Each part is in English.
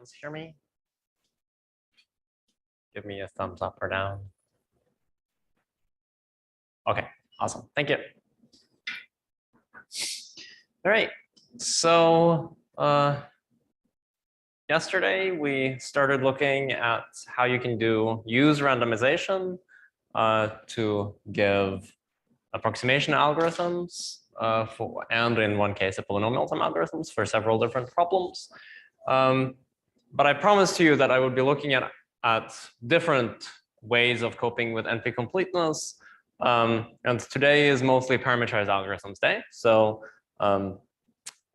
participants hear me? Give me a thumbs up or down. Okay, awesome. Thank you. All right. So yesterday we started looking at how you can use randomization to give approximation algorithms and in one case a polynomial time algorithms for several different problems. But I promised to you that I would be looking at different ways of coping with NP completeness. And today is mostly parameterized algorithms day. So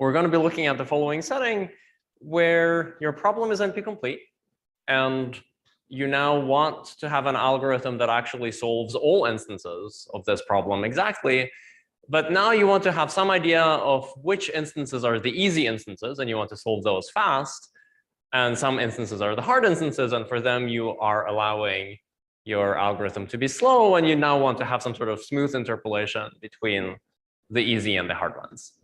we're going to be looking at the following setting where your problem is NP complete and you now want to have an algorithm that actually solves all instances of this problem exactly. But now you want to have some idea of which instances are the easy instances and you want to solve those fast. And some instances are the hard instances, and for them you are allowing your algorithm to be slow, and you now want to have some sort of smooth interpolation between the easy and the hard ones.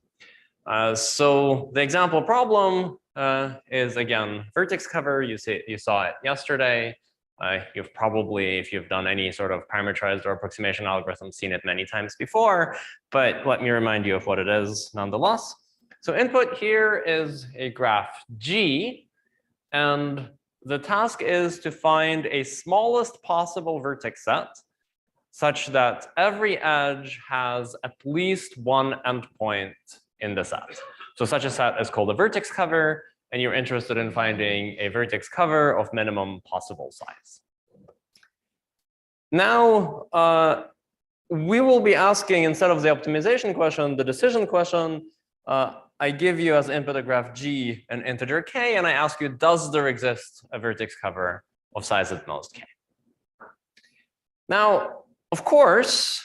So the example problem is again vertex cover. You saw it yesterday. You've probably, if you've done any sort of parameterized or approximation algorithm, seen it many times before, but let me remind you of what it is nonetheless. So input here is a graph G, and the task is to find a smallest possible vertex set such that every edge has at least one endpoint in the set. So such a set is called a vertex cover, and you're interested in finding a vertex cover of minimum possible size. Now, we will be asking, instead of the optimization question, the decision question. I give you as input a graph G an integer k, and I ask you, does there exist a vertex cover of size at most k? Now, of course,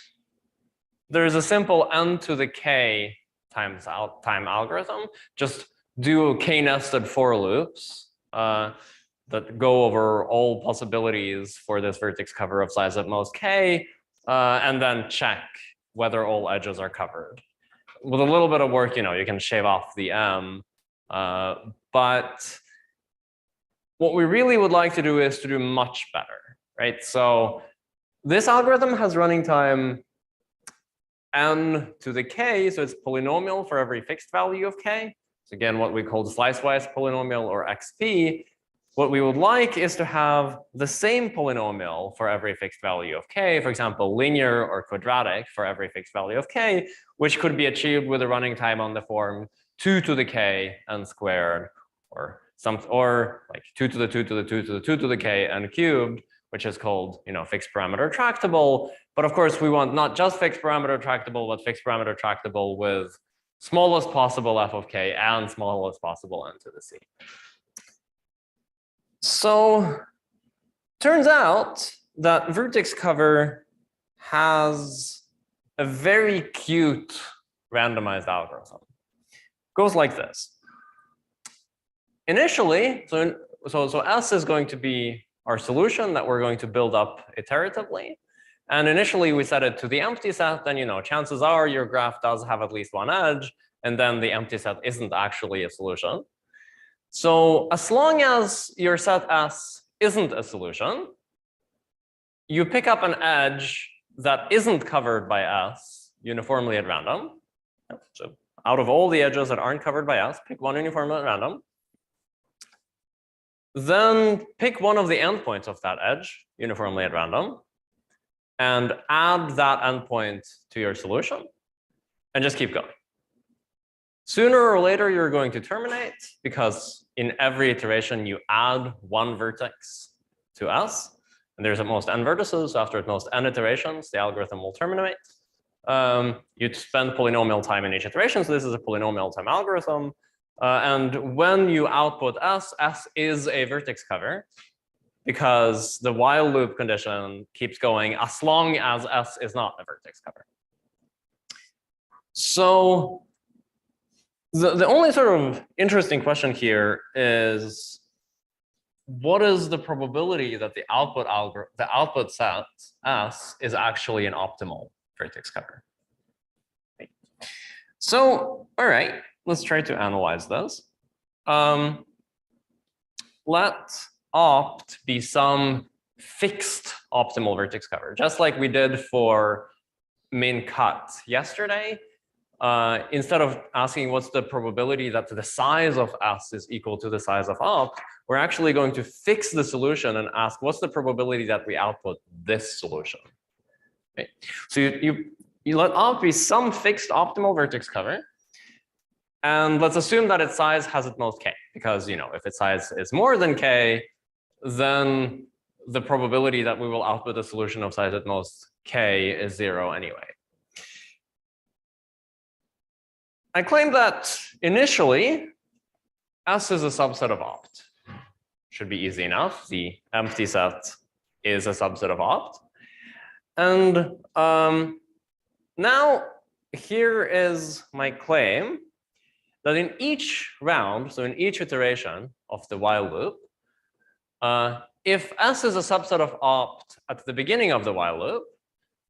there is a simple n to the k times time algorithm. Just do k-nested for loops that go over all possibilities for this vertex cover of size at most k, and then check whether all edges are covered. With a little bit of work, you can shave off the m, but what we really would like to do is to do much better, right? So this algorithm has running time n to the k, so it's polynomial for every fixed value of k. So again, what we call the slice-wise polynomial, or xp. What we would like is to have the same polynomial for every fixed value of k, for example, linear or quadratic for every fixed value of k, which could be achieved with a running time on the form 2 to the k n squared, or like 2 to the 2 to the 2 to the 2 to the k n cubed, which is called fixed parameter tractable. But of course, we want not just fixed parameter tractable, but fixed parameter tractable with smallest possible f of k and smallest possible n to the c. So turns out that vertex cover has a very cute randomized algorithm. It goes like this. Initially, so S is going to be our solution that we're going to build up iteratively. And initially we set it to the empty set, then chances are your graph does have at least one edge, and then the empty set isn't actually a solution. So as long as your set S isn't a solution, you pick up an edge that isn't covered by S uniformly at random. So out of all the edges that aren't covered by S, pick one uniformly at random. Then pick one of the endpoints of that edge uniformly at random and add that endpoint to your solution and just keep going. Sooner or later, you're going to terminate because in every iteration, you add one vertex to S. And there's at most n vertices. So after at most n iterations, the algorithm will terminate. You'd spend polynomial time in each iteration. So this is a polynomial time algorithm. And when you output S, S is a vertex cover because the while loop condition keeps going as long as S is not a vertex cover. So the only sort of interesting question here is, what is the probability that the output set S is actually an optimal vertex cover? Right. So, all right, let's try to analyze this. let opt be some fixed optimal vertex cover, just like we did for min cut yesterday. Instead of asking what's the probability that the size of S is equal to the size of opt, we're actually going to fix the solution and ask what's the probability that we output this solution. Okay. So you let opt be some fixed optimal vertex cover. And let's assume that its size has at most k, because if its size is more than k, then the probability that we will output a solution of size at most k is 0 anyway. I claim that initially S is a subset of opt. Should be easy enough. The empty set is a subset of opt. And now here is my claim that in each round, so in each iteration of the while loop, if S is a subset of opt at the beginning of the while loop,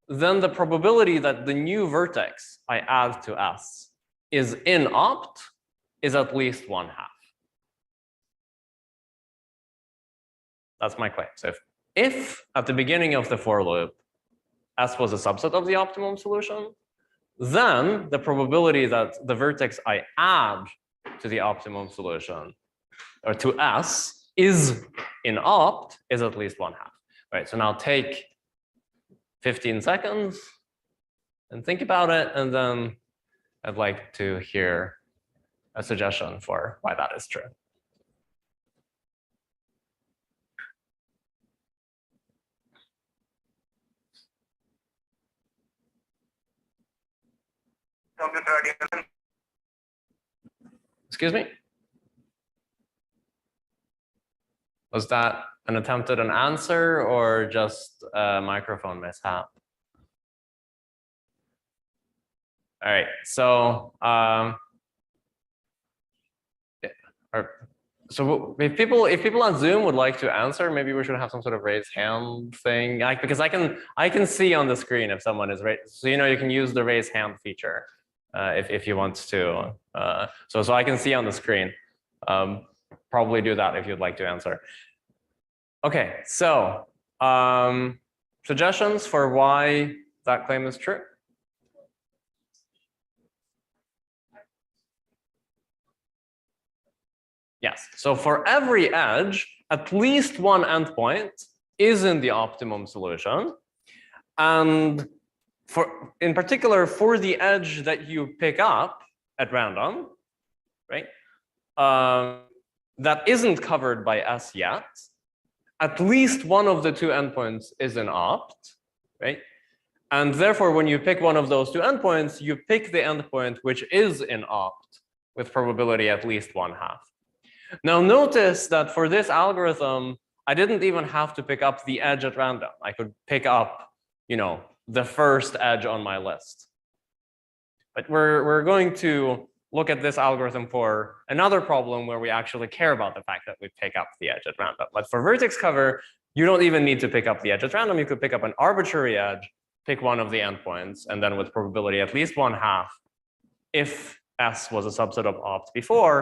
then the probability that the new vertex I add to S is in opt is at least 1/2. That's my claim. So if at the beginning of the for loop, S was a subset of the optimum solution, then the probability that the vertex I add to the optimum solution, or to S, is in opt is at least 1/2. Right, so now take 15 seconds and think about it, and then I'd like to hear a suggestion for why that is true. Excuse me? Was that an attempt at an answer or just a microphone mishap? All right, so so if people on Zoom would like to answer, maybe we should have some sort of raise hand thing, because I can see on the screen if someone is raised. So you can use the raise hand feature if you want to. So I can see on the screen. Probably do that if you'd like to answer. Okay, so suggestions for why that claim is true? Yes, so for every edge, at least one endpoint is in the optimum solution. And in particular, for the edge that you pick up at random, right, that isn't covered by S yet, at least one of the two endpoints is in opt, right? And therefore, when you pick one of those two endpoints, you pick the endpoint which is in opt with probability at least 1/2. Now notice that for this algorithm, I didn't even have to pick up the edge at random. I could pick up, the first edge on my list. But we're going to look at this algorithm for another problem where we actually care about the fact that we pick up the edge at random. But for vertex cover, you don't even need to pick up the edge at random. You could pick up an arbitrary edge, pick one of the endpoints, and then with probability at least 1/2, if S was a subset of opt before,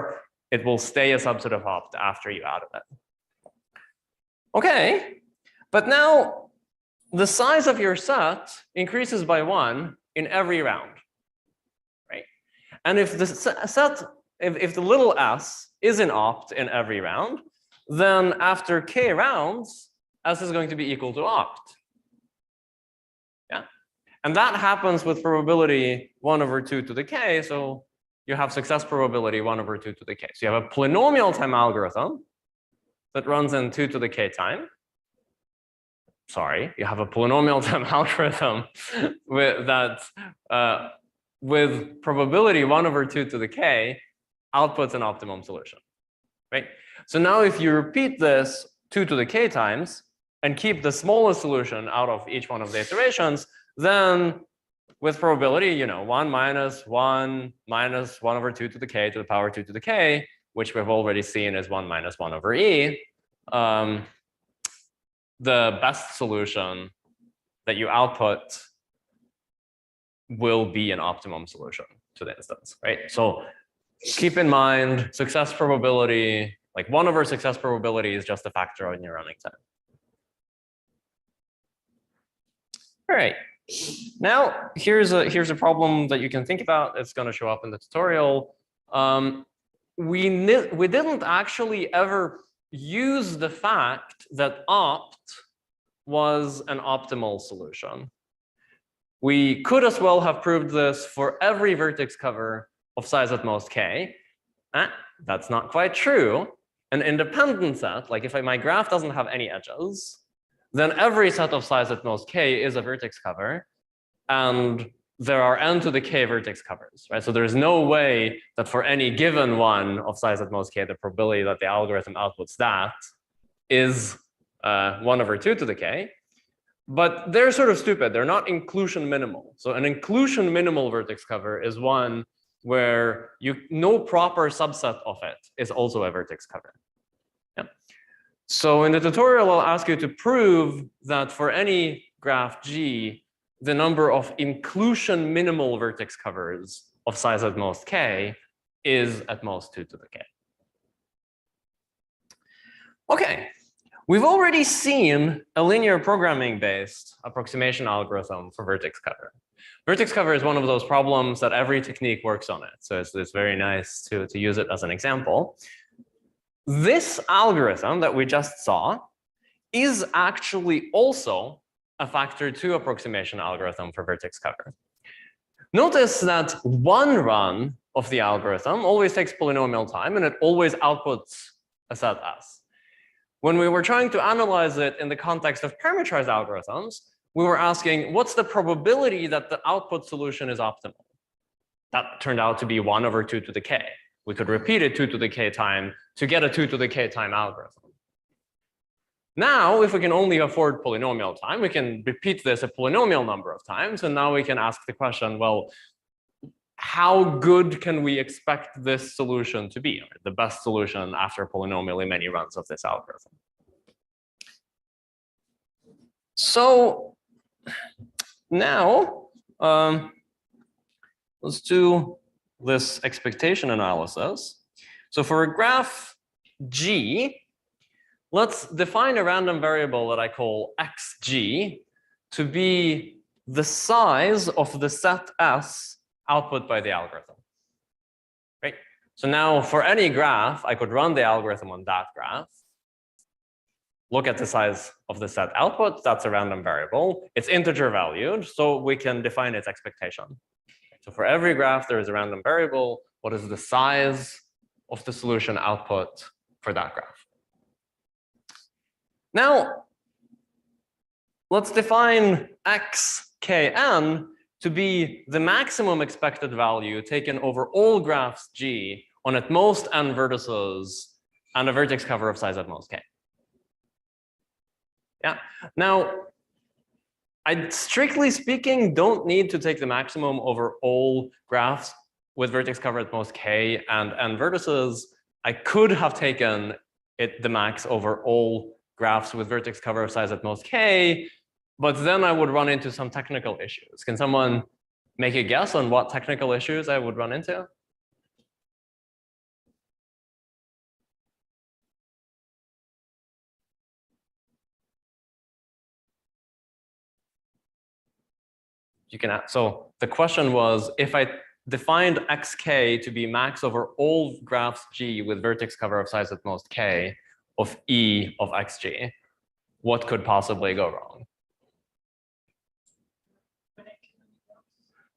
it will stay a subset of opt after you added it. Okay, but now the size of your set increases by 1 in every round, right? And if the set, if the little s is in opt in every round, then after k rounds, S is going to be equal to opt. Yeah, and that happens with probability 1/2 to the k. So you have success probability 1/2 to the k. So you have a polynomial time algorithm that runs in 2 to the k time. Sorry, you have a polynomial time algorithm with probability 1/2 to the k outputs an optimum solution, right? So now if you repeat this 2 to the k times and keep the smallest solution out of each one of the iterations, then with probability, 1 minus 1 minus 1/2 to the k to the power 2 to the k, which we've already seen is 1 minus 1/e, the best solution that you output will be an optimum solution to the instance, right? So keep in mind success probability Like 1 over success probability is just a factor of your running time. All right. Now here's a problem that you can think about. It's going to show up in the tutorial. We didn't actually ever use the fact that opt was an optimal solution. We could as well have proved this for every vertex cover of size at most k. That's not quite true. An independent set, like if my graph doesn't have any edges, then every set of size at most k is a vertex cover, and there are n to the k vertex covers, right? So there's no way that for any given one of size at most k, the probability that the algorithm outputs that is 1 over 2 to the k. But they're sort of stupid. They're not inclusion minimal. So an inclusion minimal vertex cover is one where no proper subset of it is also a vertex cover. Yeah. So in the tutorial, I'll ask you to prove that for any graph G, the number of inclusion minimal vertex covers of size at most k is at most 2 to the k. Okay. We've already seen a linear programming-based approximation algorithm for vertex cover. Vertex cover is one of those problems that every technique works on it. So it's very nice to use it as an example. This algorithm that we just saw is actually also a factor 2 approximation algorithm for vertex cover. Notice that one run of the algorithm always takes polynomial time, and it always outputs a set S. When we were trying to analyze it in the context of parameterized algorithms, we were asking, what's the probability that the output solution is optimal? That turned out to be 1 over 2 to the k. We could repeat it 2 to the k time to get a 2 to the k time algorithm. Now, if we can only afford polynomial time, we can repeat this a polynomial number of times, and now we can ask the question, well, how good can we expect this solution to be, or the best solution after polynomially many runs of this algorithm? So now let's do this expectation analysis. So for a graph G, let's define a random variable that I call xg to be the size of the set S output by the algorithm, right? So now for any graph, I could run the algorithm on that graph, look at the size of the set output. That's a random variable. It's integer valued, so we can define its expectation. So for every graph, there is a random variable. What is the size of the solution output for that graph? Now, let's define xkn to be the maximum expected value taken over all graphs G on at most n vertices and a vertex cover of size at most k. Yeah. Now, I strictly speaking don't need to take the maximum over all graphs with vertex cover at most k and n vertices. I could have taken the max over all graphs with vertex cover of size at most k, but then I would run into some technical issues. Can someone make a guess on what technical issues I would run into? You can ask. So the question was, if I defined xk to be max over all graphs G with vertex cover of size at most k of E of xg, what could possibly go wrong?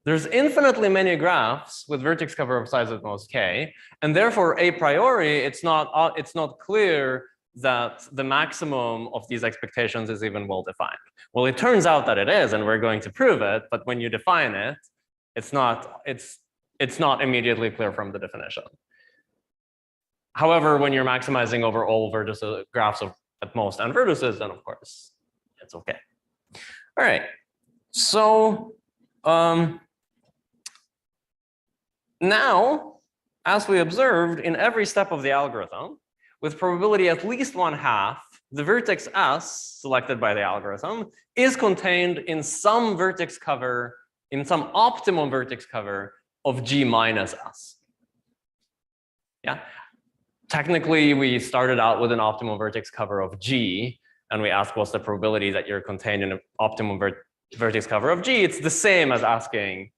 There's infinitely many graphs with vertex cover of size at most k, and therefore a priori it's not clear that the maximum of these expectations is even well defined. Well, it turns out that it is, and we're going to prove it. But when you define it, it's not immediately clear from the definition. However, when you're maximizing over all vertices, graphs of at most n vertices, then of course it's okay. All right. So now, as we observed, in every step of the algorithm, with probability at least 1/2, the vertex S selected by the algorithm is contained in some vertex cover, in some optimum vertex cover of G minus S. Yeah. technically, we started out with an optimum vertex cover of G, and we asked what's the probability that you're contained in an optimum vertex cover of G. It's the same as asking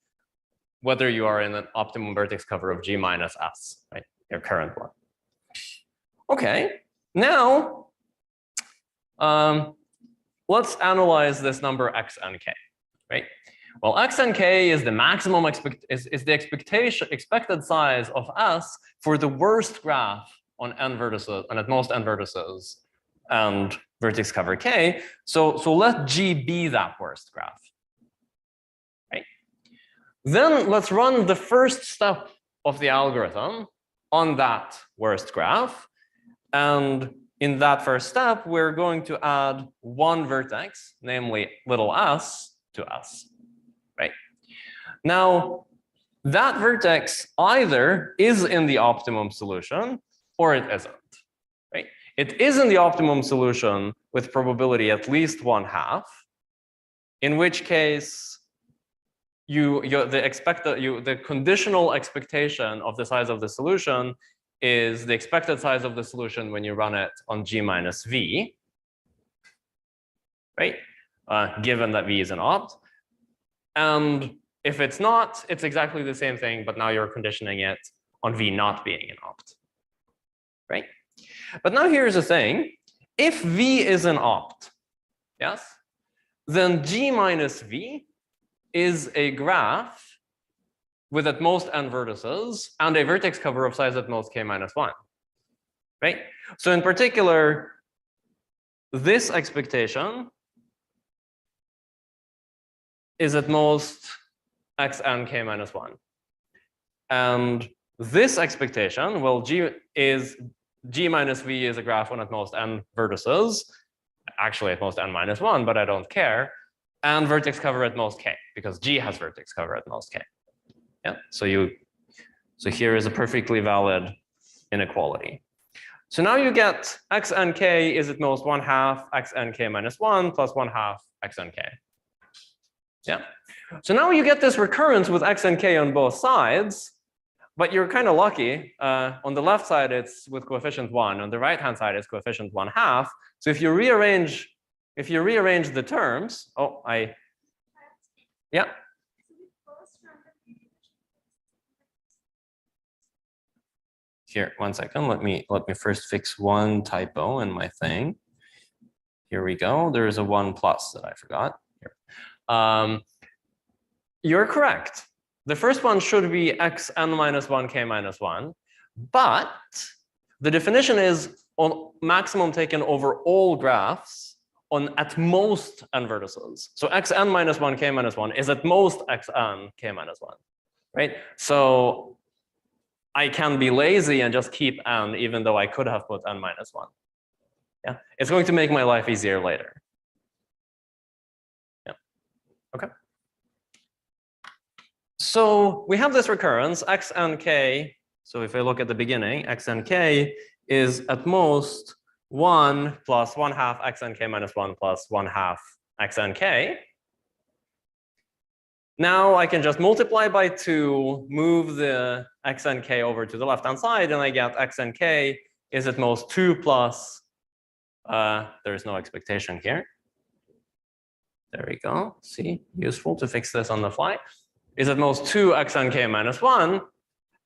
whether you are in an optimum vertex cover of G minus S, right? Your current one. Okay, now let's analyze this number x and k, right? Well, x and k is the maximum is the expected size of S for the worst graph on n vertices, and at most n vertices, and vertex cover k. So let G be that worst graph, right? Then let's run the first step of the algorithm on that worst graph. And in that first step, we're going to add one vertex, namely little s, to S, right? Now, that vertex either is in the optimum solution or it isn't, right? It is in the optimum solution with probability at least 1/2, in which case the conditional expectation of the size of the solution is the expected size of the solution when you run it on G minus V, right? Given that V is an opt. And if it's not, it's exactly the same thing, but now you're conditioning it on V not being an opt, right? But now here's the thing. If V is an opt, yes, then G minus V is a graph with at most n vertices and a vertex cover of size at most k minus 1, right? So in particular, this expectation is at most xn k minus 1. And this expectation, well, G minus V is a graph on at most n vertices, actually at most n minus 1, but I don't care, and vertex cover at most k, because G has vertex cover at most k. Yeah, so here is a perfectly valid inequality. So now you get x and k is at most 1/2 x and k minus 1 plus 1/2 x and k. Yeah. So now you get this recurrence with x and k on both sides, but you're kind of lucky. On the left side, it's with coefficient 1. On the right-hand side, it's coefficient 1/2. So if you rearrange the terms, yeah. Here, 1 second. Let me first fix one typo in my thing. Here we go. There is a 1 plus that I forgot. Here. You're correct. The first one should be xn minus 1 k minus 1, but the definition is on maximum taken over all graphs on at most n vertices. So xn minus 1 k minus 1 is at most xn k minus 1, right? So I can be lazy and just keep n, even though I could have put n minus 1. Yeah, it's going to make my life easier later. Yeah, okay. So we have this recurrence, x and k. So if I look at the beginning, x and k is at most 1 plus 1/2 x and k minus 1 plus 1/2 x and k. Now I can just multiply by 2, move the x and k over to the left-hand side, and I get x and k is at most 2 plus, there's no expectation here. There we go. See, useful to fix this on the fly. Is at most 2 x and k minus 1.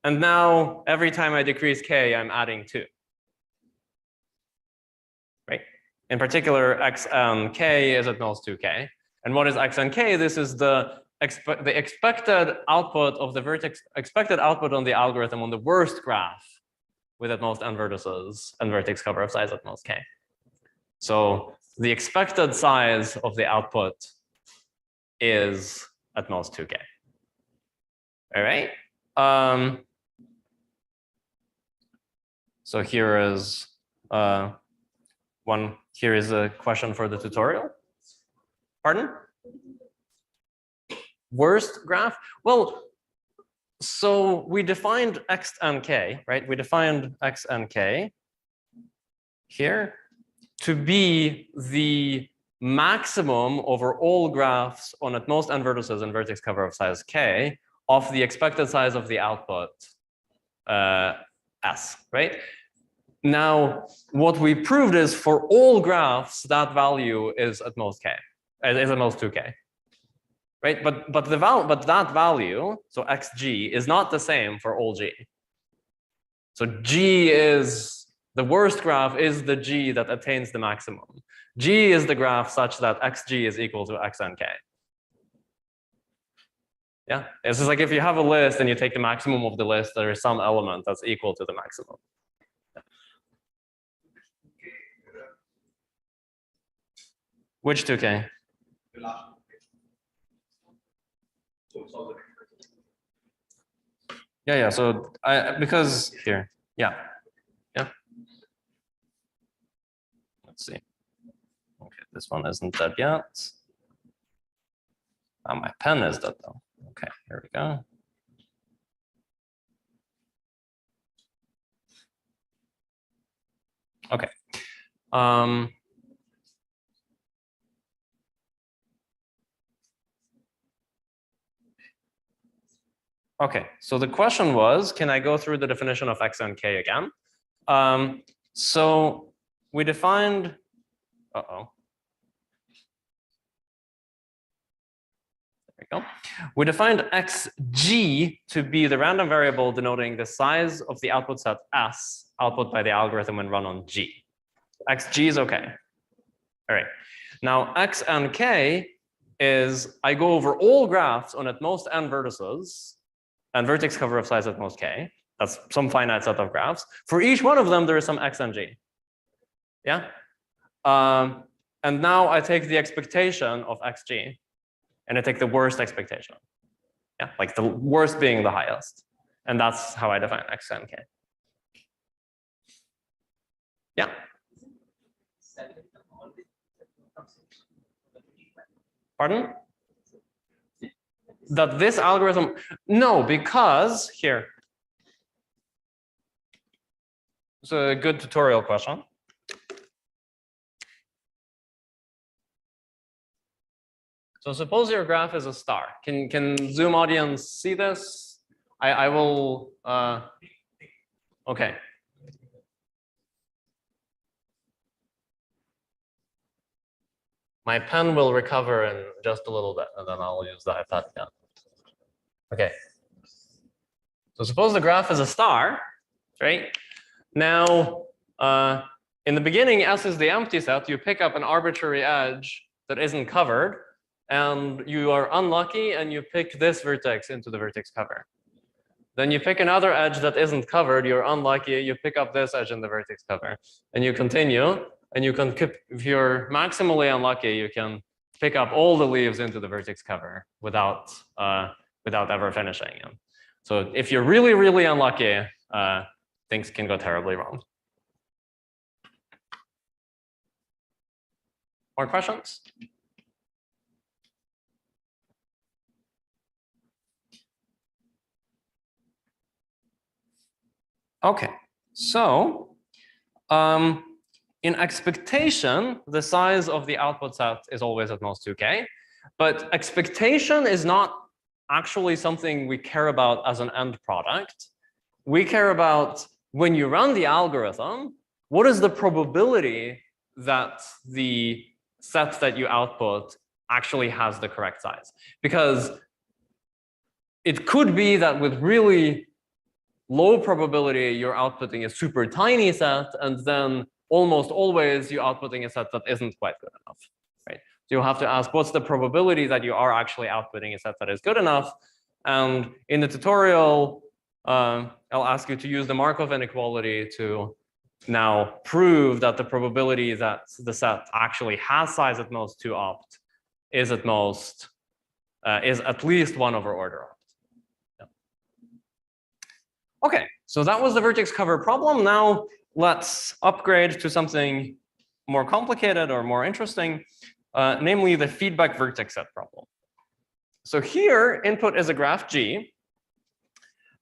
And now every time I decrease k, I'm adding 2. Right? In particular, x and k is at most 2k. And what is x and k? This is the expected output of the expected output on the algorithm on the worst graph with at most n vertices and vertex cover of size at most k. So the expected size of the output is at most 2k. All right. So here is here is a question for the tutorial. Pardon? Worst graph? Well, so we defined x and k, right? We defined x and k here to be the maximum over all graphs on at most n vertices and vertex cover of size k of the expected size of the output s, right? Now, what we proved is for all graphs, that value is at most k, is at most 2k. Right? But that value, so xg, is not the same for all g. So g is the worst graph is the g that attains the maximum. G is the graph such that xg is equal to xnk. Yeah, it's just like if you have a list and you take the maximum of the list, there is some element that's equal to the maximum. Which 2k? Yeah. So because here, yeah. Let's see. Okay, this one isn't dead yet. My pen is dead though. Okay, here we go. Okay. Okay, so the question was, can I go through the definition of x and k again? So we defined, there we go. We defined xg to be the random variable denoting the size of the output set S output by the algorithm when run on G. Xg is okay. All right. Now x and k is I go over all graphs on at most n vertices and vertex cover of size at most k. That's some finite set of graphs. For each one of them, there is some x and g. Yeah. And now I take the expectation of xg, and I take the worst expectation. Yeah, like the worst being the highest, and that's how I define x and k. Yeah. Pardon? That this algorithm, no, because here. It's a good tutorial question. So suppose your graph is a star. Can Zoom audience see this? I will, okay. My pen will recover in just a little bit, and then I'll use the iPad again. Okay. So suppose the graph is a star, right? Now, in the beginning, S is the empty set. You pick up an arbitrary edge that isn't covered, and you are unlucky, and you pick this vertex into the vertex cover. Then you pick another edge that isn't covered. You're unlucky. You pick up this edge in the vertex cover, and you continue. And you can, if you're maximally unlucky, you can pick up all the leaves into the vertex cover without ever finishing. And so if you're really, really unlucky, things can go terribly wrong. More questions? Okay, so in expectation, the size of the output set is always at most 2k, but expectation is not actually something we care about as an end product. We care about when you run the algorithm, what is the probability that the set that you output actually has the correct size? Because it could be that with really low probability, you're outputting a super tiny set, and then almost always you're outputting a set that isn't quite good enough, right? So you'll have to ask, what's the probability that you are actually outputting a set that is good enough? And in the tutorial, I'll ask you to use the Markov inequality to now prove that the probability that the set actually has size at most 2 opt is at most, is at least 1 over order opt. Yeah. Okay, so that was the vertex cover problem. Now let's upgrade to something more complicated or more interesting, namely the feedback vertex set problem. So here, input is a graph G,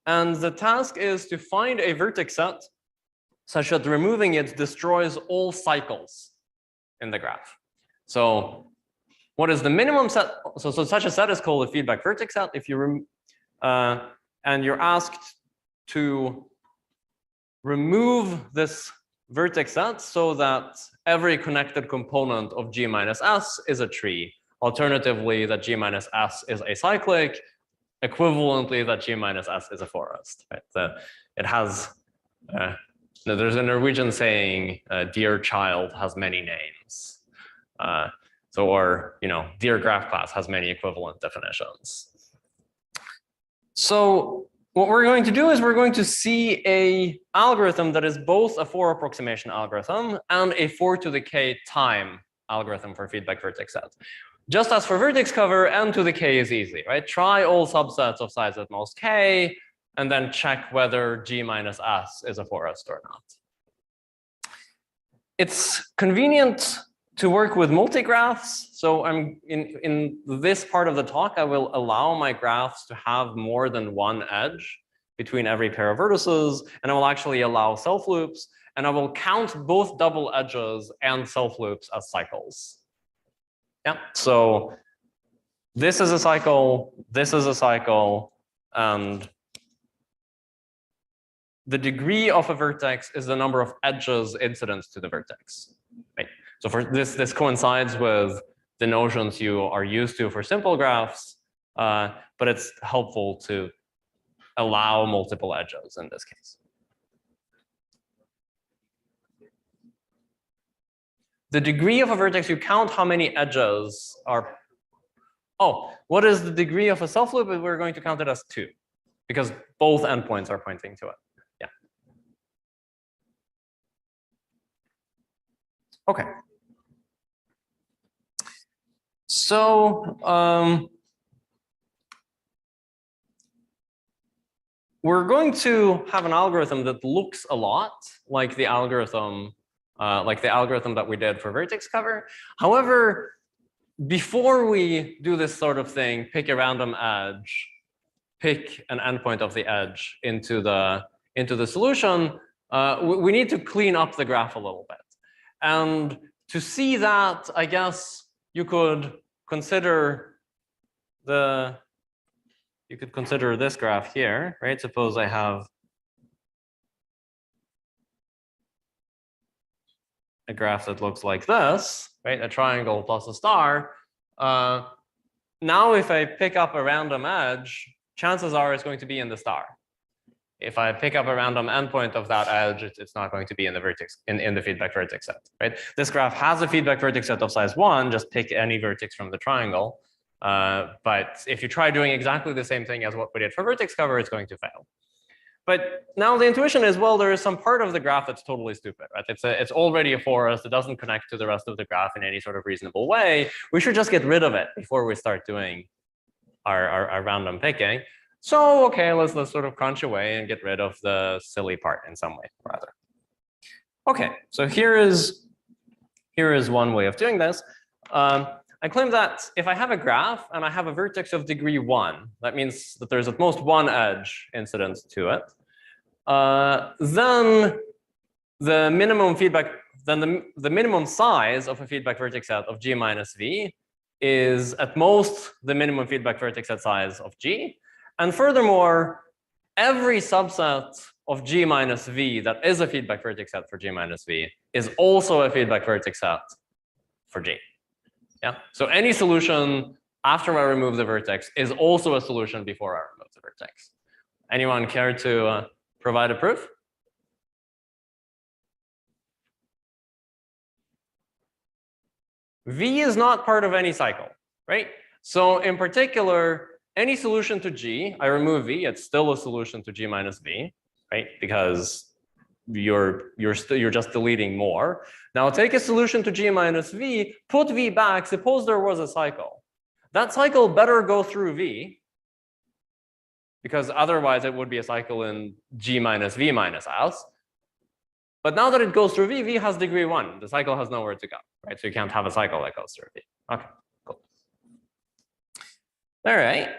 and the task is to find a vertex set such that removing it destroys all cycles in the graph. So what is the minimum set? So such a set is called a feedback vertex set. If you and you're asked to remove this vertex sets so that every connected component of G minus S is a tree. Alternatively, that G minus S is acyclic. Equivalently, that G minus S is a forest. Right? It has, there's a Norwegian saying, dear child has many names. Or, dear graph class has many equivalent definitions. So what we're going to do is we're going to see a algorithm that is both a 4 approximation algorithm and a 4 to the k time algorithm for feedback vertex sets. Just as for vertex cover, n to the k is easy, right? Try all subsets of size at most k, and then check whether G minus S is a forest or not. It's convenient to work with multigraphs. So I'm in this part of the talk, I will allow my graphs to have more than one edge between every pair of vertices, and I will actually allow self loops, and I will count both double edges and self loops as cycles. Yeah, so this is a cycle, this is a cycle, and the degree of a vertex is the number of edges incident to the vertex. Right? So for this coincides with the notions you are used to for simple graphs, but it's helpful to allow multiple edges in this case. The degree of a vertex, you count how many edges are. Oh, what is the degree of a self loop? We're going to count it as 2, because both endpoints are pointing to it. Yeah. Okay. So we're going to have an algorithm that looks a lot like the algorithm that we did for vertex cover. However, before we do this sort of thing, pick a random edge, pick an endpoint of the edge into the solution, we need to clean up the graph a little bit. And to see that, I guess you could consider this graph here, right? Suppose I have a graph that looks like this, right? A triangle plus a star. Now, if I pick up a random edge, chances are it's going to be in the star. If I pick up a random endpoint of that edge, it's not going to be in the vertex in the feedback vertex set, right? This graph has a feedback vertex set of size 1. Just pick any vertex from the triangle. But if you try doing exactly the same thing as what we did for vertex cover, it's going to fail. But now the intuition is, well, there is some part of the graph that's totally stupid, right? It's already a forest. It doesn't connect to the rest of the graph in any sort of reasonable way. We should just get rid of it before we start doing our random picking. So, okay, let's sort of crunch away and get rid of the silly part in some way, rather. Okay, so here is one way of doing this. I claim that if I have a graph and I have a vertex of degree 1, that means that there's at most one edge incident to it. Then the minimum feedback, the minimum size of a feedback vertex set of G minus V is at most the minimum feedback vertex set size of G. And furthermore, every subset of G minus V that is a feedback vertex set for G minus V is also a feedback vertex set for G. Yeah. So any solution after I remove the vertex is also a solution before I remove the vertex. Anyone care to provide a proof? V is not part of any cycle, right? So in particular, any solution to G, I remove V, it's still a solution to G minus V, right? Because you're just deleting more. Now take a solution to G minus V, put V back, suppose there was a cycle. That cycle better go through V, because otherwise it would be a cycle in G minus V minus S. But now that it goes through V, V has degree 1. The cycle has nowhere to go, right? So you can't have a cycle that goes through V. Okay, cool. All right.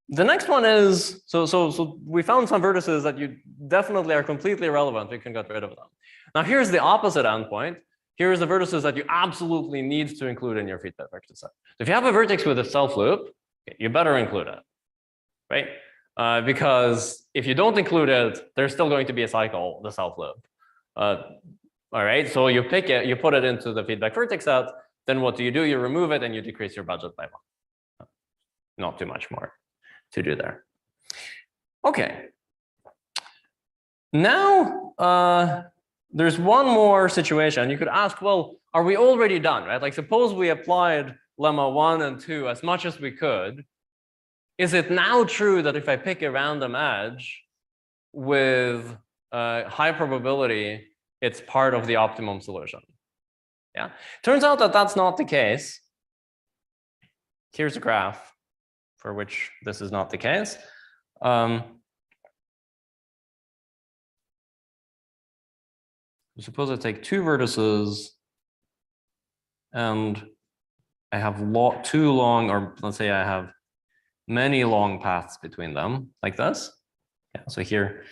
The next one is, so we found some vertices that you definitely are completely irrelevant. We can get rid of them. Now here's the opposite endpoint. Here's the vertices that you absolutely need to include in your feedback vertex set. So if you have a vertex with a self loop, you better include it, right? Because if you don't include it, there's still going to be a cycle, the self loop. All right, so you pick it, you put it into the feedback vertex set. Then what do? You remove it and you decrease your budget by 1. Not too much more to do there. Okay. Now there's one more situation. You could ask, well, are we already done, right? Like suppose we applied lemma 1 and 2 as much as we could. Is it now true that if I pick a random edge with high probability, it's part of the optimum solution? Yeah, turns out that that's not the case. Here's a graph for which this is not the case. Suppose I take 2 vertices and I have two long, or let's say I have many long paths between them, like this. Yeah, so here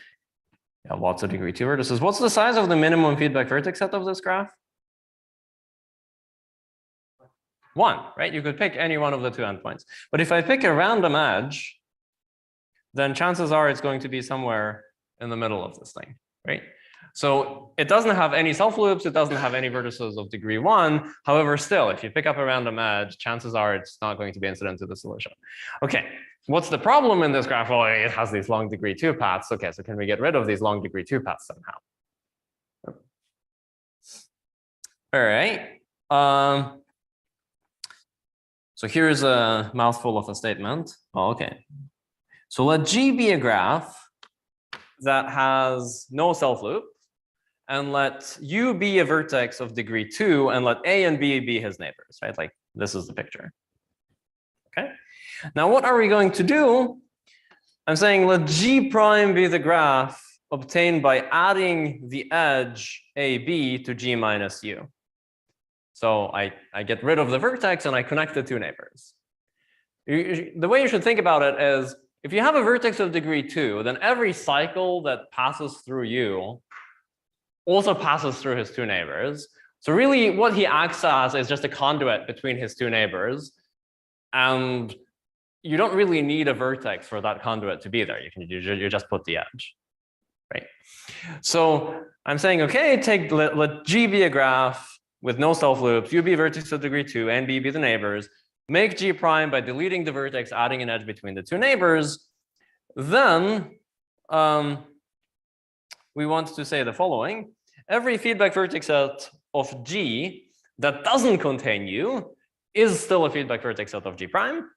you have lots of degree 2 vertices. What's the size of the minimum feedback vertex set of this graph? 1, right? You could pick any one of the 2 endpoints. But if I pick a random edge, then chances are it's going to be somewhere in the middle of this thing, right? So it doesn't have any self loops. It doesn't have any vertices of degree 1. However, still, if you pick up a random edge, chances are it's not going to be incident to the solution. Okay, what's the problem in this graph? Well, it has these long degree 2 paths. Okay, so can we get rid of these long degree 2 paths somehow? All right. So here's a mouthful of a statement. Oh, okay. So let G be a graph that has no self loop, and let U be a vertex of degree 2, and let A and B be his neighbors, right? Like this is the picture. Okay. Now what are we going to do? I'm saying let G prime be the graph obtained by adding the edge AB to G minus U. So I get rid of the vertex and I connect the 2 neighbors. The way you should think about it is, if you have a vertex of degree 2, then every cycle that passes through you also passes through his 2 neighbors. So really what he acts as is just a conduit between his 2 neighbors. And you don't really need a vertex for that conduit to be there. You just put the edge, right? So I'm saying, okay, let G be a graph with no self loops, U be a vertex of degree 2, and B be the neighbors. Make G prime by deleting the vertex, adding an edge between the 2 neighbors. Then we want to say the following. Every feedback vertex set of G that doesn't contain U is still a feedback vertex set of G prime.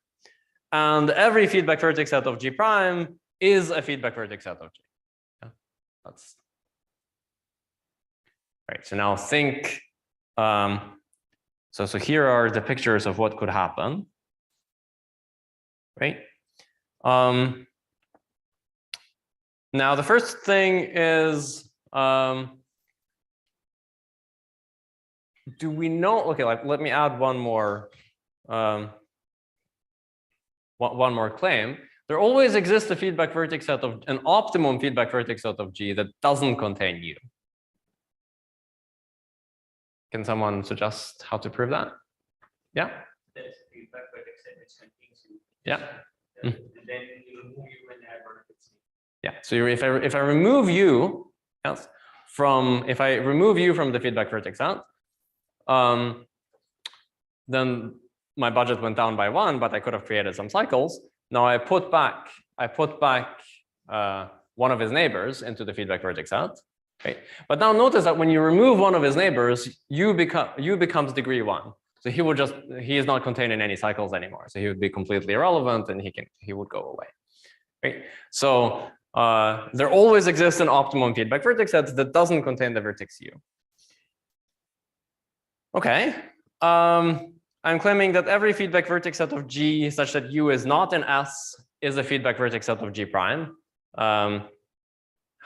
And every feedback vertex set of G prime is a feedback vertex set of G. Yeah, that's right. So now think, so here are the pictures of what could happen, right? Now the first thing is, do we know? Okay, like let me add one more claim. There always exists a feedback vertex set of an optimum feedback vertex set of G that doesn't contain U. Can someone suggest how to prove that? Yeah. There's a feedback vertex set which contains U. Yeah. And then you remove U and add vertex. Yeah. So if I remove U, yes, if I remove U from the feedback vertex set, then my budget went down by 1, but I could have created some cycles. Now I put back one of his neighbors into the feedback vertex set. Right? But now notice that when you remove one of his neighbors, U becomes degree 1. So he is not contained in any cycles anymore. So he would be completely irrelevant and he would go away. Right? So there always exists an optimum feedback vertex set that doesn't contain the vertex U. Okay. I'm claiming that every feedback vertex set of G such that U is not an S is a feedback vertex set of G prime. How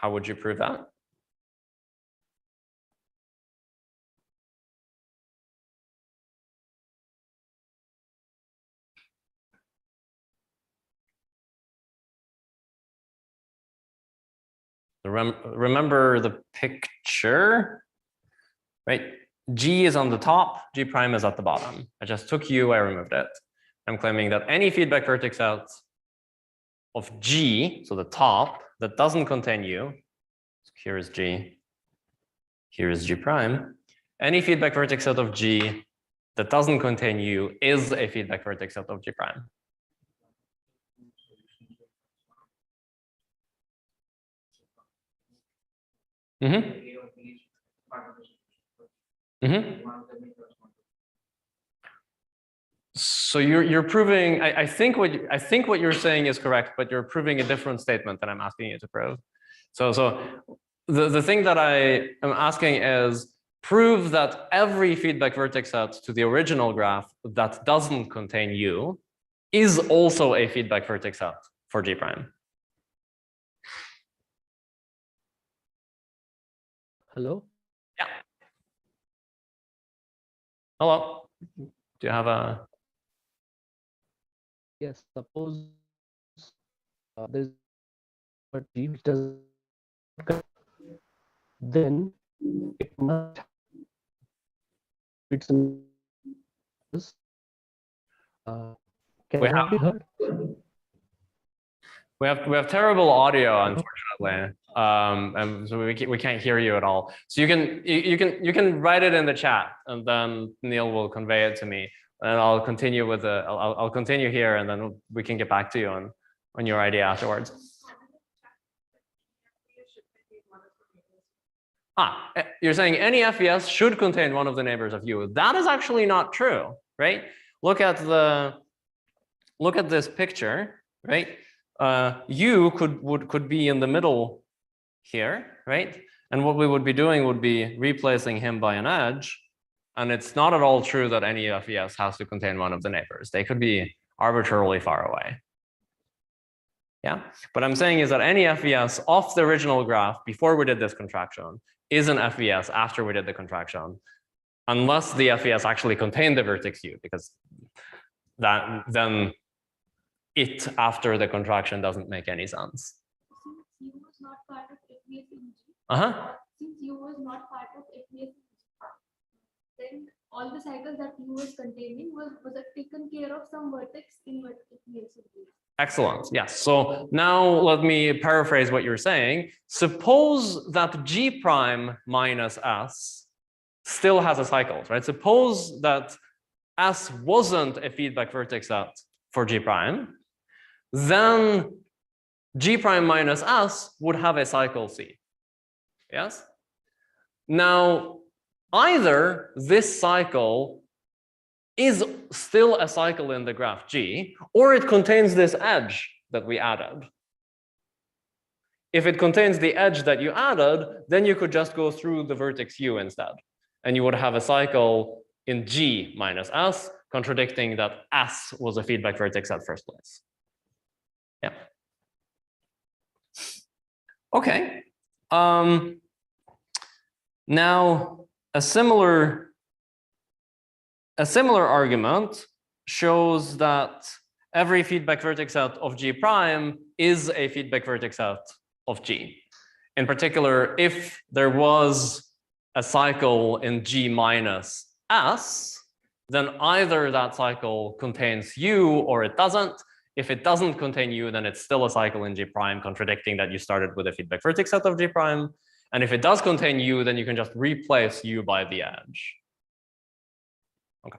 would you prove that? Remember the picture, right? G is on the top, G prime is at the bottom. I just took U, I removed it. I'm claiming that any feedback vertex set of G, so the top, that doesn't contain U, so here is G, Here's G prime. Any feedback vertex set of G that doesn't contain U is a feedback vertex set of G prime. So you're proving. I think what you're saying is correct, but you're proving a different statement that I'm asking you to prove. So the thing that I am asking is prove that every feedback vertex set to the original graph that doesn't contain U is also a feedback vertex set for G prime. Hello? Yeah. Hello. Do you have a? Yes, suppose there's a G which does, then it must it's can We I be heard? We have terrible audio, unfortunately, and so we can't hear you at all. So you can write it in the chat, and then Neil will convey it to me, and I'll continue with the I'll continue here, and then we can get back to you on your idea afterwards. You're saying any FVS should contain one of the neighbors of U. That is actually not true, right? Look at this picture, right? U could be in the middle here, right? And what we would be doing would be replacing him by an edge. And it's not at all true that any FES has to contain one of the neighbors. They could be arbitrarily far away. Yeah, what I'm saying is that any FES off the original graph before we did this contraction is an FES after we did the contraction, unless the FES actually contained the vertex U, because then it after the contraction doesn't make any sense. Since U was not part of FES in G, since U was not part of FES in G, then all the cycles that U was containing was taken care of some vertex in FES in G. Excellent. Yes. So now let me paraphrase what you're saying. Suppose that G prime minus S still has a cycle, right? Suppose that S wasn't a feedback vertex set for G prime, then G prime minus S would have a cycle C. Yes? Now, either this cycle is still a cycle in the graph G, or it contains this edge that we added. If it contains the edge that you added, then you could just go through the vertex U instead, and you would have a cycle in G minus S, contradicting that S was a feedback vertex at first place. Yeah. Okay. Now, a similar argument shows that every feedback vertex set of G prime is a feedback vertex set of G. In particular, if there was a cycle in G minus S, then either that cycle contains U or it doesn't. If it doesn't contain U, then it's still a cycle in G prime, contradicting that you started with a feedback vertex set of G prime. And if it does contain U, then you can just replace U by the edge. Okay.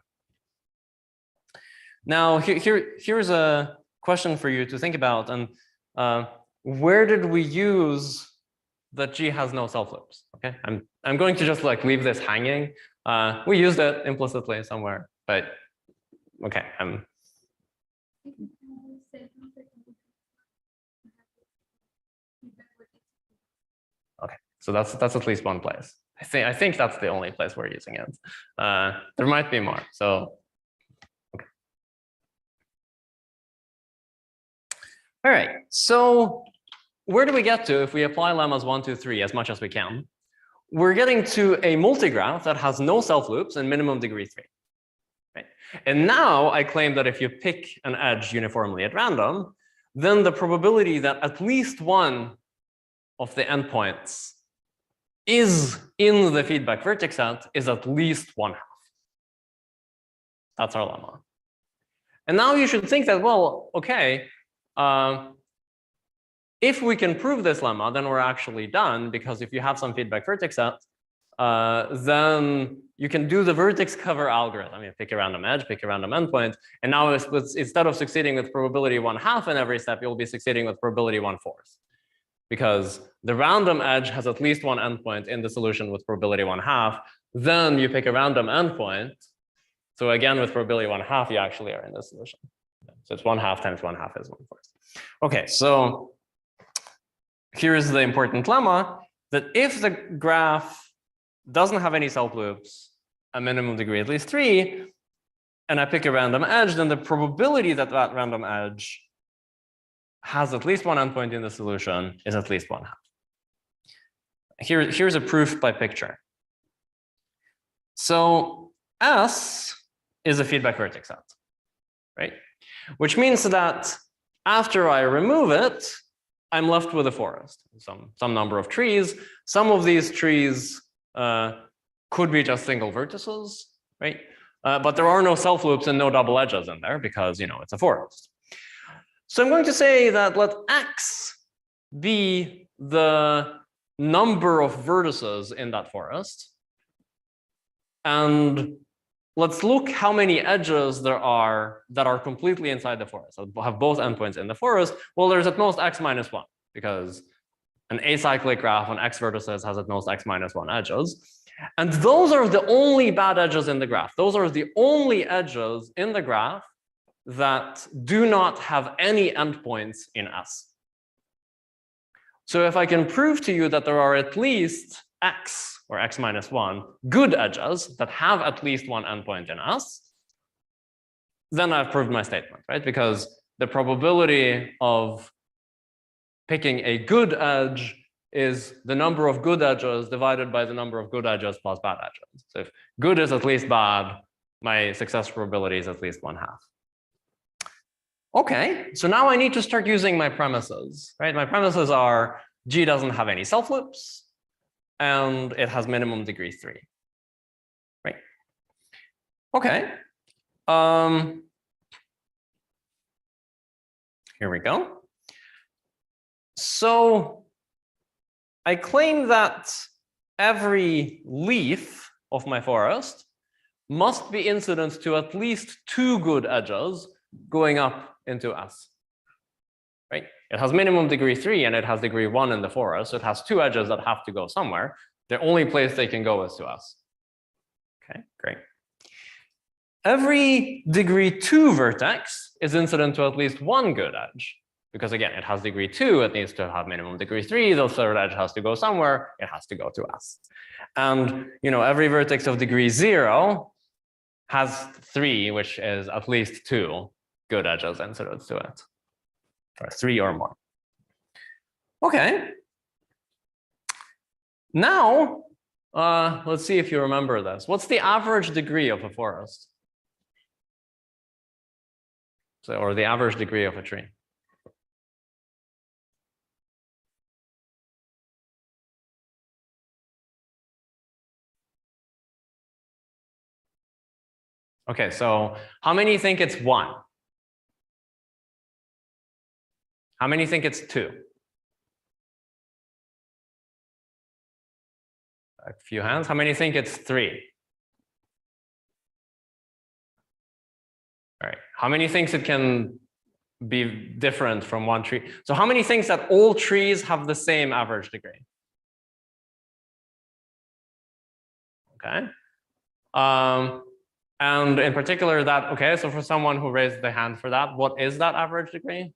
Now, here's a question for you to think about. And where did we use that G has no self loops? Okay, I'm going to just like leave this hanging. We used it implicitly somewhere, but okay. Okay, so that's at least one place. I think that's the only place we're using it. There might be more. So, okay. All right. So where do we get to if we apply lemmas 1, 2, 3 as much as we can? We're getting to a multigraph that has no self loops and minimum degree 3. Right? And now I claim that if you pick an edge uniformly at random, then the probability that at least one of the endpoints is in the feedback vertex set is at least 1/2. That's our lemma. And now you should think that, well, okay, if we can prove this lemma, then we're actually done, because if you have some feedback vertex set, then you can do the vertex cover algorithm. You pick a random edge, pick a random endpoint, and now instead of succeeding with probability 1/2 in every step, you'll be succeeding with probability 1/4. Because the random edge has at least one endpoint in the solution with probability 1/2. Then you pick a random endpoint. So again, with probability 1/2, you actually are in the solution. So it's 1/2 times 1/2 is 1/4. Okay, so here's the important lemma that if the graph doesn't have any self loops, a minimum degree at least 3, and I pick a random edge, then the probability that that random edge has at least one endpoint in the solution is at least 1/2. Here's a proof by picture. So S is a feedback vertex set, right? Which means that after I remove it, I'm left with a forest, some number of trees. Some of these trees could be just single vertices, right? But there are no self loops and no double edges in there because, it's a forest. So I'm going to say that let X be the number of vertices in that forest. And let's look how many edges there are that are completely inside the forest. So we'll have both endpoints in the forest. Well, there's at most X minus 1 because an acyclic graph on X vertices has at most X minus 1 edges. And those are the only bad edges in the graph. Those are the only edges in the graph that do not have any endpoints in S. So if I can prove to you that there are at least X or X minus 1 good edges that have at least one endpoint in S, then I've proved my statement, right? Because the probability of picking a good edge is the number of good edges divided by the number of good edges plus bad edges. So if good is at least bad, my success probability is at least 1/2. Okay, so now I need to start using my premises, right? My premises are G doesn't have any self loops and it has minimum degree 3, right? Okay. Here we go. So I claim that every leaf of my forest must be incident to at least 2 good edges going up into S, right? It has minimum degree 3 and it has degree 1 in the forest. So it has 2 edges that have to go somewhere. The only place they can go is to S. Okay, great. Every degree 2 vertex is incident to at least 1 good edge. Because again, it has degree 2, it needs to have minimum degree 3, the third edge has to go somewhere, it has to go to S. And every vertex of degree 0 has 3, which is at least 2 good edges incident to it, or 3 or more. Okay. Now, let's see if you remember this. What's the average degree of a forest? So, or the average degree of a tree? Okay, so how many think it's 1? How many think it's 2? A few hands. How many think it's 3? All right. How many thinks it can be different from one tree? So how many thinks that all trees have the same average degree? Okay. And in particular that, okay, so for someone who raised the hand for that, what is that average degree?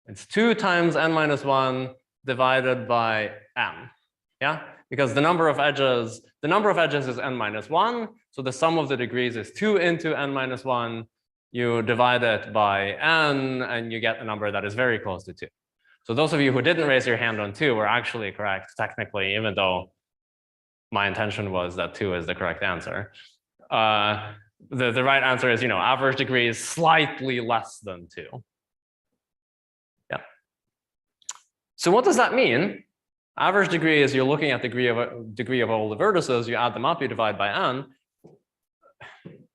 It's 2 times n minus 1 divided by n. Yeah, because the number of edges is n minus 1. So the sum of the degrees is 2 into n minus 1. You divide it by n and you get a number that is very close to 2. So those of you who didn't raise your hand on 2 were actually correct technically, even though my intention was that 2 is the correct answer. The right answer is, average degree is slightly less than 2. Yeah. So what does that mean? Average degree is you're looking at degree of all the vertices, you add them up, you divide by n.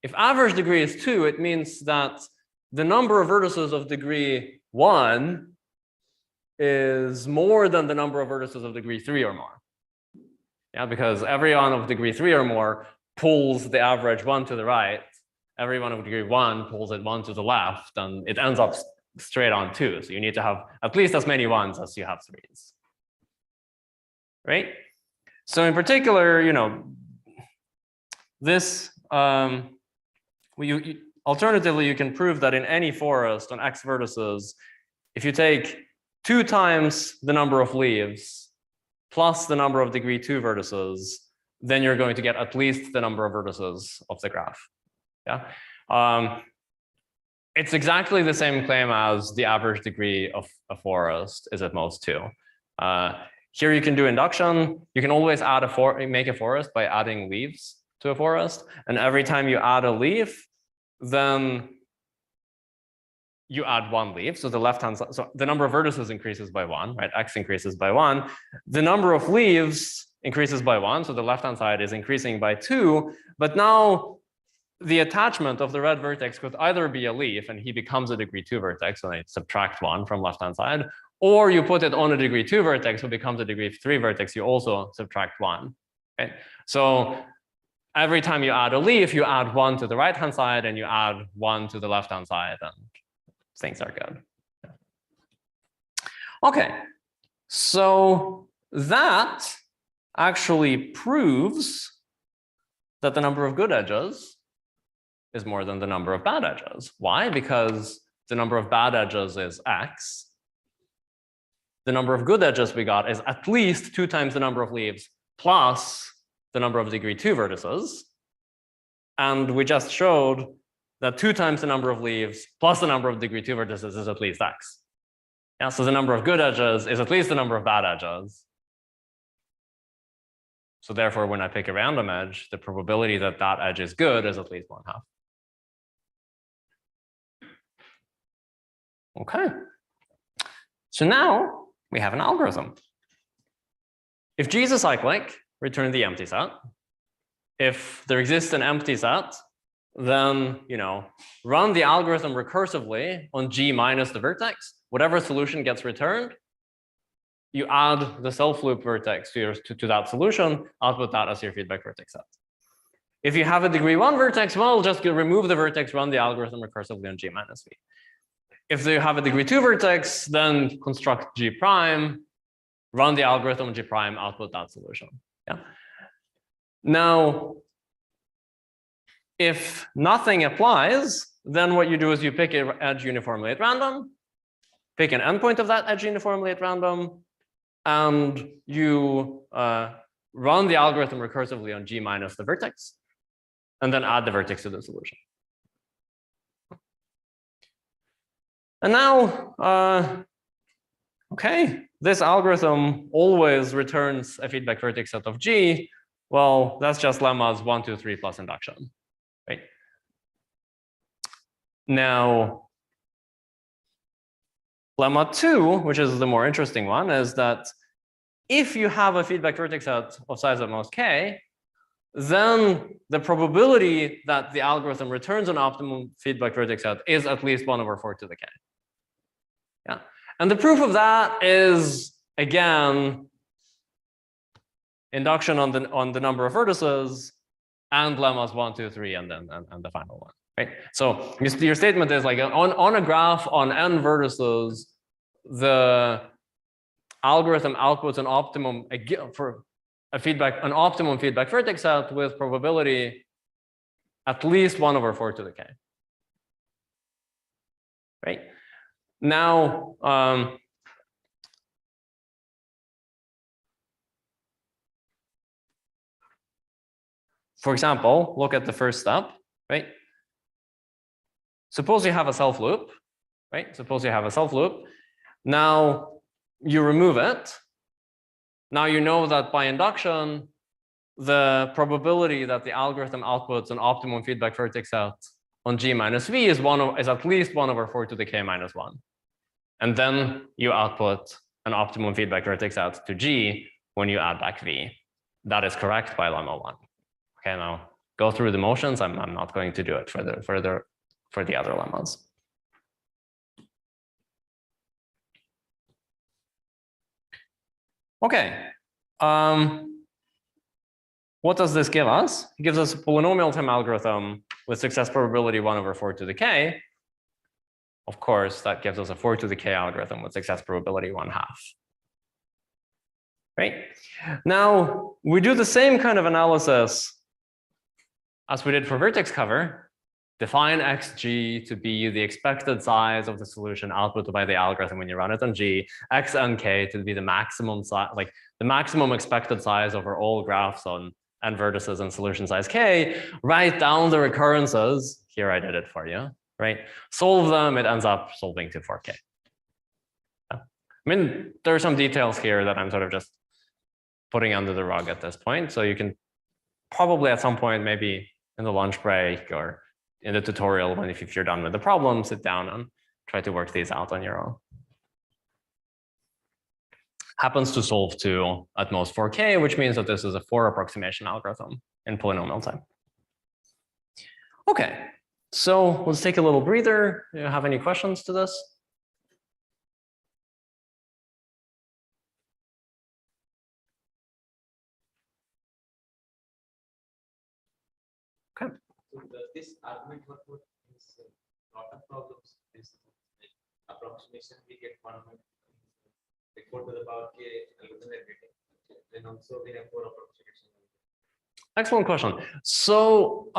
If average degree is 2, it means that the number of vertices of degree 1 is more than the number of vertices of degree 3 or more. Yeah, because every one of degree 3 or more pulls the average 1 to the right. Every one of degree 1 pulls it 1 to the left, and it ends up straight on 2. So you need to have at least as many 1s as you have 3s. Right? So in particular, you know, this alternatively, you can prove that in any forest on X vertices, if you take 2 times the number of leaves plus the number of degree 2 vertices, then you're going to get at least the number of vertices of the graph. Yeah. It's exactly the same claim as the average degree of a forest is at most 2. Here you can do induction. You can always add make a forest by adding leaves to a forest. And every time you add a leaf, then you add 1 leaf. So the left-hand side, so the number of vertices increases by 1, right? X increases by 1. The number of leaves increases by 1. So the left-hand side is increasing by 2. But now the attachment of the red vertex could either be a leaf and he becomes a degree 2 vertex, and I subtract 1 from left-hand side, or you put it on a degree 2 vertex who becomes a degree 3 vertex, you also subtract 1. Okay? So every time you add a leaf, you add 1 to the right-hand side and you add 1 to the left-hand side, and things are good. Okay, so that actually proves that the number of good edges is more than the number of bad edges. Why? Because the number of bad edges is X. The number of good edges we got is at least 2 times the number of leaves plus the number of degree 2 vertices. And we just showed that 2 times the number of leaves plus the number of degree 2 vertices is at least X. Yeah, so the number of good edges is at least the number of bad edges. So therefore, when I pick a random edge, the probability that that edge is good is at least 1/2. Okay. So now we have an algorithm. If G is a cyclic, return the empty set. If there exists an empty set, then, you know, run the algorithm recursively on G minus the vertex. Whatever solution gets returned, you add the self-loop vertex to that solution, output that as your feedback vertex set. If you have a degree 1 vertex, well, just remove the vertex, run the algorithm recursively on G minus V. If you have a degree 2 vertex, then construct G prime, run the algorithm on G prime, output that solution. Yeah. Now, if nothing applies, then what you do is you pick an edge uniformly at random, pick an endpoint of that edge uniformly at random, and you run the algorithm recursively on G minus the vertex, and then add the vertex to the solution. And now, okay, this algorithm always returns a feedback vertex set of G. Well, that's just lemmas 1, 2, 3 plus induction, right? Now, lemma 2, which is the more interesting one, is that if you have a feedback vertex set of size at most k, then the probability that the algorithm returns an optimum feedback vertex set is at least 1/4 to the k. Yeah, and the proof of that is, again, induction on the number of vertices and lemmas 1, 2, 3, and then the final one. Right. So your statement is like on a graph on n vertices, the algorithm outputs an optimum for an optimum feedback vertex set with probability at least 1/4 to the k. Right. Now, for example, look at the first step, right? Suppose you have a self loop, right? Suppose you have a self loop. Now you remove it. Now you know that by induction, the probability that the algorithm outputs an optimum feedback vertex set on G minus V is at least 1/4 to the k minus 1. And then you output an optimum feedback vertex set to G when you add back V. That is correct by lemma 1. Okay, now go through the motions. I'm not going to do it for the other lemmas. Okay. What does this give us? It gives us a polynomial time algorithm with success probability 1/4 to the k. Of course, that gives us a 4 to the k algorithm with success probability 1/2. Right? Now, we do the same kind of analysis as we did for vertex cover. Define xg to be the expected size of the solution output by the algorithm when you run it on G, x and k to be the maximum size, like the maximum expected size over all graphs on and vertices and solution size k. Write down the recurrences. Here I did it for you, right? Solve them. It ends up solving to 4k. I mean, there are some details here that I'm sort of just putting under the rug at this point. So you can probably at some point, maybe in the lunch break or in the tutorial, when if you're done with the problem, sit down and try to work these out on your own. Happens to solve to at most 4k, which means that this is a 4 approximation algorithm in polynomial time. Okay, so let's take a little breather. Do you have any questions to this? Okay. So this argument what is a lot of problems. This approximation we get 1 4 to the power k algorithm everything. Then also we have 4 approximation. Excellent question. So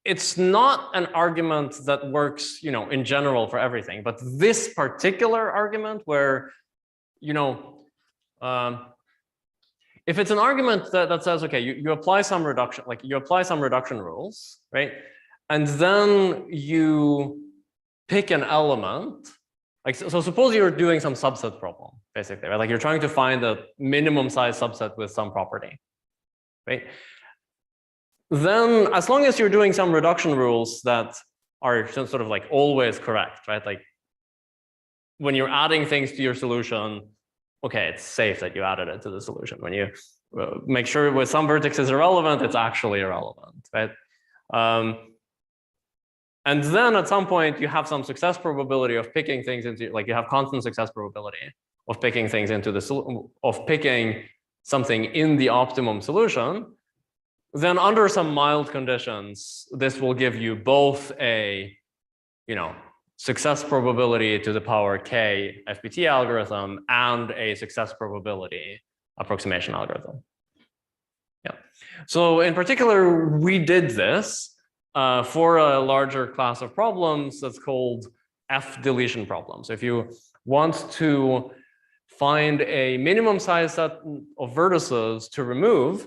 it's not an argument that works, you know, in general for everything, but this particular argument where, you know, if it's an argument that says, okay, you apply some reduction, like you apply some reduction rules, right? And then you pick an element, like, so suppose you're doing some subset problem, basically, right? Like you're trying to find a minimum size subset with some property, right? Then as long as you're doing some reduction rules that are sort of like always correct, right? Like when you're adding things to your solution, okay, it's safe that you added it to the solution. When you make sure with some vertex is irrelevant, it's actually irrelevant, right? And then at some point you have some success probability of picking things into, like you have constant success probability of picking things into the, of picking something in the optimum solution. Then under some mild conditions, this will give you both a, you know, success probability to the power k FPT algorithm and a success probability approximation algorithm. Yeah. So in particular, we did this for a larger class of problems that's called F deletion problems. So if you want to find a minimum size set of vertices to remove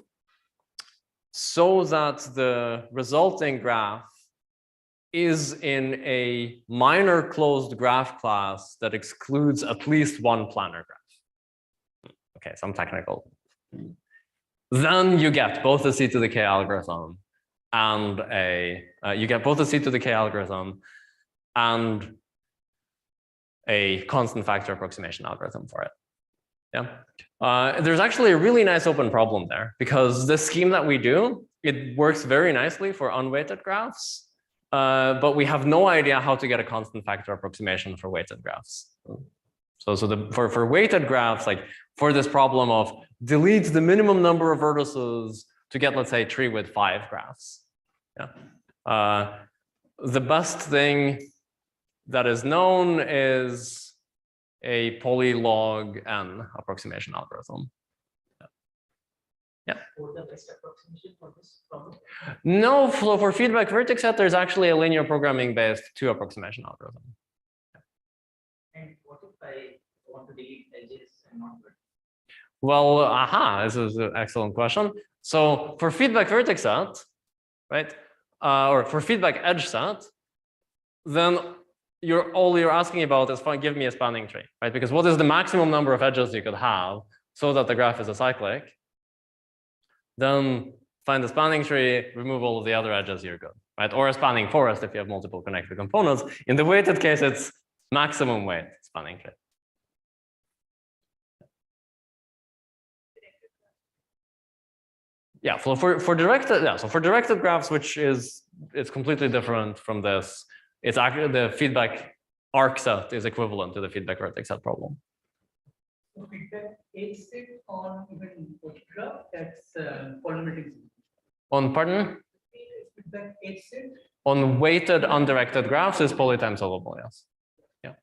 so that the resulting graph is in a minor closed graph class that excludes at least one planar graph. Okay, some technical. Then you get both the C to the K algorithm and a, you get both the C to the K algorithm and a constant factor approximation algorithm for it. Yeah. There's actually a really nice open problem there because the scheme that we do, it works very nicely for unweighted graphs, but we have no idea how to get a constant factor approximation for weighted graphs. So for weighted graphs, like for this problem of delete the minimum number of vertices to get, let's say, a tree with 5 graphs. Yeah. The best thing that is known is a polylog n approximation algorithm. Yeah. For the best approximation for this problem? No, for feedback vertex set, there's actually a linear programming based 2 approximation algorithm. And what if I want to delete edges and not vertex? Well, this is an excellent question. So for feedback vertex set, right, or for feedback edge set, then all you're asking about is fine, give me a spanning tree, right? Because what is the maximum number of edges you could have so that the graph is acyclic? Then find the spanning tree, remove all of the other edges, you're good, right? Or a spanning forest if you have multiple connected components. In the weighted case, it's maximum weight spanning tree. Yeah, for directed, yeah, so for directed graphs, which is, it's completely different from this. It's actually the feedback arc set is equivalent to the feedback vertex set problem. So feedback is it on even graph that's polymetric. On, pardon? Feedback is it. On weighted undirected graphs is polytime solvable, yes. Yeah.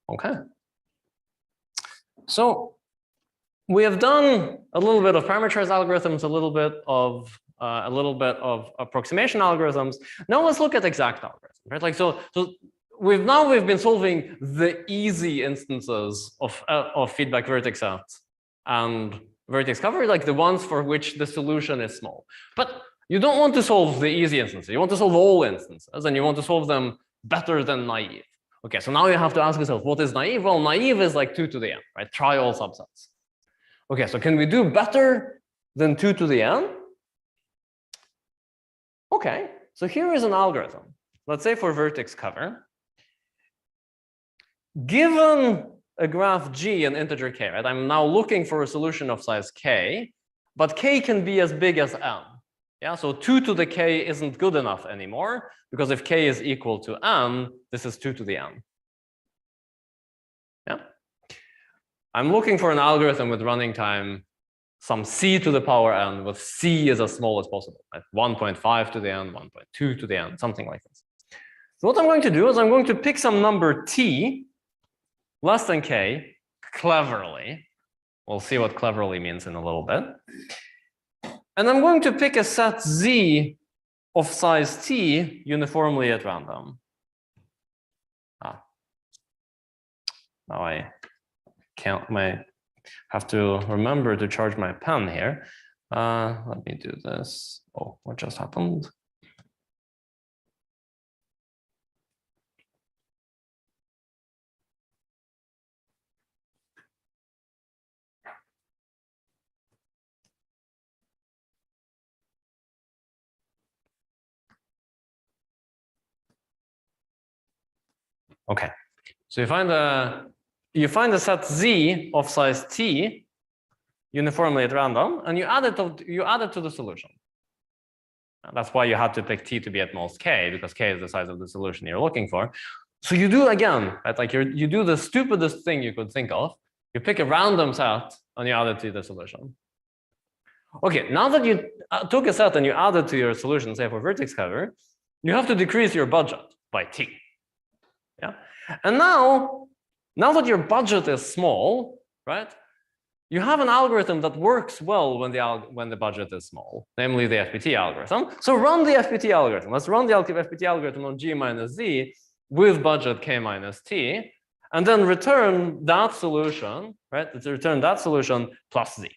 Okay. So we have done a little bit of parameterized algorithms, a little bit of approximation algorithms. Now let's look at exact algorithms, right? Like so we've been solving the easy instances of feedback vertex set and vertex cover, like the ones for which the solution is small. But you don't want to solve the easy instances. You want to solve all instances, and you want to solve them better than naive. Okay, so now you have to ask yourself, what is naive? Well, naive is like 2 to the n, right? Try all subsets. Okay, so can we do better than 2 to the n? Okay, so here is an algorithm. Let's say for vertex cover. Given a graph G and integer k, right? I'm now looking for a solution of size k, but k can be as big as n. Yeah, so 2 to the k isn't good enough anymore, because if k is equal to n, this is 2 to the n. Yeah. I'm looking for an algorithm with running time some c to the power n, with c is as small as possible, right? 1.5 to the n, 1.2 to the n, something like this. So what I'm going to do is I'm going to pick some number t less than k cleverly. We'll see what cleverly means in a little bit. And I'm going to pick a set z of size t uniformly at random. Now I have to remember to charge my pen here. Let me do this. Oh, what just happened? Okay, so you find a set z of size t uniformly at random, and you add it to the solution. That's why you had to pick t to be at most k, because k is the size of the solution you're looking for. So you do again, right? Like you do the stupidest thing you could think of. You pick a random set and you add it to the solution. Okay, now that you took a set and you add it to your solution, say for vertex cover, you have to decrease your budget by t. Yeah, and now that your budget is small, right? You have an algorithm that works well when the budget is small, namely the FPT algorithm. So run the FPT algorithm. Let's run the FPT algorithm on G minus Z with budget K minus T, and then return that solution, right? Let's return that solution plus Z.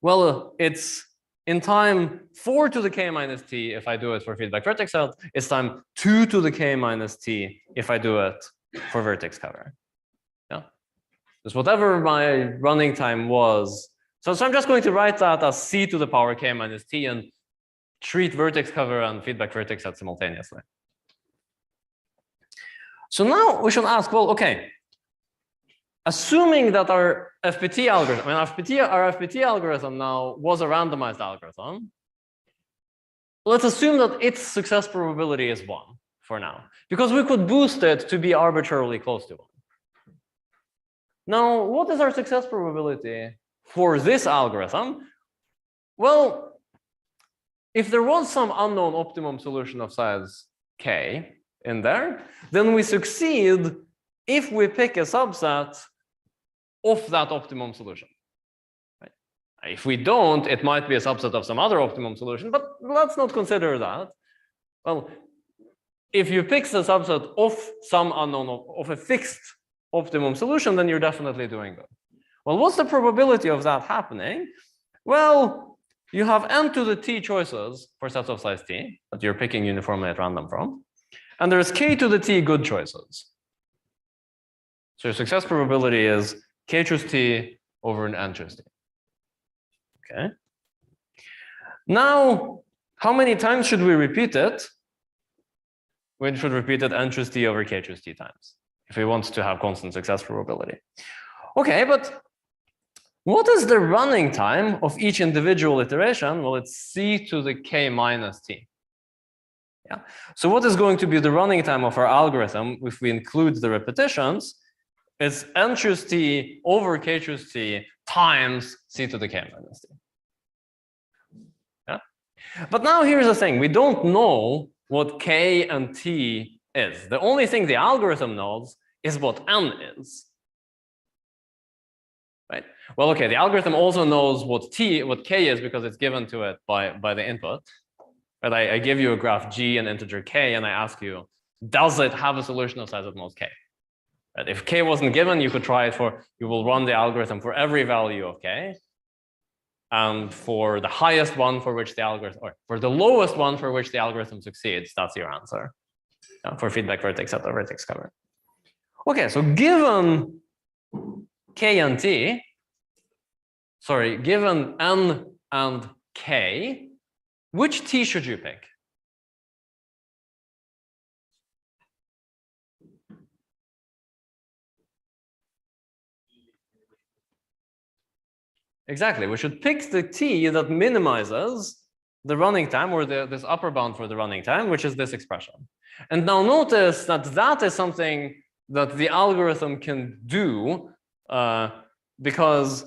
Well, it's in time 4 to the K minus T if I do it for feedback vertex set. It's time 2 to the K minus T if I do it for vertex cover. Yeah. Just whatever my running time was. So I'm just going to write that as C to the power K minus T and treat vertex cover and feedback vertex set simultaneously. So now we should ask, well, okay, assuming that our FPT algorithm, our FPT algorithm now was a randomized algorithm, let's assume that its success probability is 1 for now, because we could boost it to be arbitrarily close to 1. Now, what is our success probability for this algorithm? Well, if there was some unknown optimum solution of size k in there, then we succeed if we pick a subset of that optimum solution. Right? If we don't, it might be a subset of some other optimum solution, but let's not consider that. Well, if you pick the subset of some unknown, of a fixed optimum solution, then you're definitely doing good. Well, what's the probability of that happening? Well, you have n to the t choices for sets of size t that you're picking uniformly at random from, and there's k to the t good choices. So your success probability is k choose t over an n choose t. Okay. Now, how many times should we repeat it? We should repeat it n choose t over k choose t times if we want to have constant success probability. Okay, but what is the running time of each individual iteration? Well, it's c to the k minus t. Yeah. So what is going to be the running time of our algorithm if we include the repetitions? It's n choose t over k choose t times c to the k minus t. Yeah. But now here's the thing: we don't know what k and t is. The only thing the algorithm knows is what n is. Right? Well, okay, the algorithm also knows what k is because it's given to it by the input. But I give you a graph g and integer k, and I ask you, does it have a solution of size at most k? Right? If k wasn't given, you could try it you will run the algorithm for every value of k. And for the highest one for which the algorithm, or for the lowest one for which the algorithm succeeds, that's your answer. For feedback vertex at the vertex cover. Okay, so given k and t, sorry, given n and k, which t should you pick? Exactly, we should pick the t that minimizes the running time, or this upper bound for the running time, which is this expression. And now notice that that is something that the algorithm can do because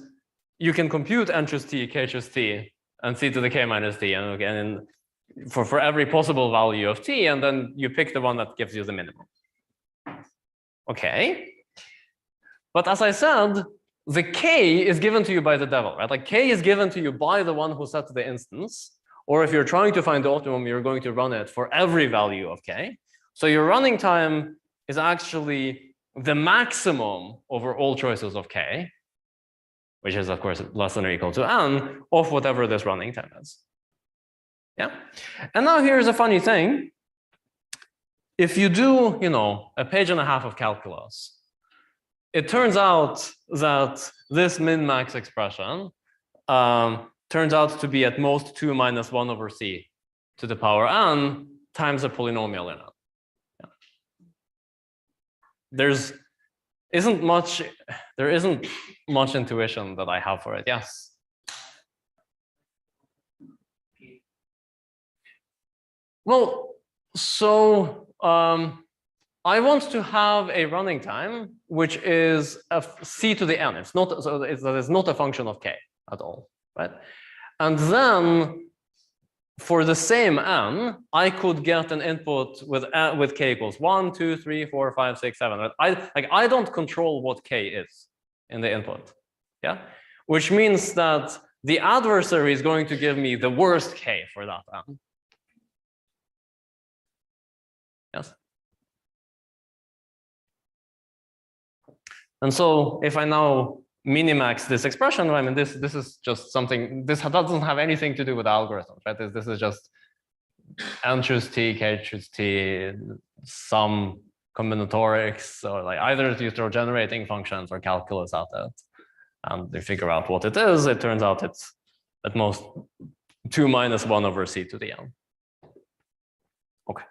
you can compute n choose t, k choose t, and c to the k minus t, and again, for every possible value of t, and then you pick the one that gives you the minimum. Okay. But as I said, the k is given to you by the devil, right? Like k is given to you by the one who set the instance. Or if you're trying to find the optimum, you're going to run it for every value of k. So your running time is actually the maximum over all choices of k, which is of course less than or equal to n of whatever this running time is. Yeah. And now here's a funny thing. If you do, a page and a half of calculus, it turns out that this min-max expression turns out to be at most 2 minus 1 over c to the power n times a polynomial in it. Yeah. There isn't much intuition that I have for it. Yes. Well, so I want to have a running time which is a c to the n. It's not, so it's not a function of k at all, right? And then for the same n, I could get an input with k equals 1, 2, 3, 4, 5, 6, 7. Right? I don't control what k is in the input. Yeah, which means that the adversary is going to give me the worst k for that n. Yes. And so if I now minimax this expression, I mean, this is just something, this doesn't have anything to do with algorithms, right? This is just n choose t, k choose t, some combinatorics, or like either you throw generating functions or calculus at it, and they figure out what it is. It turns out it's at most 2 minus 1 over c to the n. Okay.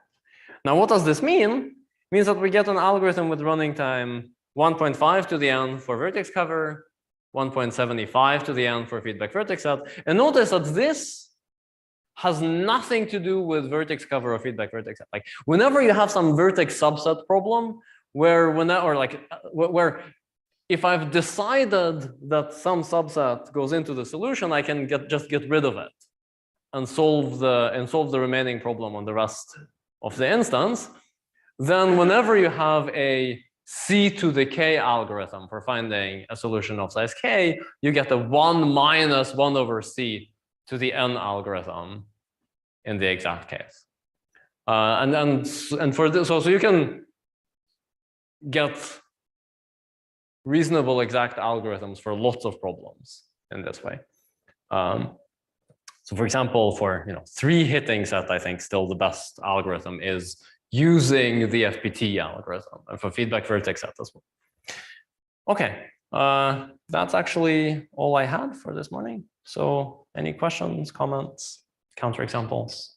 Now, what does this mean? It means that we get an algorithm with running time 1.5 to the n for vertex cover, 1.75 to the n for feedback vertex set. And notice that this has nothing to do with vertex cover or feedback vertex set. Like whenever you have some vertex subset problem where where if I've decided that some subset goes into the solution, I can just get rid of it and solve the remaining problem on the rest of the instance. Then whenever you have a c to the k algorithm for finding a solution of size k, you get a 1 minus 1 over c to the n algorithm in the exact case. And for this, so you can get reasonable exact algorithms for lots of problems in this way. So for example, for 3 hitting set, I think still the best algorithm is using the FPT algorithm, and for feedback vertex set as well. Okay, that's actually all I had for this morning. So any questions, comments, counterexamples?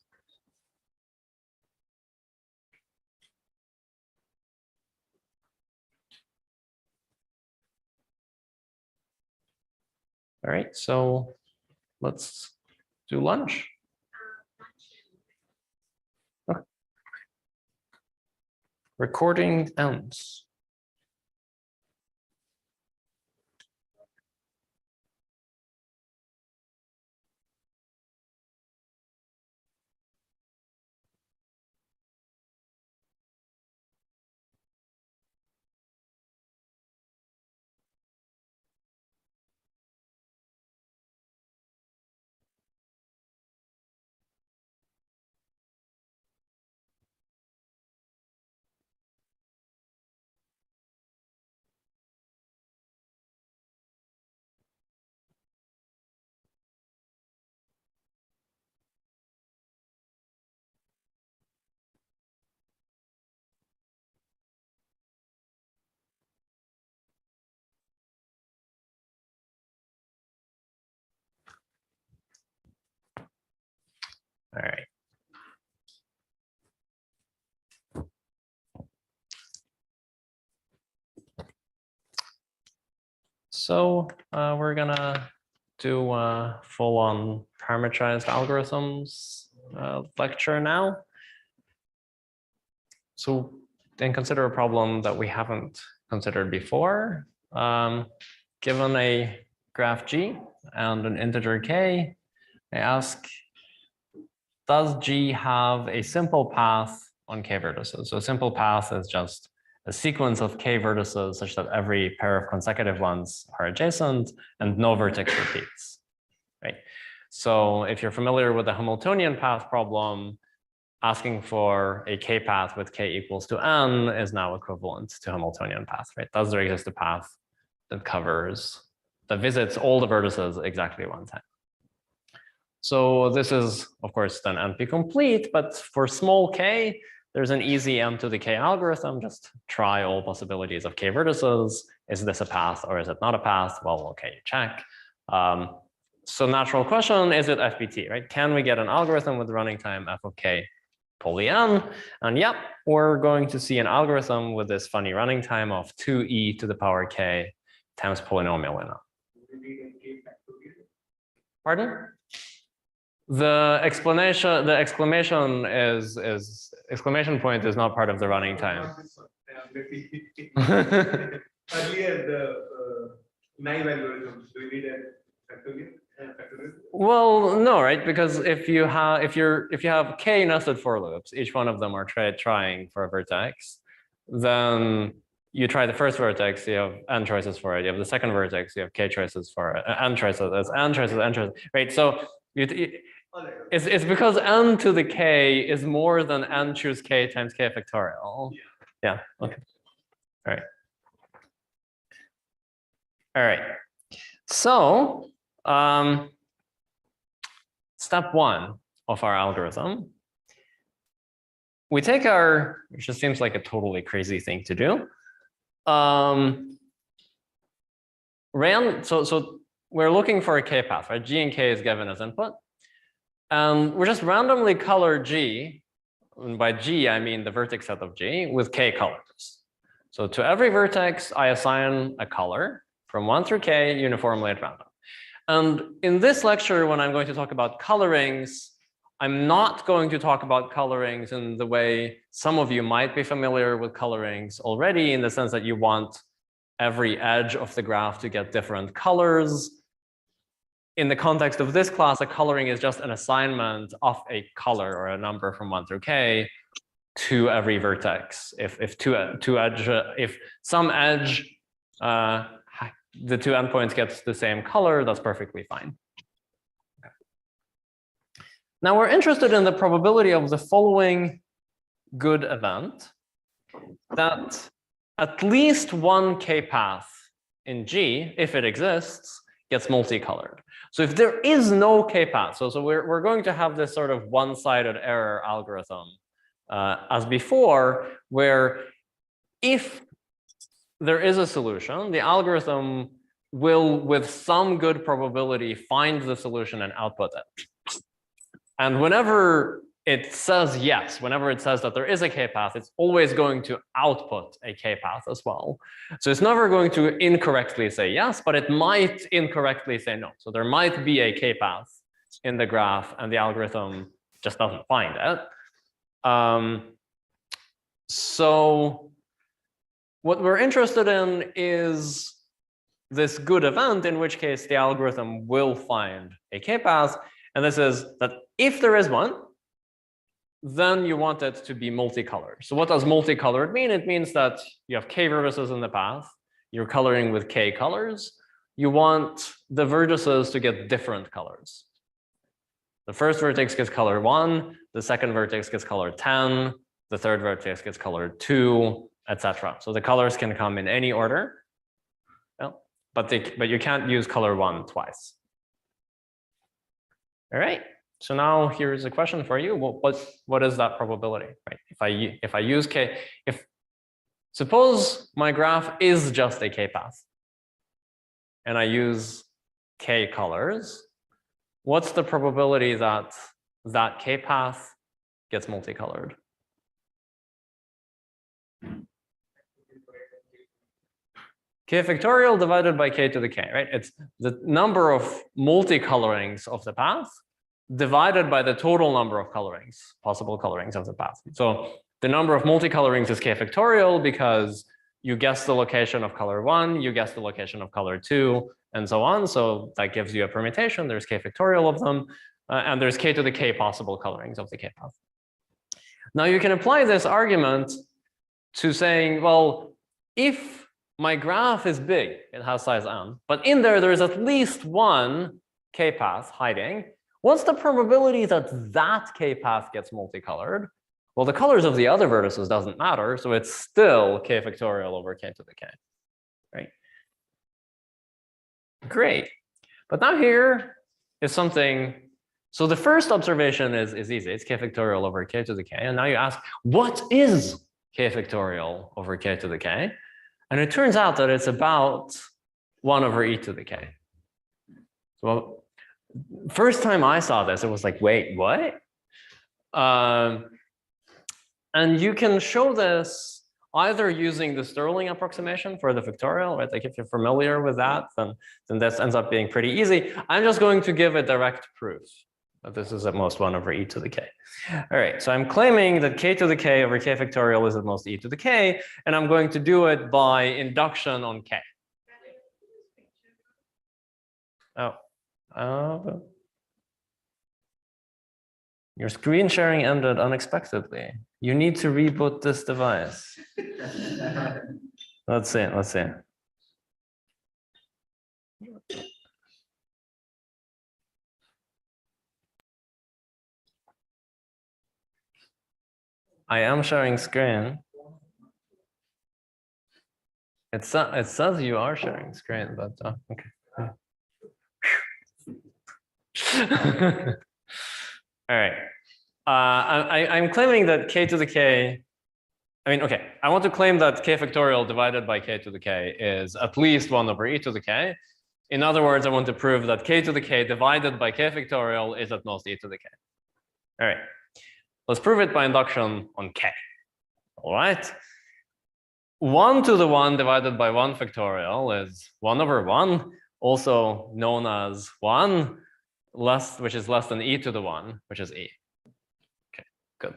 All right, so let's do lunch. recording ends. All right. So we're gonna do full-on parameterized algorithms lecture now. So then consider a problem that we haven't considered before. Given a graph G and an integer K, I ask, does G have a simple path on K vertices? So a simple path is just a sequence of K vertices such that every pair of consecutive ones are adjacent and no vertex repeats, right? So if you're familiar with the Hamiltonian path problem, asking for a K path with K equals to N is now equivalent to Hamiltonian path, right? Does there exist a path that visits all the vertices exactly one time? So this is, of course, then NP complete, but for small k, there's an easy m to the k algorithm. Just try all possibilities of k vertices. Is this a path or is it not a path? Well, okay, check. So natural question, is it FBT, right? Can we get an algorithm with running time f of k poly n? And yep, we're going to see an algorithm with this funny running time of 2e to the power k times polynomial n. Pardon? The exclamation point is not part of the running time. Earlier, the naive algorithm, do we need a factorial? Well, no, right? Because if you have k nested for loops, each one of them are trying for a vertex, then you try the first vertex, you have n choices for it. You have the second vertex, you have k choices for it, n choices, right? So it's because n to the k is more than n choose k times k factorial. Yeah. Okay. All right. All right. So step one of our algorithm, we take which just seems like a totally crazy thing to do. So we're looking for a k path, right? G and k is given as input. And we're just randomly color G, and by G, I mean the vertex set of G, with k colors. So to every vertex, I assign a color from 1 through k uniformly at random. And in this lecture, when I'm going to talk about colorings, I'm not going to talk about colorings in the way some of you might be familiar with colorings already, in the sense that you want every edge of the graph to get different colors. In the context of this class, a coloring is just an assignment of a color or a number from 1 through k to every vertex. If some edge, the two endpoints gets the same color, that's perfectly fine. Okay. Now we're interested in the probability of the following good event, that at least one k path in G, if it exists, gets multicolored. So if there is no k path, so we're going to have this sort of one-sided error algorithm as before, where if there is a solution, the algorithm will, with some good probability, find the solution and output it. And whenever it says yes, whenever it says that there is a k path, it's always going to output a k path as well. So it's never going to incorrectly say yes, but it might incorrectly say no. So there might be a k path in the graph and the algorithm just doesn't find it. So what we're interested in is this good event, in which case the algorithm will find a k-path. And this is that if there is one, then you want it to be multicolored. So what does multicolored mean? It means that you have k vertices in the path. You're coloring with k colors. You want the vertices to get different colors. The first vertex gets color 1, the second vertex gets color 10, the third vertex gets color 2, etc. So the colors can come in any order, but you can't use color 1 twice. All right. So now here's a question for you. What is that probability, right? If I use k, suppose my graph is just a k-path, and I use k colors, what's the probability that that k-path gets multicolored? K factorial divided by k to the k, right? It's the number of multicolorings of the path divided by the total number of colorings, possible colorings of the path. So the number of multicolorings is k factorial because you guess the location of color 1, you guess the location of color 2, and so on. So that gives you a permutation. There's k factorial of them, and there's k to the k possible colorings of the k path. Now you can apply this argument to saying, well, if my graph is big, it has size n, but in there's at least one k path hiding, what's the probability that that k path gets multicolored? Well, the colors of the other vertices doesn't matter, so it's still k factorial over k to the k, right? Great. But now here is something. So the first observation is easy. It's k factorial over k to the k. And now you ask, what is k factorial over k to the k? And it turns out that it's about 1 over e to the k. Well, first time I saw this, it was like, wait, what? And you can show this either using the Stirling approximation for the factorial, right? Like if you're familiar with that, then this ends up being pretty easy. I'm just going to give a direct proof that this is at most 1 over e to the k. All right, so I'm claiming that k to the k over k factorial is at most e to the k, and I'm going to do it by induction on k. Oh. Your screen sharing ended unexpectedly. You need to reboot this device. Let's see. I am sharing screen. It says you are sharing screen, but okay. All right. I'm claiming that k to the k. I want to claim that k factorial divided by k to the k is at least 1 over e to the k. In other words, I want to prove that k to the k divided by k factorial is at most e to the k. All right. Let's prove it by induction on k. All right. 1 to the 1 divided by 1 factorial is 1 over 1, also known as 1, which is less than e to the 1, which is e. Okay, good.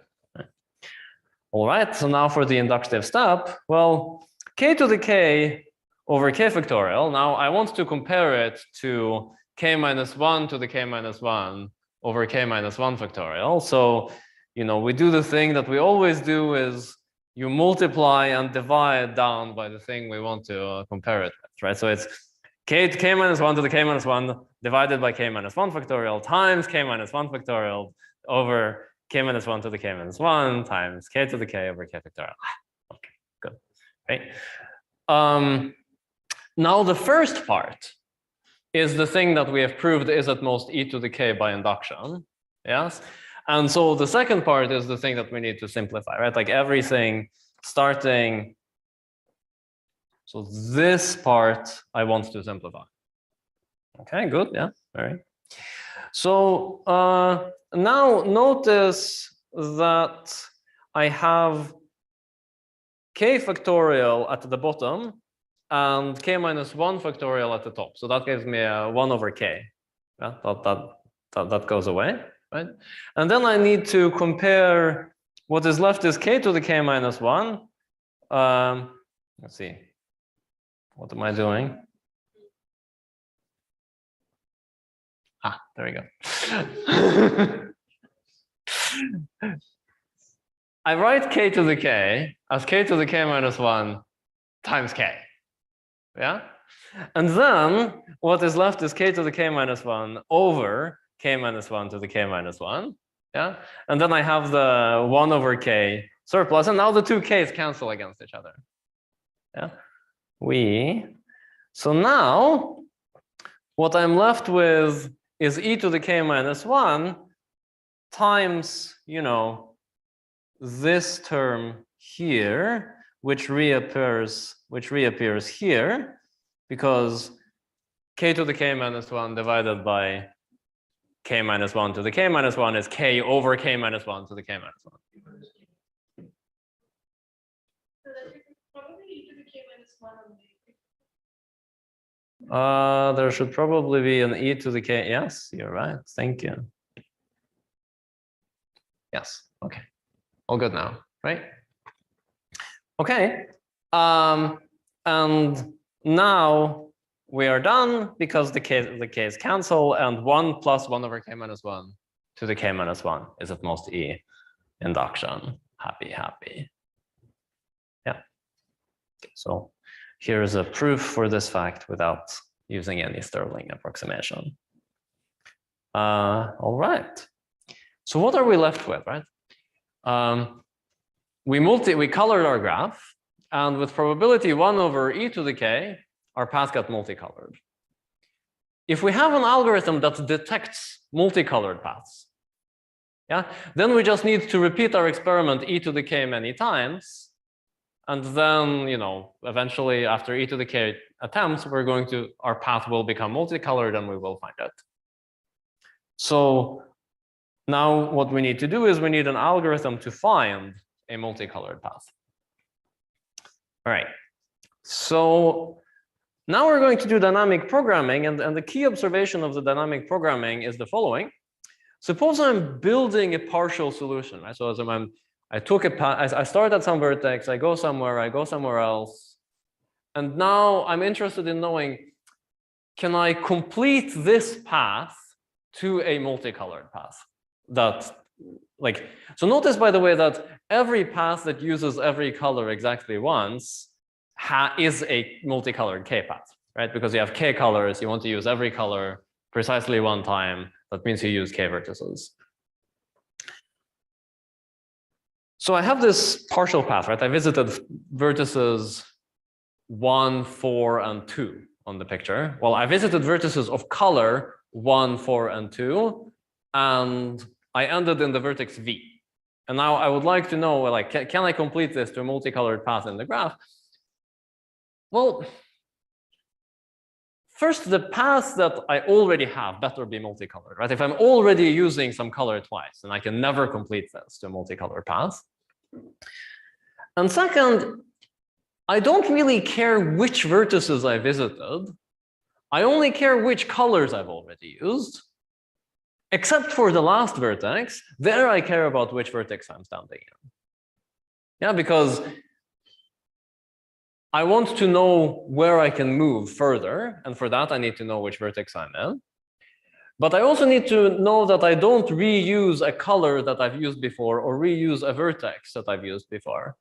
All right, so now for the inductive step, well, k to the k over k factorial. Now I want to compare it to k minus 1 to the k minus 1 over k minus 1 factorial. So, we do the thing that we always do is you multiply and divide down by the thing we want to compare it with, right? So it's k minus 1 to the k minus 1 divided by k minus 1 factorial times k minus 1 factorial over k minus 1 to the k minus 1 times k to the k over k factorial. Okay, good. Right. Now the first part is the thing that we have proved is at most e to the k by induction. Yes. And so the second part is the thing that we need to simplify, right? Like everything starting. So this part I want to simplify. Okay, good. Yeah. All right. So now notice that I have k factorial at the bottom and k minus 1 factorial at the top. So that gives me a 1 over k. Yeah, that goes away, right? And then I need to compare what is left is k to the k minus 1. Let's see. What am I doing? Ah, there we go. I write k to the k as k to the k minus 1 times k. Yeah? And then what is left is k to the k minus 1 over k minus 1 to the k minus 1. Yeah? And then I have the 1 over k surplus, and now the two k's cancel against each other. Yeah? So now what I'm left with is e to the k minus 1 times, this term here, which reappears here, because k to the k minus 1 divided by k minus 1 to the k minus 1 is k over k minus 1 to the k minus 1. So that is probably e to the k minus 1 on the. There should probably be an e to the k. Yes, you're right. Thank you. Yes. Okay. All good now, right? Okay. And now we are done because the k's cancel, and 1 plus 1 over k minus 1 to the k minus 1 is at most e induction. Happy. Yeah. So here's a proof for this fact without using any Stirling approximation. All right. So what are we left with, right? We colored our graph, and with probability 1 over e to the k, our path got multicolored. If we have an algorithm that detects multicolored paths, yeah, then we just need to repeat our experiment e to the k many times, and then, eventually after e to the k attempts, our path will become multicolored and we will find it. So now what we need to do is we need an algorithm to find a multicolored path. All right. So now we're going to do dynamic programming, and the key observation of the dynamic programming is the following. Suppose I'm building a partial solution, right? So as I took a path, I start at some vertex, I go somewhere else, and now I'm interested in knowing, can I complete this path to a multicolored path? So notice, by the way, that every path that uses every color exactly once is a multicolored k path, right? Because you have k colors, you want to use every color precisely one time. That means you use k vertices. So I have this partial path, right? I visited vertices 1, 4, and 2 on the picture. Well, I visited vertices of color 1, 4, and 2, and I ended in the vertex V. And now I would like to know, can I complete this to a multicolored path in the graph? Well, first, the path that I already have better be multicolored, right? If I'm already using some color twice, then I can never complete this to a multicolored path. And second, I don't really care which vertices I visited. I only care which colors I've already used. Except for the last vertex, there I care about which vertex I'm standing in. Yeah, because I want to know where I can move further, and for that I need to know which vertex I'm in. But I also need to know that I don't reuse a color that I've used before or reuse a vertex that I've used before.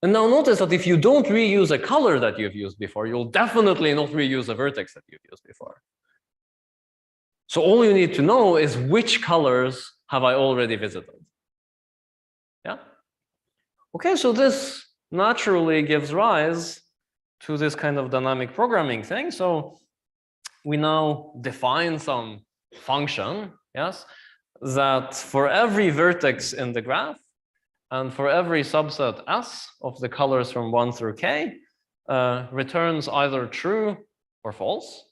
And now notice that if you don't reuse a color that you've used before, you'll definitely not reuse a vertex that you've used before. So all you need to know is which colors have I already visited. Yeah? Okay, so this naturally gives rise to this kind of dynamic programming thing. So we now define some function, yes, that for every vertex in the graph and for every subset S of the colors from 1 through k returns either true or false.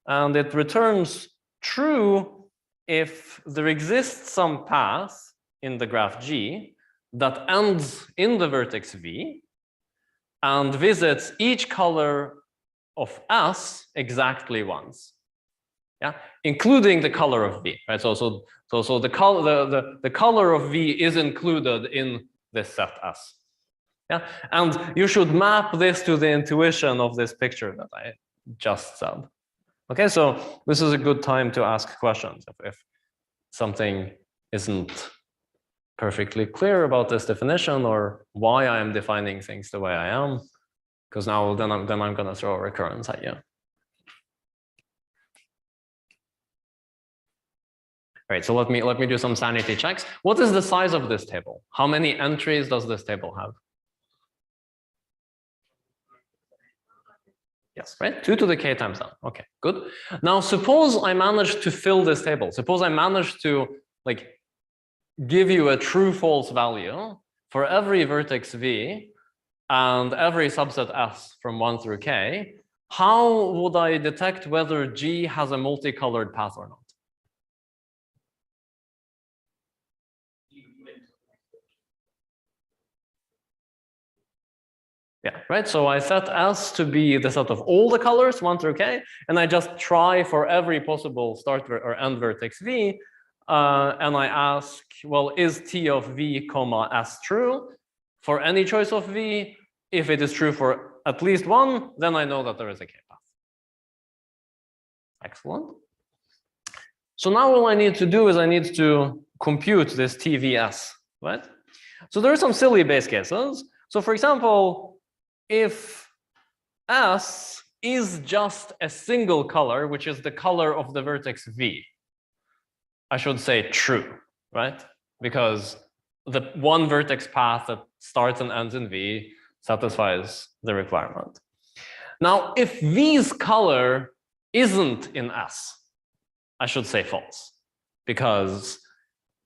And it returns true if there exists some path in the graph G that ends in the vertex V and visits each color of S exactly once. yeah, including the color of V, right? So the color of V is included in this set S. Yeah, and you should map this to the intuition of this picture that I just said. Okay, so this is a good time to ask questions if something isn't perfectly clear about this definition or why I am defining things the way I am, because now then I'm gonna throw a recurrence at you. All right, so let me do some sanity checks. What is the size of this table? How many entries does this table have? Yes, right? 2 to the k times n. Okay, good. Now suppose I managed to fill this table. Suppose I managed to like give you a true false value for every vertex V and every subset S from 1 through k. How would I detect whether G has a multicolored path or not? Yeah, right. So I set S to be the set of all the colors 1 through k, and I just try for every possible start or end vertex V, and I ask, well, is T of V comma S true for any choice of V? If it is true for at least one, then I know that there is a k path. Excellent. So now all I need to do is I need to compute this TVS, right? So there are some silly base cases. So for example, if S is just a single color, which is the color of the vertex V, I should say true, right? Because the one vertex path that starts and ends in V satisfies the requirement. Now, if V's color isn't in S, I should say false, because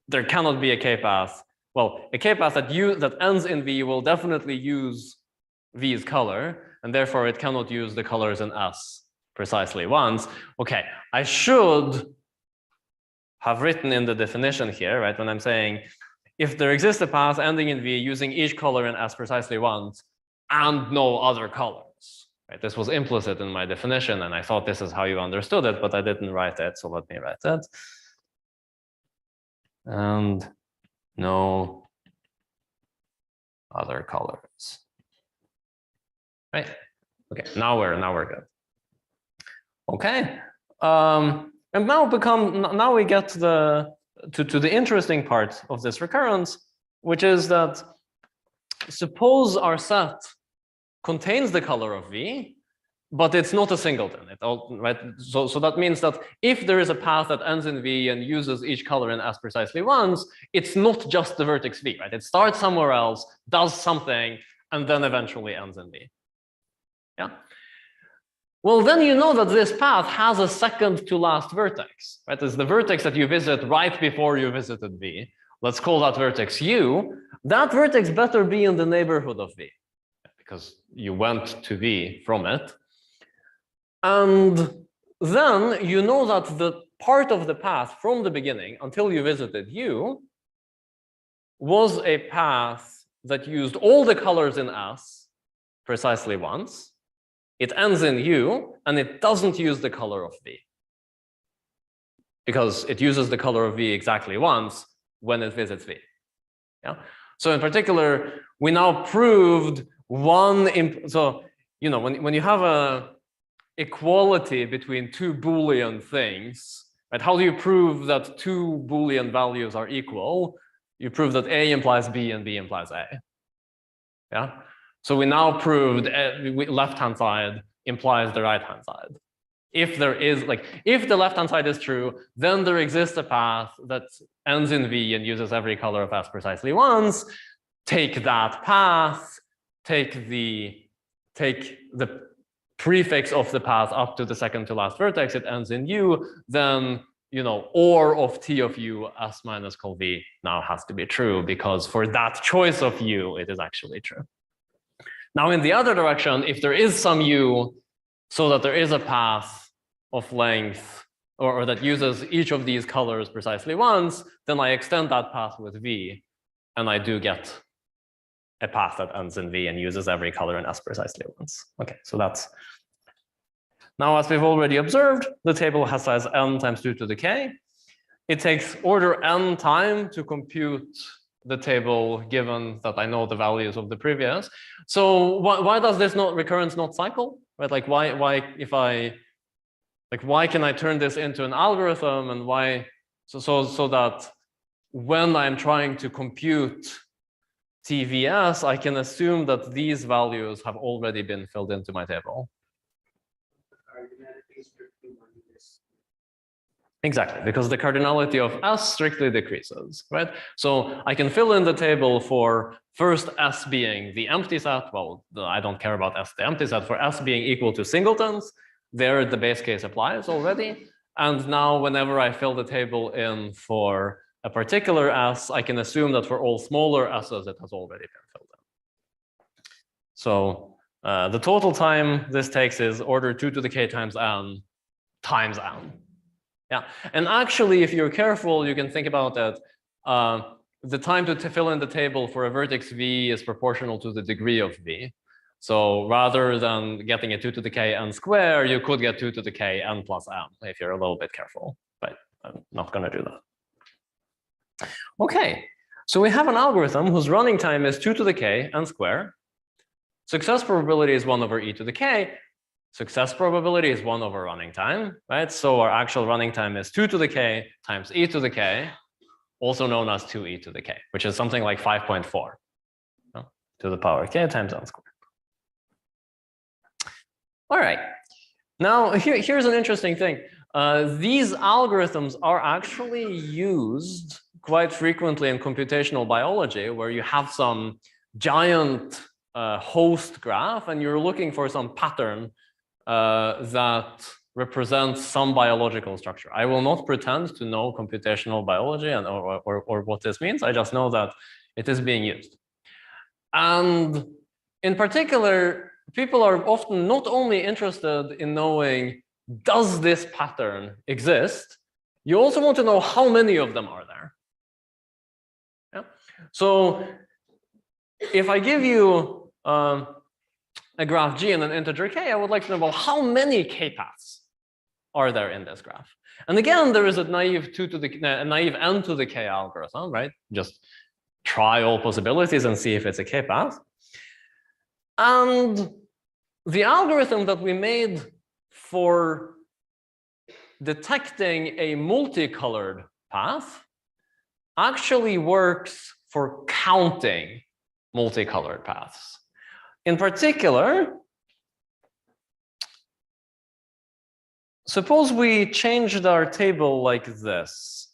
there cannot be a k-path. Well, a k-path that ends in V will definitely use V's color, and therefore it cannot use the colors in S precisely once. Okay, I should have written in the definition here, right, when I'm saying if there exists a path ending in V using each color in S precisely once and no other colors. Right? This was implicit in my definition, and I thought this is how you understood it, but I didn't write it, so let me write it. And no other colors. Right. Okay. Now we're good. Okay. And now we get to the interesting part of this recurrence, which is that suppose our set contains the color of V, but it's not a singleton. Right? So that means that if there is a path that ends in V and uses each color in S precisely once, it's not just the vertex V, right? It starts somewhere else, does something, and then eventually ends in V. Yeah. Well, then you know that this path has a second to last vertex, right? It's the vertex that you visit right before you visited V. Let's call that vertex U. That vertex better be in the neighborhood of V, because you went to V from it. And then you know that the part of the path from the beginning until you visited U was a path that used all the colors in S precisely once. It ends in U, and it doesn't use the color of V, because it uses the color of V exactly once when it visits V. Yeah. So in particular, we now proved one. So you know when you have a equality between two Boolean things, right? How do you prove that two Boolean values are equal? You prove that A implies B and B implies A. Yeah. So we now proved left-hand side implies the right-hand side. If there is if the left-hand side is true, then there exists a path that ends in V and uses every color of S precisely once. Take that path, take the prefix of the path up to the second to last vertex, it ends in U, then or of T of U, S minus col V now has to be true, because for that choice of U, it is actually true. Now, in the other direction, if there is some U, so that there is a path of length, or that uses each of these colors precisely once, then I extend that path with V, and I do get a path that ends in V and uses every color in S precisely once. Okay, so that's. Now, as we've already observed, the table has size n times 2 to the k. It takes order n time to compute the table, given that I know the values of the previous. So why does this recurrence not cycle? Right? Like why can I turn this into an algorithm, and why so that when I'm trying to compute TVS, I can assume that these values have already been filled into my table. Exactly, because the cardinality of S strictly decreases, right? So I can fill in the table for first S being the empty set. Well, I don't care about S, the empty set. For S being equal to singletons, there the base case applies already. And now whenever I fill the table in for a particular S, I can assume that for all smaller S's, it has already been filled in. So the total time this takes is order 2 to the k times n times n. Yeah, and actually, if you're careful, you can think about that. The time to fill in the table for a vertex V is proportional to the degree of V. So rather than getting a 2 to the k n square, you could get 2 to the k n plus m if you're a little bit careful, but I'm not going to do that. Okay, so we have an algorithm whose running time is 2 to the k n square. Success probability is 1 over e to the k. Success probability is 1 over running time, right? So our actual running time is 2 to the k times e to the k, also known as 2e to the k, which is something like 5.4 to the power k times n squared. All right. Now, here's an interesting thing. These algorithms are actually used quite frequently in computational biology, where you have some giant host graph and you're looking for some pattern that represents some biological structure. I will not pretend to know computational biology and or what this means. I just know that it is being used. And in particular, people are often not only interested in knowing, does this pattern exist? You also want to know how many of them are there. Yeah. So if I give you a graph G and an integer k, I would like to know, well, how many k paths are there in this graph? And again, there is a naive naive n to the k algorithm, right? Just try all possibilities and see if it's a k path. And the algorithm that we made for detecting a multicolored path actually works for counting multicolored paths. In particular, suppose we changed our table like this.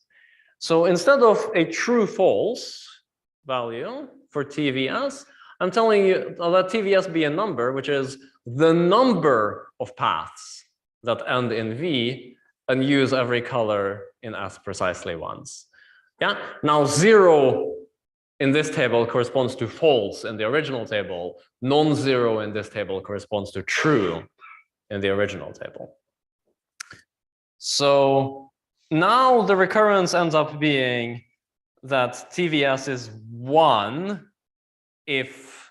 So instead of a true false value for TVS, I'm telling you let TVS be a number, which is the number of paths that end in V and use every color in S precisely once. Yeah. Now 0 in this table corresponds to false in the original table. Non-zero in this table corresponds to true in the original table. So now the recurrence ends up being that TVS is 1 if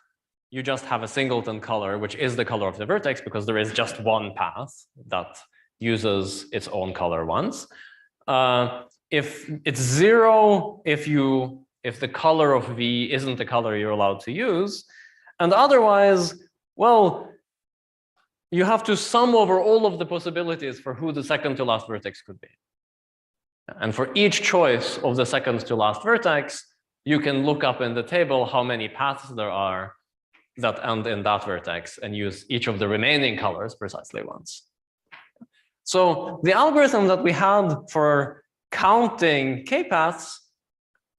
you just have a singleton color, which is the color of the vertex, because there is just one path that uses its own color once. If it's 0, if the color of V isn't the color you're allowed to use, and otherwise, well, you have to sum over all of the possibilities for who the second to last vertex could be. And for each choice of the second to last vertex, you can look up in the table how many paths there are that end in that vertex and use each of the remaining colors precisely once. So the algorithm that we had for counting k-paths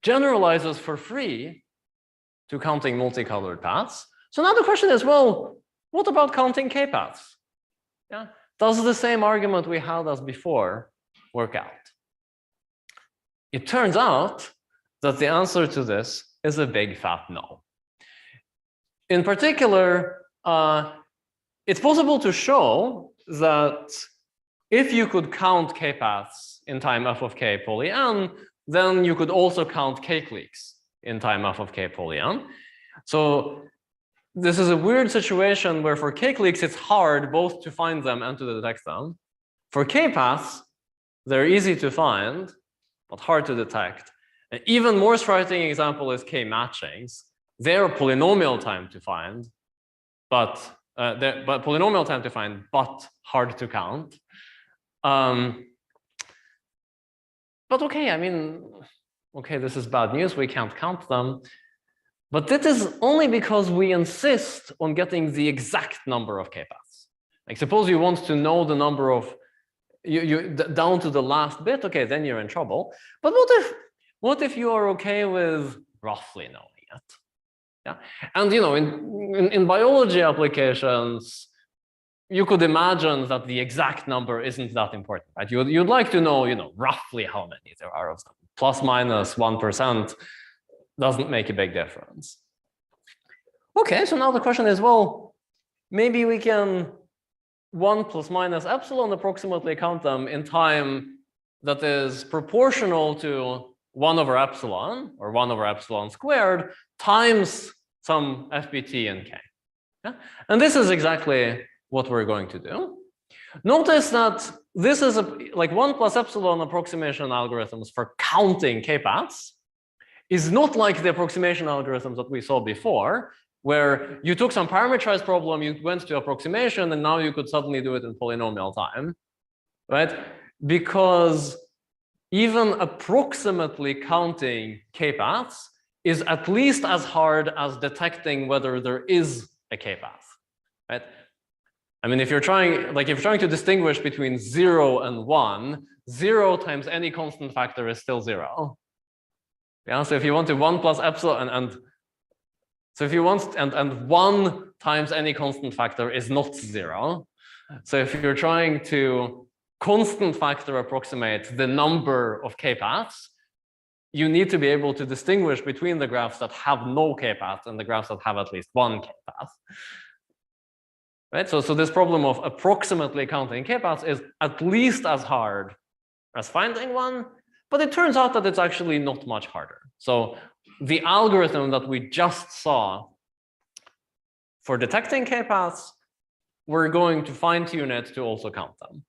generalizes for free to counting multicolored paths. So now the question is, well, what about counting k-paths? Yeah, does the same argument we had as before work out? It turns out that the answer to this is a big fat no. In particular, it's possible to show that if you could count k-paths in time f of k poly n, then you could also count k-cliques in time f of k poly n. So this is a weird situation where for k-cliques, it's hard both to find them and to detect them. For k-paths, they're easy to find, but hard to detect. An even more striking example is k-matchings. They're polynomial time to find, but polynomial time to find, but hard to count. But okay, I mean, okay, this is bad news. We can't count them. But that is only because we insist on getting the exact number of k-paths. Like suppose you want to know the number of, down to the last bit, okay, then you're in trouble. But what if you are okay with roughly knowing it? Yeah, and you know, in biology applications, you could imagine that the exact number isn't that important, right? You'd like to know, roughly how many there are of them. Plus minus 1% doesn't make a big difference. Okay, so now the question is, well, maybe we can 1 plus minus epsilon approximately count them in time that is proportional to 1 over epsilon, or 1 over epsilon squared, times some FBT in k. Yeah? And this is exactly what we're going to do. Notice that this is like 1 plus epsilon approximation algorithms for counting k-paths is not like the approximation algorithms that we saw before, where you took some parameterized problem, you went to approximation, and now you could suddenly do it in polynomial time, right? Because even approximately counting k-paths is at least as hard as detecting whether there is a k-path, right? I mean, if you're trying to distinguish between 0 and 1, 0 times any constant factor is still 0. Yeah, so if you want to 1 plus epsilon so if you want, and 1 times any constant factor is not 0. So if you're trying to constant factor approximate the number of k-paths, you need to be able to distinguish between the graphs that have no k-path and the graphs that have at least one k-path. Right? So this problem of approximately counting k-paths is at least as hard as finding one, but it turns out that it's actually not much harder. So the algorithm that we just saw for detecting k-paths, we're going to fine-tune it to also count them.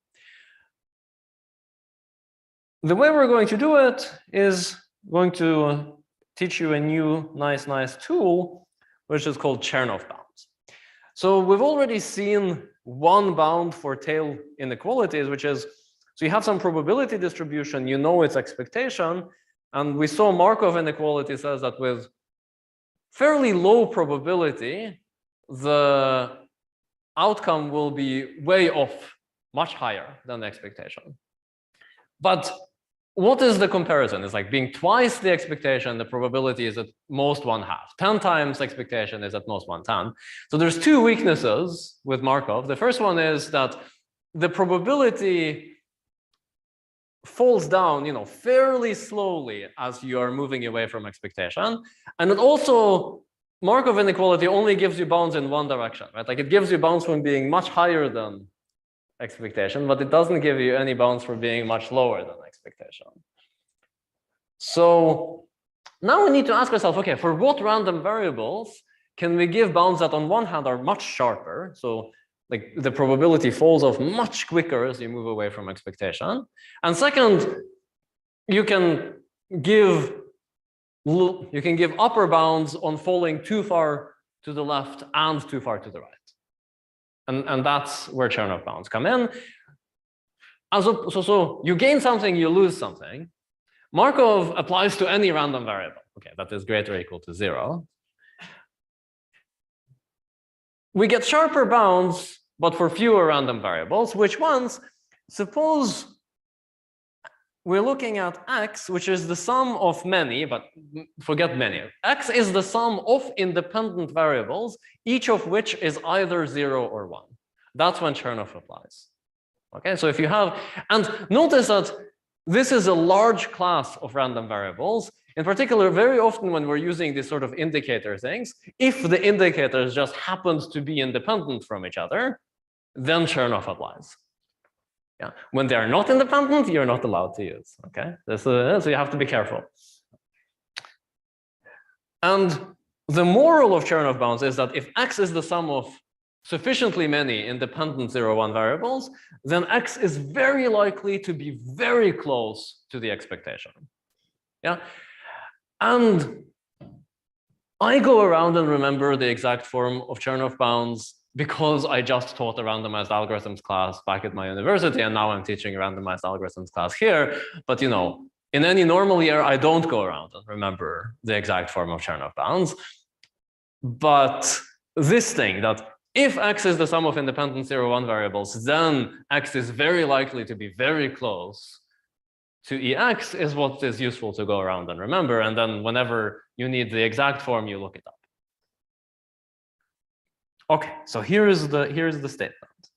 The way we're going to do it is going to teach you a new nice tool, which is called Chernoff bounds. So we've already seen one bound for tail inequalities, which is, so you have some probability distribution, you know its expectation, and we saw Markov inequality says that with fairly low probability, the outcome will be way off, much higher than the expectation. But what is the comparison? It's like being twice the expectation, the probability is at most 1/2. 10 times expectation is at most 1/10. So there's two weaknesses with Markov. The first one is that the probability falls down, fairly slowly as you are moving away from expectation. And it also, Markov inequality only gives you bounds in one direction, right? Like it gives you bounds from being much higher than expectation, but it doesn't give you any bounds for being much lower than expectation. So now we need to ask ourselves, okay, for what random variables can we give bounds that on one hand are much sharper? So like the probability falls off much quicker as you move away from expectation. And second, you can give upper bounds on falling too far to the left and too far to the right. And that's where Chernoff bounds come in. So you gain something, you lose something. Markov applies to any random variable. Okay, that is greater or equal to 0. We get sharper bounds, but for fewer random variables. Which ones? Suppose we're looking at x, which is the sum of many, but forget many. X is the sum of independent variables, each of which is either 0 or 1. That's when Chernoff applies. Okay, so if you have, and notice that this is a large class of random variables. In particular, very often when we're using these sort of indicator things, if the indicators just happens to be independent from each other, then Chernoff applies. Yeah, when they are not independent, you're not allowed to use. Okay, so you have to be careful. And the moral of Chernoff bounds is that if x is the sum of sufficiently many independent 0, 1 variables, then x is very likely to be very close to the expectation. Yeah. And I go around and remember the exact form of Chernoff bounds because I just taught a randomized algorithms class back at my university, and now I'm teaching a randomized algorithms class here. But you know, in any normal year, I don't go around and remember the exact form of Chernoff bounds. But this thing that if x is the sum of independent 0, 1 variables, then x is very likely to be very close to Ex is what is useful to go around and remember. And then whenever you need the exact form, you look it up. Okay, so here's the statement.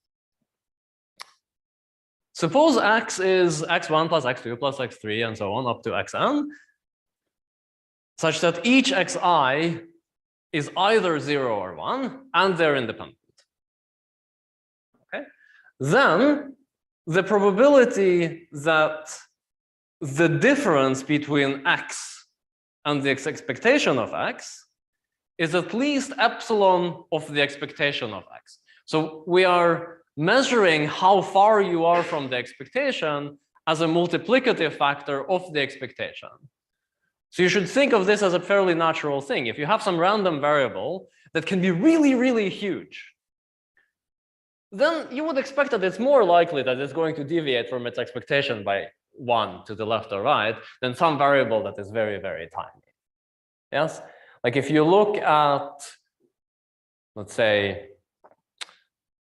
Suppose x is x1 plus x2 plus x3 and so on up to xn, such that each xi is either 0 or 1, and they're independent. Okay, then the probability that the difference between x and the expectation of x is at least epsilon of the expectation of x. So we are measuring how far you are from the expectation as a multiplicative factor of the expectation. So you should think of this as a fairly natural thing. If you have some random variable that can be really, really huge, then you would expect that it's more likely that it's going to deviate from its expectation by 1 to the left or right than some variable that is very, very tiny. Yes? Like if you look at, let's say,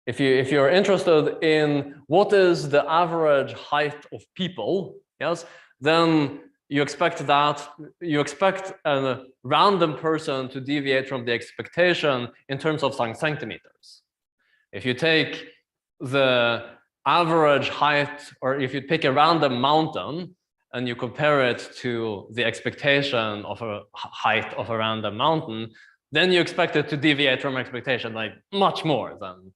if you're interested in what is the average height of people, yes, then you expect a random person to deviate from the expectation in terms of some centimeters. If you take the average height, or if you pick a random mountain and you compare it to the expectation of a height of a random mountain, then you expect it to deviate from expectation like much more than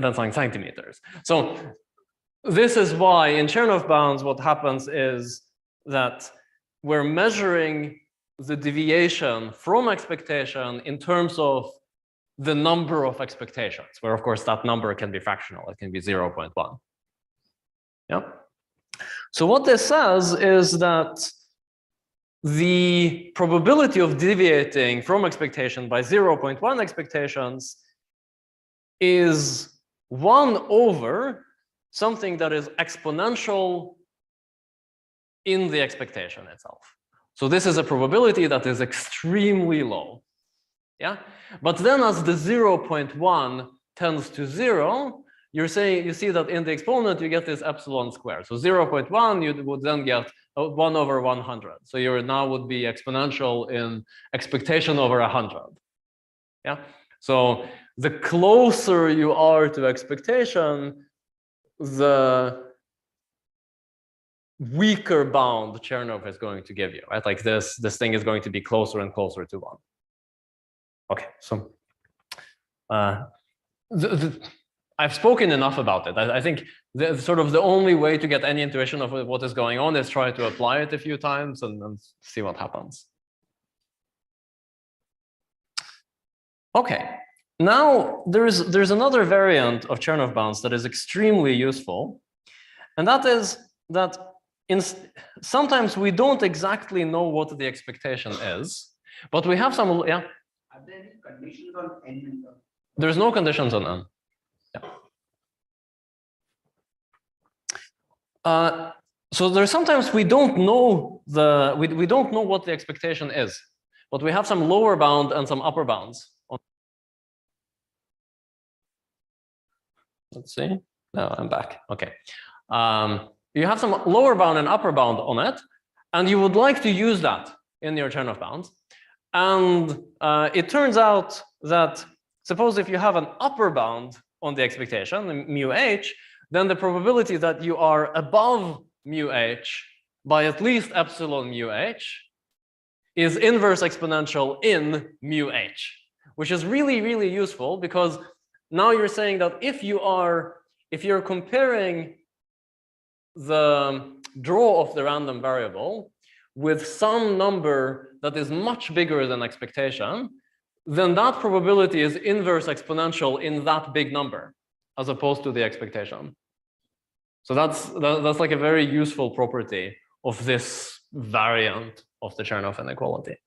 some centimeters. So this is why in Chernoff bounds, what happens is that we're measuring the deviation from expectation in terms of the number of expectations, where of course that number can be fractional. It can be 0.1. Yeah. So what this says is that the probability of deviating from expectation by 0.1 expectations is 1 over something that is exponential in the expectation itself. So this is a probability that is extremely low. Yeah, but then as the 0.1 tends to 0, you see that in the exponent you get this epsilon squared. So 0.1 you would then get 1 over 100. So you now would be exponential in expectation over 100. Yeah, so the closer you are to expectation, the weaker bound Chernoff is going to give you, right? Like this thing is going to be closer and closer to 1. Okay, so I've spoken enough about it. I think the only way to get any intuition of what is going on is try to apply it a few times and see what happens. Okay, now there's another variant of Chernoff bounds that is extremely useful, and that is that sometimes we don't exactly know what the expectation is, but we have some, yeah. Are there any conditions on n? There's no conditions on n. Yeah. So there's sometimes we don't know we don't know what the expectation is, but we have some lower bound and some upper bounds. Let's see. No, I'm back. Okay. You have some lower bound and upper bound on it, and you would like to use that in your Chernoff bounds. And it turns out that suppose if you have an upper bound on the expectation, mu h, then the probability that you are above mu h by at least epsilon mu h is inverse exponential in mu h, which is really, really useful because now you're saying that if you're comparing the draw of the random variable with some number that is much bigger than expectation, then that probability is inverse exponential in that big number, as opposed to the expectation. So that's like a very useful property of this variant of the Chernoff inequality.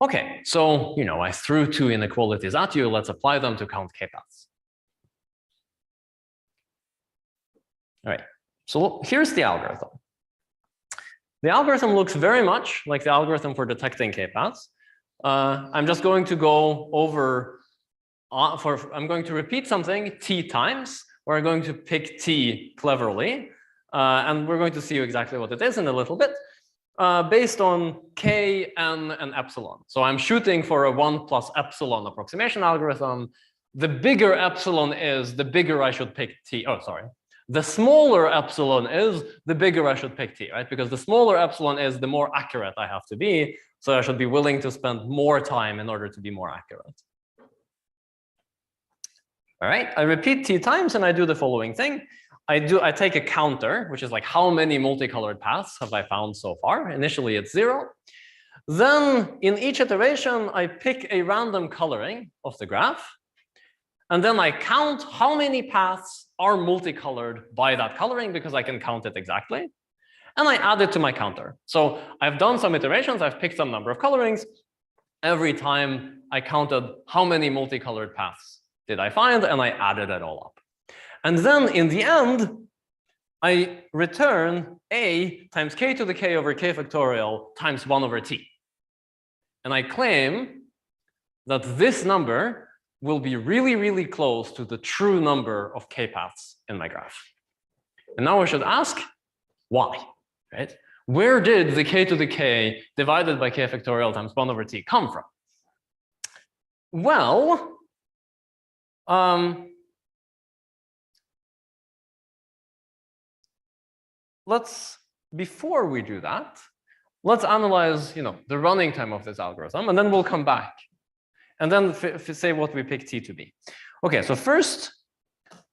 Okay, so I threw two inequalities at you. Let's apply them to count k-paths. All right, so here's the algorithm. The algorithm looks very much like the algorithm for detecting k-paths. I'm just going to go over, I'm going to repeat something t times. We're going to pick t cleverly, and we're going to see exactly what it is in a little bit, based on k, n, and epsilon. So I'm shooting for a 1 plus epsilon approximation algorithm. The bigger epsilon is, the bigger I should pick t. Oh, sorry. The smaller epsilon is, the bigger I should pick t, right? Because the smaller epsilon is, the more accurate I have to be. So I should be willing to spend more time in order to be more accurate. All right, I repeat t times and I do the following thing. I take a counter, which is like how many multicolored paths have I found so far? Initially it's 0. Then in each iteration, I pick a random coloring of the graph. And then I count how many paths are multicolored by that coloring, because I can count it exactly. And I add it to my counter. So I've done some iterations, I've picked some number of colorings. Every time I counted how many multicolored paths did I find, and I added it all up. And then in the end, I return a times k to the k over k factorial times 1 over t. And I claim that this number will be really, really close to the true number of k-paths in my graph. And now I should ask, why, right? Where did the k to the k divided by k factorial times 1 over t come from? Well, before we do that, let's analyze, the running time of this algorithm, and then we'll come back and then say what we pick t to be. Okay, so first,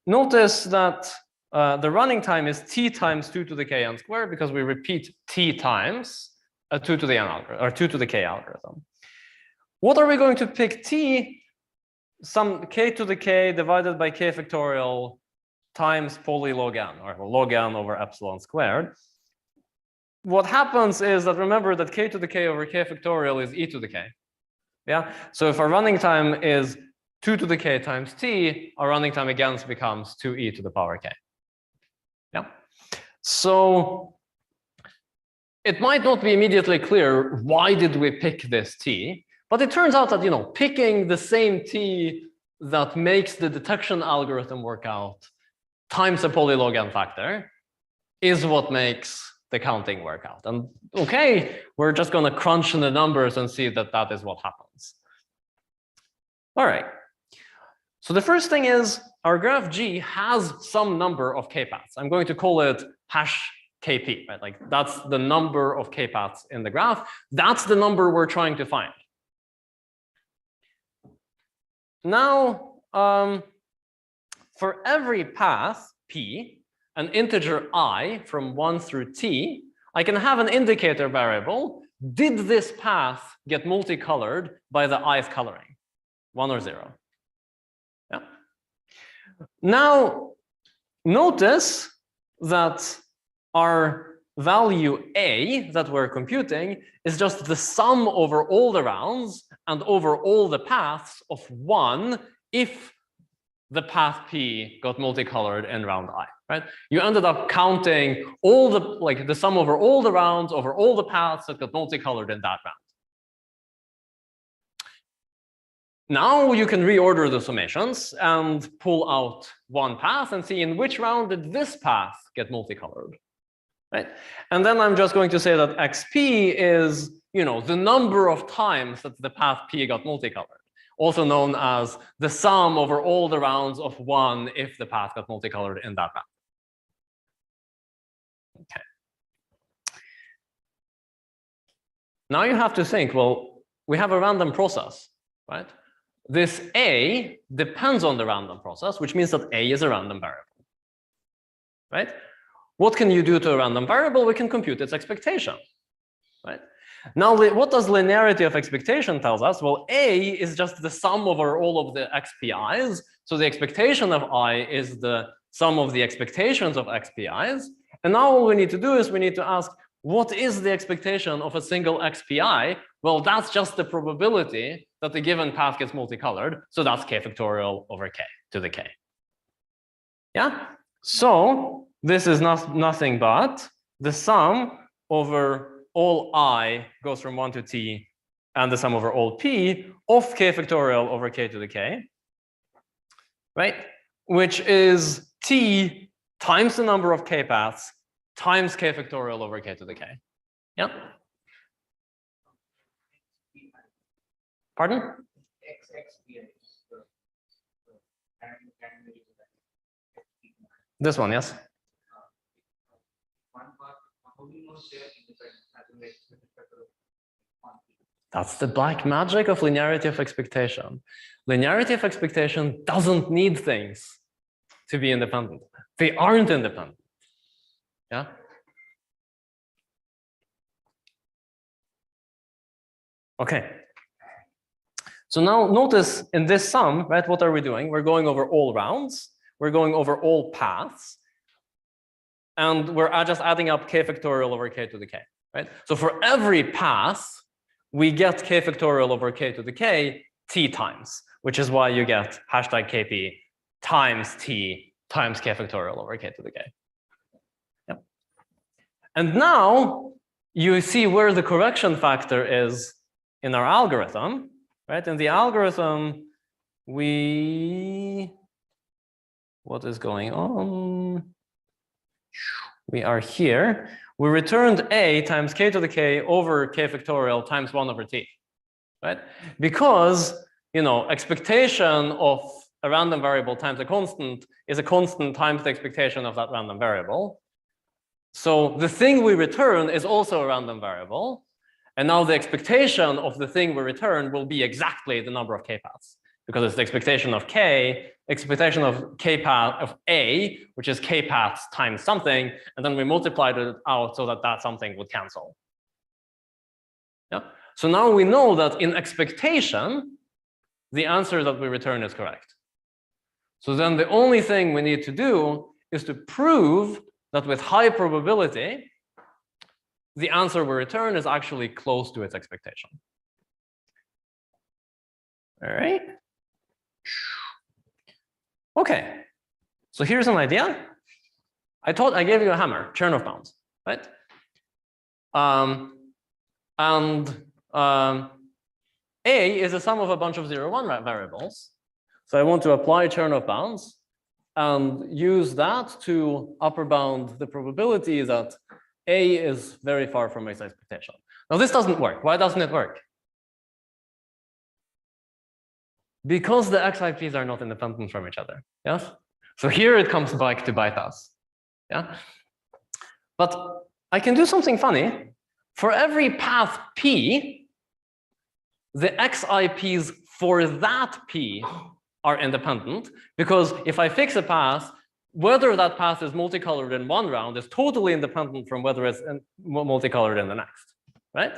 notice that the running time is t times 2 to the k n squared, because we repeat t times a 2 to the n algorithm, or 2 to the k algorithm. What are we going to pick t? Some k to the k divided by k factorial times polylog n, or log n over epsilon squared. What happens is that, remember that k to the k over k factorial is e to the k. Yeah, so if our running time is 2 to the k times t, our running time again becomes 2e to the power k. Yeah, so it might not be immediately clear why did we pick this t, but it turns out that picking the same t that makes the detection algorithm work out times a polylog n factor is what makes the counting work out. And okay, we're just going to crunch the numbers and see that that is what happens. All right. So the first thing is our graph G has some number of k-paths. I'm going to call it hash kp, right? Like that's the number of k-paths in the graph. That's the number we're trying to find. Now, for every path p, an integer I from 1 through t, I can have an indicator variable. Did this path get multicolored by the ith coloring, 1 or 0? Yeah. Now, notice that our value a that we're computing is just the sum over all the rounds and over all the paths of 1 if the path p got multicolored in round I, right? You ended up counting all the sum over all the rounds over all the paths that got multicolored in that round. Now you can reorder the summations and pull out one path and see in which round did this path get multicolored, right? And then I'm just going to say that xp is, the number of times that the path p got multicolored, also known as the sum over all the rounds of 1 if the path got multicolored in that round. Okay. Now you have to think, well, we have a random process, right? This a depends on the random process, which means that a is a random variable, right? what can you do to a random variable? We can compute its expectation, right? Now, what does linearity of expectation tells us? Well, A is just the sum over all of the xpi's. So the expectation of I is the sum of the expectations of xpi's. And now all we need to do is we need to ask, what is the expectation of a single xpi? Well, that's just the probability that the given path gets multicolored. So that's k factorial over k to the k. Yeah? So this is nothing but the sum over all I goes from 1 to t and the sum over all p of k factorial over k to the k, right? Which is t times the number of k paths times k factorial over k to the k. Yeah? Pardon? This one, yes. That's the black magic of linearity of expectation. Linearity of expectation doesn't need things to be independent. They aren't independent. Yeah. Okay. So now notice in this sum, right, what are we doing? We're going over all rounds. We're going over all paths. And we're just adding up k factorial over k to the k, right? So for every path, we get k factorial over k to the k t times, which is why you get hashtag kp times t times k factorial over k to the k. Yep. And now you see where the correction factor is in our algorithm, right? In the algorithm, what is going on? We are here. We returned a times k to the k over k factorial times 1 over t, right? Because, you know, expectation of a random variable times a constant is a constant times the expectation of that random variable. So the thing we return is also a random variable. And now the expectation of the thing we return will be exactly the number of k paths, because it's the expectation of k path of a, which is k paths times something, and then we multiplied it out so that that something would cancel. Yeah. So now we know that in expectation, the answer that we return is correct. So then the only thing we need to do is to prove that with high probability, the answer we return is actually close to its expectation. All right. Okay. So here's an idea. I gave you a hammer, Chernoff bounds, right? A is a sum of a bunch of 0, 1 variables. So I want to apply Chernoff bounds and use that to upper bound the probability that A is very far from its expectation. Now this doesn't work. Why doesn't it work? Because the XIPs are not independent from each other. Yes. So here it comes back to bite us. Yeah. But I can do something funny. For every path P, the XIPs for that P are independent, because if I fix a path, whether that path is multicolored in one round is totally independent from whether it's multicolored in the next, right?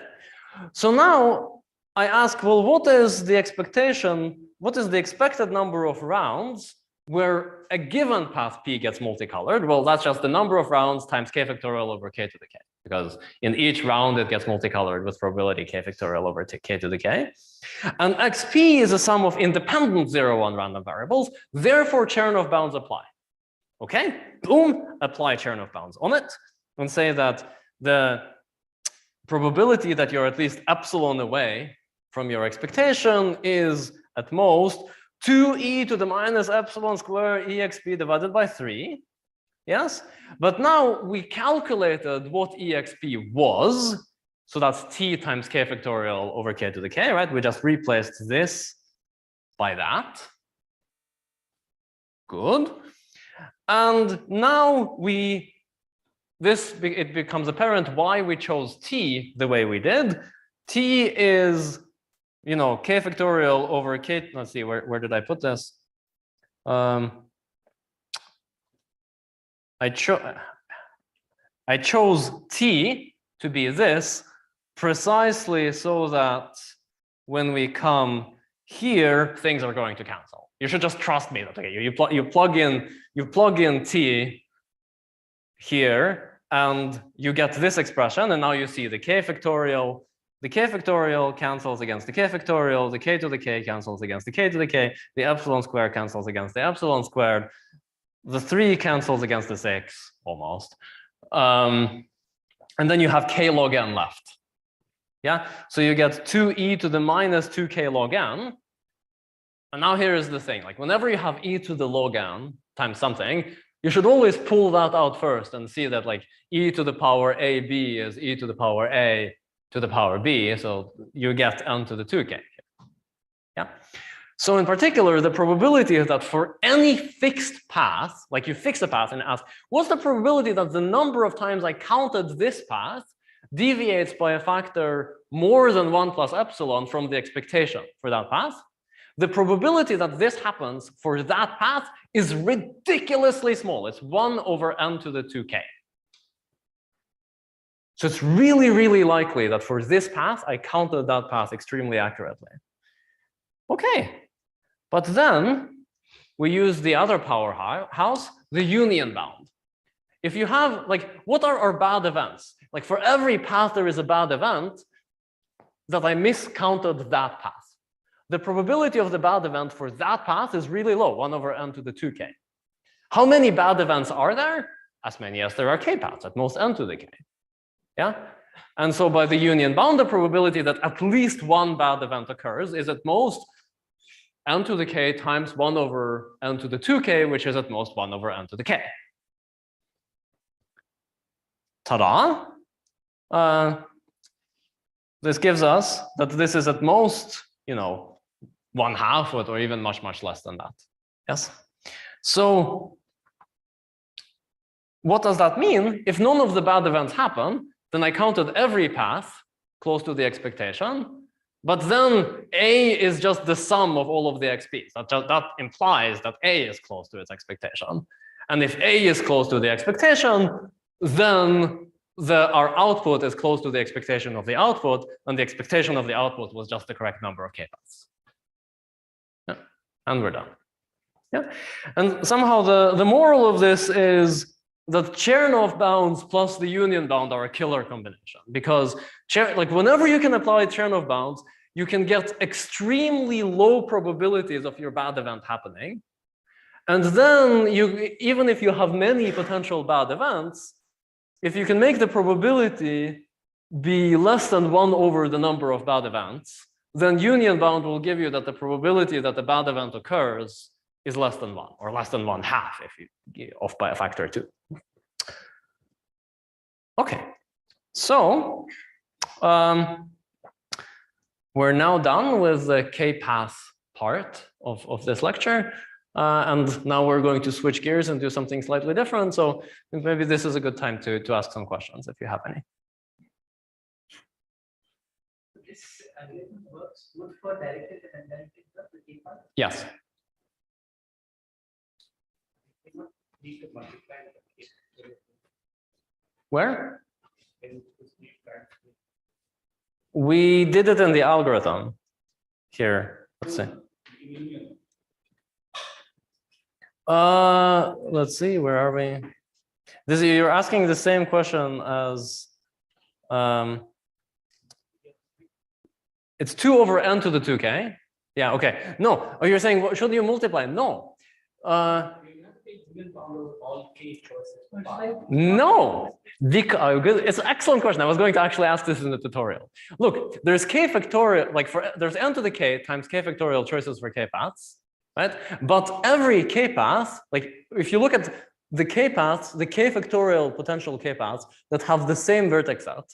So now I ask, well, what is the expectation? What is the expected number of rounds where a given path P gets multicolored? Well, that's just the number of rounds times k factorial over k to the k, because in each round it gets multicolored with probability k factorial over k to the k. And xp is a sum of independent 0, 1 random variables. Therefore, Chernoff bounds apply. Okay, boom, apply Chernoff bounds on it and say that the probability that you're at least epsilon away from your expectation is at most 2e to the minus epsilon square exp divided by 3. Yes, but now we calculated what exp was. So that's t times k factorial over k to the k, right? We just replaced this by that. Good. And now it becomes apparent why we chose t the way we did. T is, you know, k factorial over k. Let's see, where did I put this? I chose t to be this precisely so that when we come here, things are going to cancel. You should just trust me that okay, you plug in t here, and you get this expression, and now you see the k factorial. The k factorial cancels against the k factorial. The k to the k cancels against the k to the k. The epsilon squared cancels against the epsilon squared. The 3 cancels against the 6 almost. And then you have k log n left. Yeah, so you get 2e to the minus 2k log n. And now here is the thing, like whenever you have e to the log n times something, you should always pull that out first and see that like e to the power ab is e to the power a to the power b, so you get n to the 2k. Yeah. So in particular, the probability is that for any fixed path, like you fix a path and ask, what's the probability that the number of times I counted this path deviates by a factor more than 1 plus epsilon from the expectation for that path? The probability that this happens for that path is ridiculously small. It's 1 over n to the 2k. So it's really, really likely that for this path, I counted that path extremely accurately. Okay, but then we use the other powerhouse, the union bound. If you have, like, what are our bad events? Like for every path there is a bad event, that I miscounted that path. The probability of the bad event for that path is really low, 1 over n to the 2k. How many bad events are there? As many as there are k paths, at most n to the k. Yeah, and so by the union bound, the probability that at least one bad event occurs is at most n to the k times 1 over n to the 2k, which is at most 1 over n to the k. Ta-da! This gives us that this is at most, you know, 1/2 or even much, much less than that. Yes. So what does that mean? If none of the bad events happen, then I counted every path close to the expectation, but then A is just the sum of all of the XPs. That implies that A is close to its expectation. And if A is close to the expectation, then our output is close to the expectation of the output, and the expectation of the output was just the correct number of k-paths. Yeah. And we're done. Yeah. And somehow the moral of this is that Chernoff bounds plus the union bound are a killer combination, because like whenever you can apply Chernoff bounds, you can get extremely low probabilities of your bad event happening. And then even if you have many potential bad events, if you can make the probability be less than 1 over the number of bad events, then union bound will give you that the probability that the bad event occurs is less than 1, or less than 1/2 if you off by a factor 2. Okay, so we're now done with the k-path part of this lecture. And now we're going to switch gears and do something slightly different. So maybe this is a good time to ask some questions if you have any. This algorithm works good for directed and indirect of the k-path. Yes. Need to multiply the k. Where? We did it in the algorithm. Here, let's see. Let's see, where are we? You're asking the same question as it's 2 over n to the 2k. Yeah, okay. No, oh, you're saying, should you multiply? No. No. It's an excellent question. I was going to actually ask this in the tutorial. Look, there's k factorial, like there's n to the k times k factorial choices for k paths. Right? But every k-path, like if you look at the k-paths, the k factorial potential k-paths that have the same vertex set,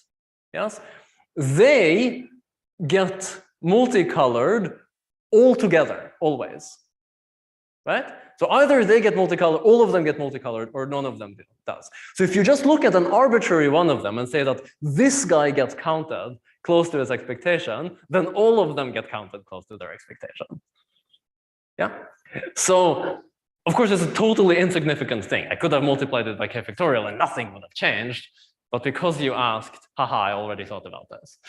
yes, they get multicolored all together, always, right? So either they get multicolored, all of them get multicolored, or none of them does. So if you just look at an arbitrary one of them and say that this guy gets counted close to his expectation, then all of them get counted close to their expectation. Yeah. So Of course, it's a totally insignificant thing. I could have multiplied it by k factorial and nothing would have changed. But because you asked, haha, I already thought about this.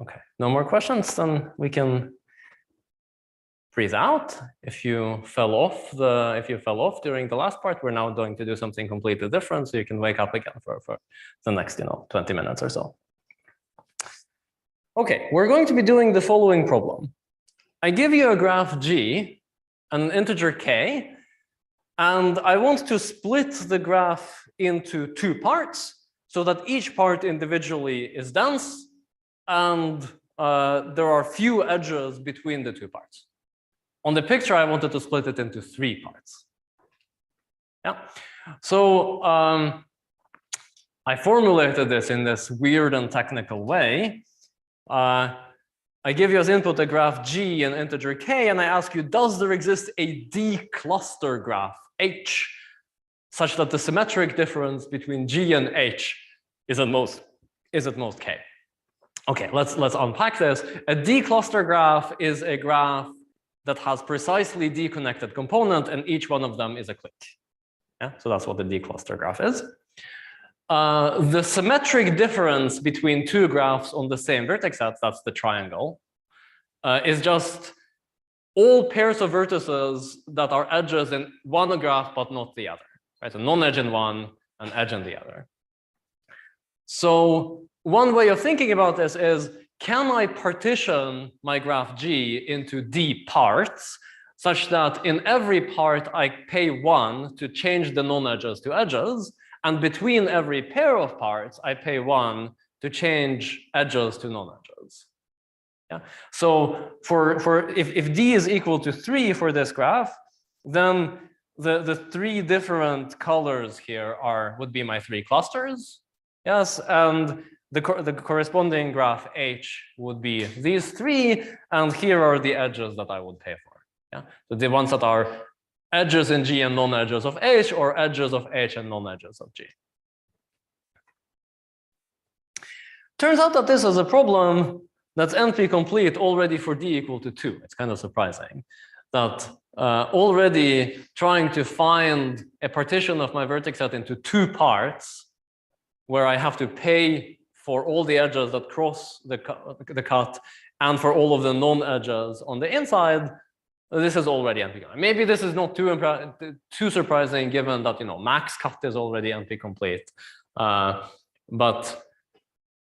Okay, no more questions, then we can freeze out. If you fell off during the last part, we're now going to do something completely different, so you can wake up again for the next 20 minutes or so. Okay, we're going to be doing the following problem. I give you a graph G, an integer k, and I want to split the graph into two parts so that each part individually is dense and there are few edges between the two parts. On the picture, I wanted to split it into three parts. Yeah. So I formulated this in this weird and technical way. I give you as input a graph G and integer k, and I ask you, does there exist a D cluster graph H such that the symmetric difference between G and H is at most k? Okay, let's unpack this. A D cluster graph is a graph that has precisely D connected component, and each one of them is a clique. Yeah, so that's what the D cluster graph is. The symmetric difference between two graphs on the same vertex set, that's the triangle, is just all pairs of vertices that are edges in one graph but not the other. Right? So non-edge in one and edge in the other. So one way of thinking about this is, can I partition my graph G into D parts such that in every part I pay 1 to change the non-edges to edges, and between every pair of parts I pay 1 to change edges to non-edges? Yeah. So if D is equal to 3 for this graph, then the three different colors here would be my three clusters. Yes, and the corresponding graph H would be these three, and here are the edges that I would pay for. Yeah, so the ones that are edges in G and non-edges of H, or edges of H and non-edges of G. Turns out that this is a problem that's NP complete already for D equal to 2. It's kind of surprising that already trying to find a partition of my vertex set into two parts where I have to pay for all the edges that cross the cut and for all of the non-edges on the inside, this is already NP complete. Maybe this is not too surprising given that max cut is already NP complete, but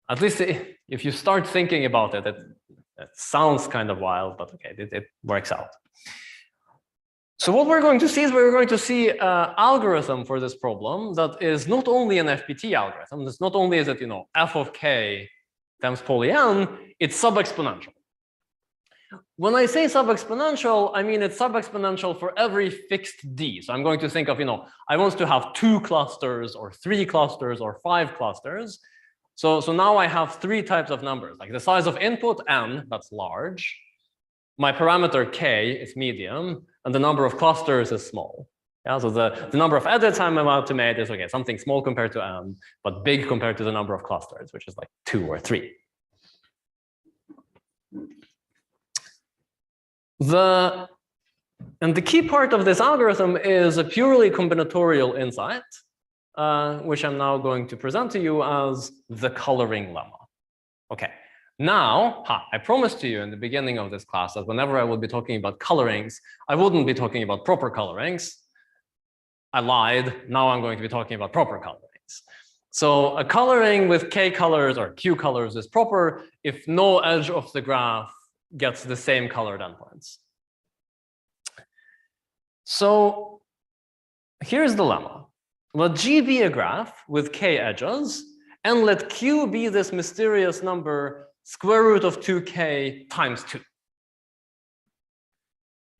at least if you start thinking about it, it sounds kind of wild, but okay, it works out. So what we're going to see is we're going to see an algorithm for this problem that is not only an FPT algorithm. It's not only is it f of k times poly n, it's sub-exponential. When I say sub-exponential, I mean it's sub-exponential for every fixed D. So I'm going to think of I want to have 2 clusters or 3 clusters or 5 clusters. So now I have 3 types of numbers, like the size of input n, that's large. My parameter k is medium, and the number of clusters is small. Yeah, so the number of edits I'm about to make is something small compared to n, but big compared to the number of clusters, which is like 2 or 3. And the key part of this algorithm is a purely combinatorial insight, which I'm now going to present to you as the coloring lemma. Okay. Now, I promised to you in the beginning of this class that whenever I would be talking about colorings, I wouldn't be talking about proper colorings. I lied. Now I'm going to be talking about proper colorings. So a coloring with k colors or q colors is proper if no edge of the graph gets the same colored endpoints. So here's the lemma. Let G be a graph with k edges, and let q be this mysterious number square root of 2k times 2.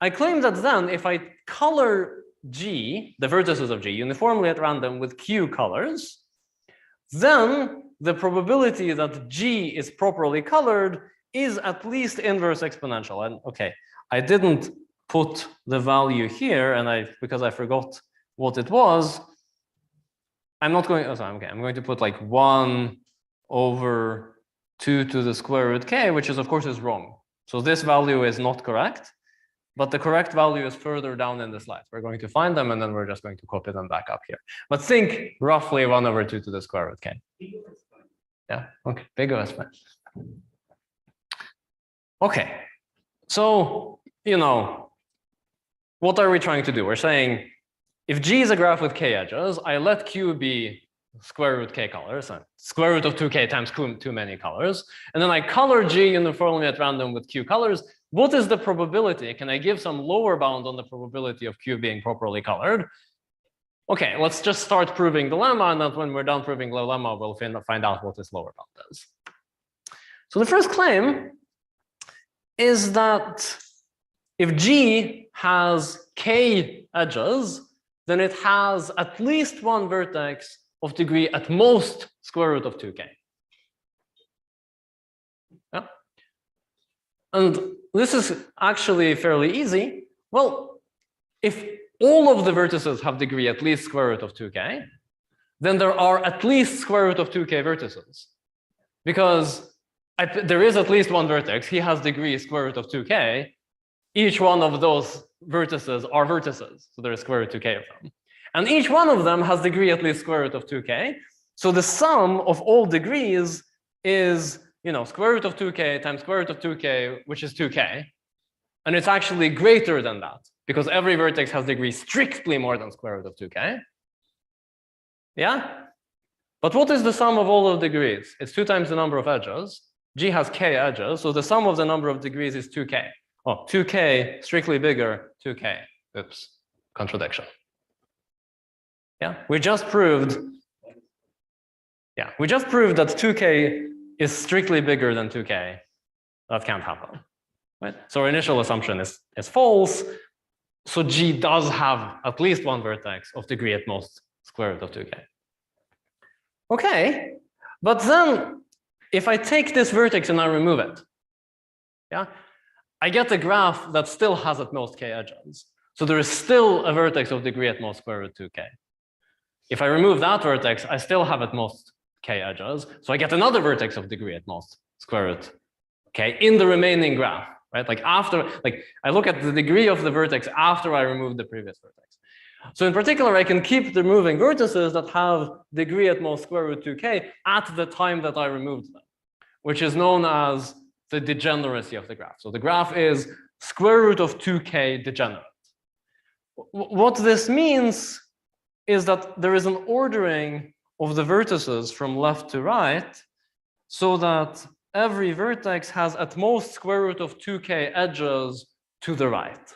I claim that then if I color G, the vertices of G, uniformly at random with q colors, then the probability that G is properly colored is at least inverse exponential. And okay, I didn't put the value here, and because I forgot what it was, I'm not going, oh, sorry, okay, I'm going to put like 1 over 2 to the square root k, which is of course is wrong. So this value is not correct, but the correct value is further down in the slide. We're going to find them and then we're just going to copy them back up here. But think roughly 1 over 2 to the square root k. Yeah, okay, big O is fine. Okay, so, you know, what are we trying to do? We're saying if G is a graph with k edges, I let Q be square root k colors, square root of 2k times too many colors, and then I color G uniformly at random with Q colors. What is the probability? Can I give some lower bound on the probability of Q being properly colored? Okay, let's just start proving the lemma, and then when we're done proving the lemma, we'll find out what this lower bound is. So the first claim is that if G has k edges, then it has at least one vertex of degree at most square root of 2k. Yeah. And this is actually fairly easy. Well, if all of the vertices have degree at least square root of 2k, then there are at least square root of 2k vertices. Because there is at least one vertex, he has degree square root of 2k. Each one of those vertices are vertices, so there is square root 2k of them. And each one of them has degree at least square root of 2k. So the sum of all degrees is, you know, square root of 2k times square root of 2k, which is 2k. And it's actually greater than that, because every vertex has degree strictly more than square root of 2k. Yeah? But what is the sum of all of degrees? It's 2 times the number of edges. G has k edges, so the sum of the number of degrees is 2k. Oh, 2k, strictly bigger, 2k. Oops, contradiction. Yeah, we just proved that 2k is strictly bigger than 2k. That can't happen, right? So our initial assumption is false. So G does have at least one vertex of degree at most square root of 2k. Okay, but then if I take this vertex and I remove it, yeah, I get a graph that still has at most k edges. So there is still a vertex of degree at most square root 2k. If I remove that vertex, I still have at most k edges. So I get another vertex of degree at most square root k in the remaining graph, right? Like after, like I look at the degree of the vertex after I remove the previous vertex. So in particular, I can keep removing vertices that have degree at most square root 2k at the time that I removed them, which is known as the degeneracy of the graph. So the graph is square root of 2k degenerate. What this means is that there is an ordering of the vertices from left to right so that every vertex has at most square root of 2k edges to the right.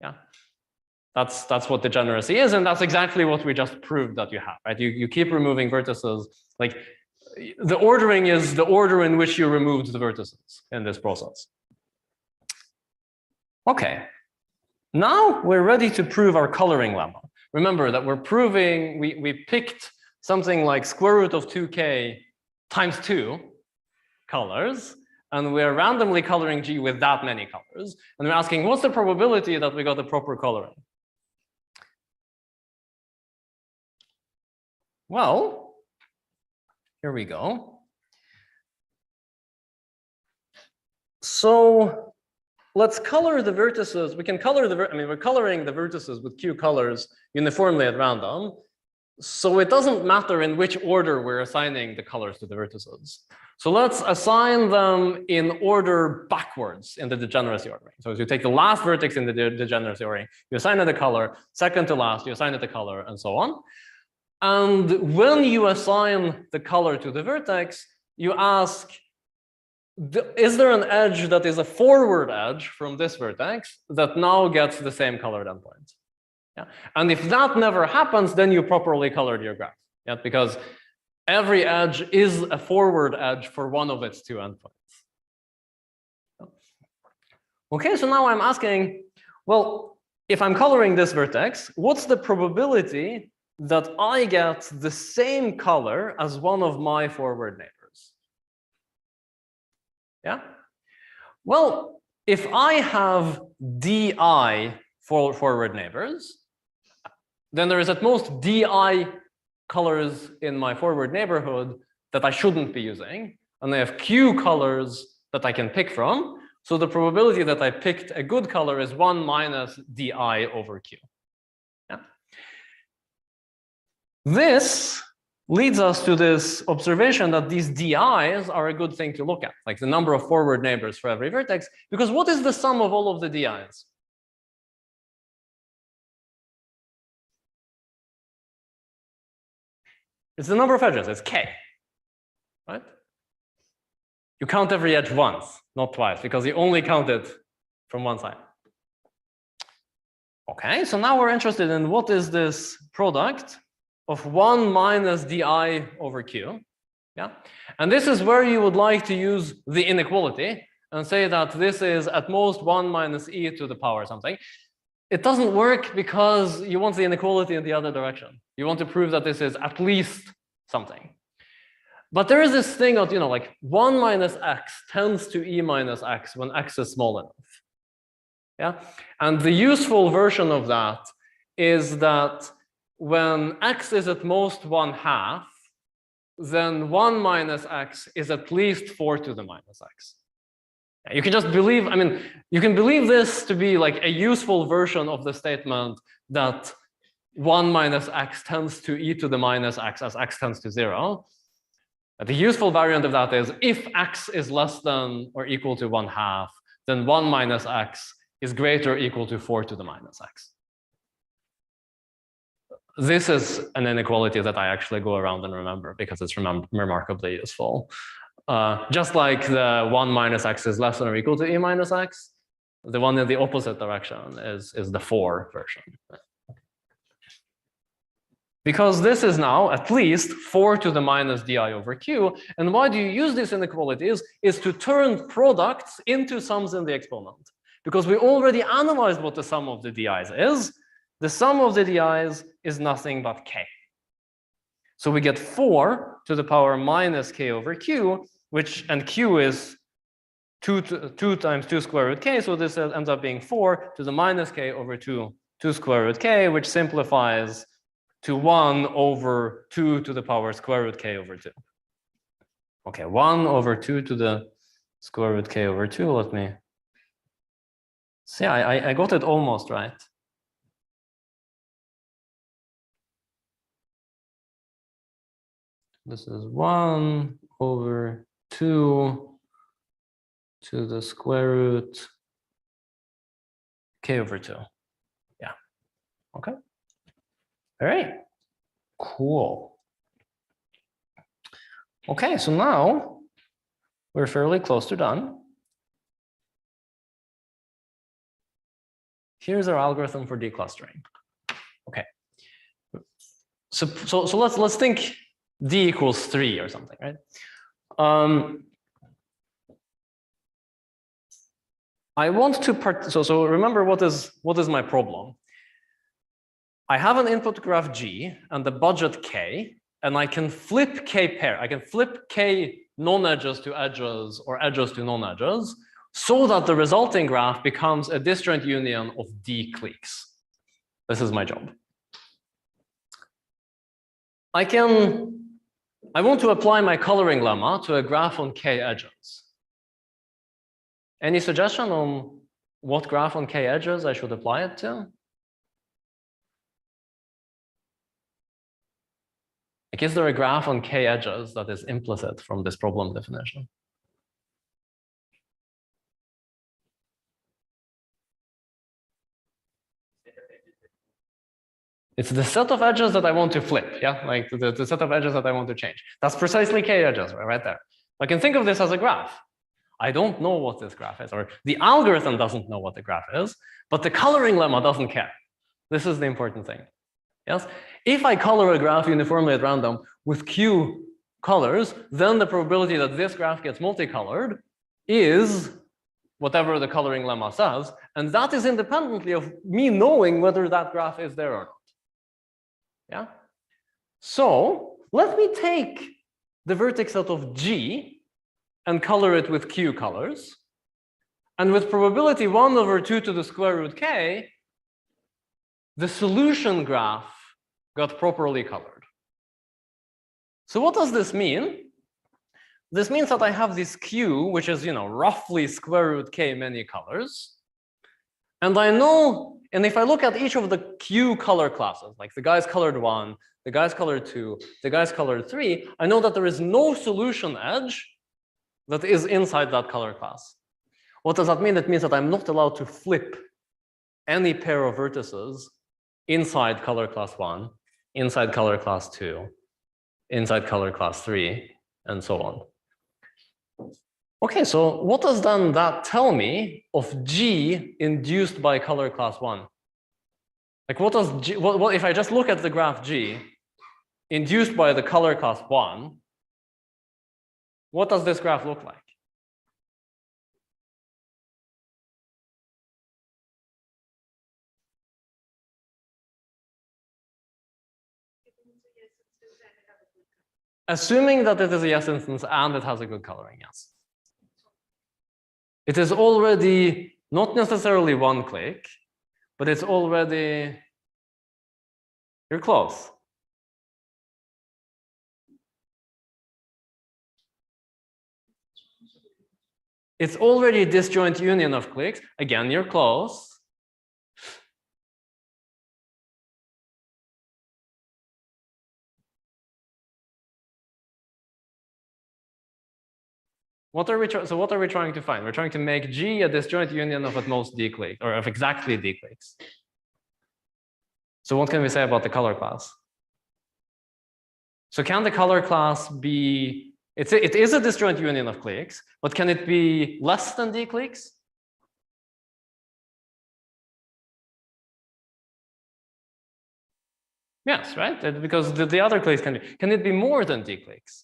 Yeah, that's what degeneracy is, and that's exactly what we just proved that you have, right? You keep removing vertices, like the ordering is the order in which you removed the vertices in this process. Okay, now we're ready to prove our coloring lemma. Remember that we're proving, we picked something like square root of 2k times 2 colors, and we're randomly coloring G with that many colors. And we're asking, what's the probability that we got the proper coloring? Well, here we go. So let's color the vertices. We can color we're coloring the vertices with Q colors uniformly at random. So it doesn't matter in which order we're assigning the colors to the vertices. So let's assign them in order backwards in the degeneracy ordering. So as you take the last vertex in the degeneracy ordering, you assign it a color, second to last, you assign it a color, and so on. And when you assign the color to the vertex, you ask, is there an edge that is a forward edge from this vertex that now gets the same colored endpoint? Yeah. And if that never happens, then you properly colored your graph. Yeah, because every edge is a forward edge for one of its two endpoints. Okay, so now I'm asking, well, if I'm coloring this vertex, what's the probability that I get the same color as one of my forward neighbors? Yeah. Well, if I have DI for forward neighbors, then there is at most DI colors in my forward neighborhood that I shouldn't be using, and I have Q colors that I can pick from. So the probability that I picked a good color is 1 minus di over Q. Yeah. This leads us to this observation that these di's are a good thing to look at, like the number of forward neighbors for every vertex, because what is the sum of all of the di's? It's the number of edges, it's k, right? You count every edge once, not twice, because you only count it from one side. Okay, so now we're interested in what is this product of 1 minus di over q. Yeah, and this is where you would like to use the inequality and say that this is at most 1 minus e to the power something. It doesn't work because you want the inequality in the other direction. You want to prove that this is at least something. But there is this thing of, like 1 minus x tends to e minus x when x is small enough. Yeah, and the useful version of that is that when x is at most 1/2, then 1 minus x is at least 4 to the minus x. You can just believe, you can believe this to be like a useful version of the statement that 1 minus x tends to e to the minus x as x tends to 0. The useful variant of that is if x is less than or equal to 1/2, then 1 minus x is greater or equal to 4 to the minus x. This is an inequality that I actually go around and remember because it's remarkably useful. Just like the 1 minus x is less than or equal to e minus x, the one in the opposite direction is the 4 version. Because this is now at least 4 to the minus di over q. And why do you use these inequalities is to turn products into sums in the exponent. Because we already analyzed what the sum of the di's is. The sum of the di's is nothing but k. So we get 4 to the power minus k over q, and q is 2 times 2 square root k. So this ends up being 4 to the minus k over 2 square root k, which simplifies to 1 over 2 to the power square root k over 2. Okay, 1 over 2 to the square root k over 2. Let me see. I got it almost right. This is 1 over 2 to the square root k over 2. Yeah. Okay. All right. Cool. Okay, so now we're fairly close to done. Here's our algorithm for declustering. Okay. So let's think d equals 3 or something, right? I want to so remember what is my problem? I have an input graph G and the budget K, and I can flip K pair. I can flip K non-edges to edges or edges to non-edges so that the resulting graph becomes a disjoint union of D cliques. This is my job. I want to apply my coloring lemma to a graph on K edges. Any suggestion on what graph on K edges I should apply it to? Like, is there a graph on K edges that is implicit from this problem definition? It's the set of edges that I want to flip, yeah? Like the set of edges that I want to change. That's precisely K edges right there. I can think of this as a graph. I don't know what this graph is, or the algorithm doesn't know what the graph is, but the coloring lemma doesn't care. This is the important thing. Yes? If I color a graph uniformly at random with Q colors, then the probability that this graph gets multicolored is whatever the coloring lemma says, and that is independently of me knowing whether that graph is there or not. Yeah? So let me take the vertex set of G and color it with Q colors. And with probability 1 over 2 to the square root K, the solution graph got properly colored. So what does this mean? This means that I have this Q, which is, roughly square root K many colors. And I know, and if I look at each of the Q color classes, like the guy's colored 1, the guy's colored 2, the guy's colored 3, I know that there is no solution edge that is inside that color class. What does that mean? It means that I'm not allowed to flip any pair of vertices inside color class 1, inside color class 2, inside color class 3, and so on. Okay, so what does then that tell me of G induced by color class 1? Like what does G, what if I just look at the graph G induced by the color class 1, what does this graph look like? Assuming that it is a yes instance and it has a good coloring, yes. It is already not necessarily one click, but it's already, you're close. It's already a disjoint union of clicks. Again, you're close. What are we trying to find? We're trying to make G a disjoint union of at most d clicks, or of exactly d clicks. So what can we say about the color class? So can the color class be, it is a disjoint union of clicks, but can it be less than d clicks? Yes, right? Because the other clicks can it be more than d clicks?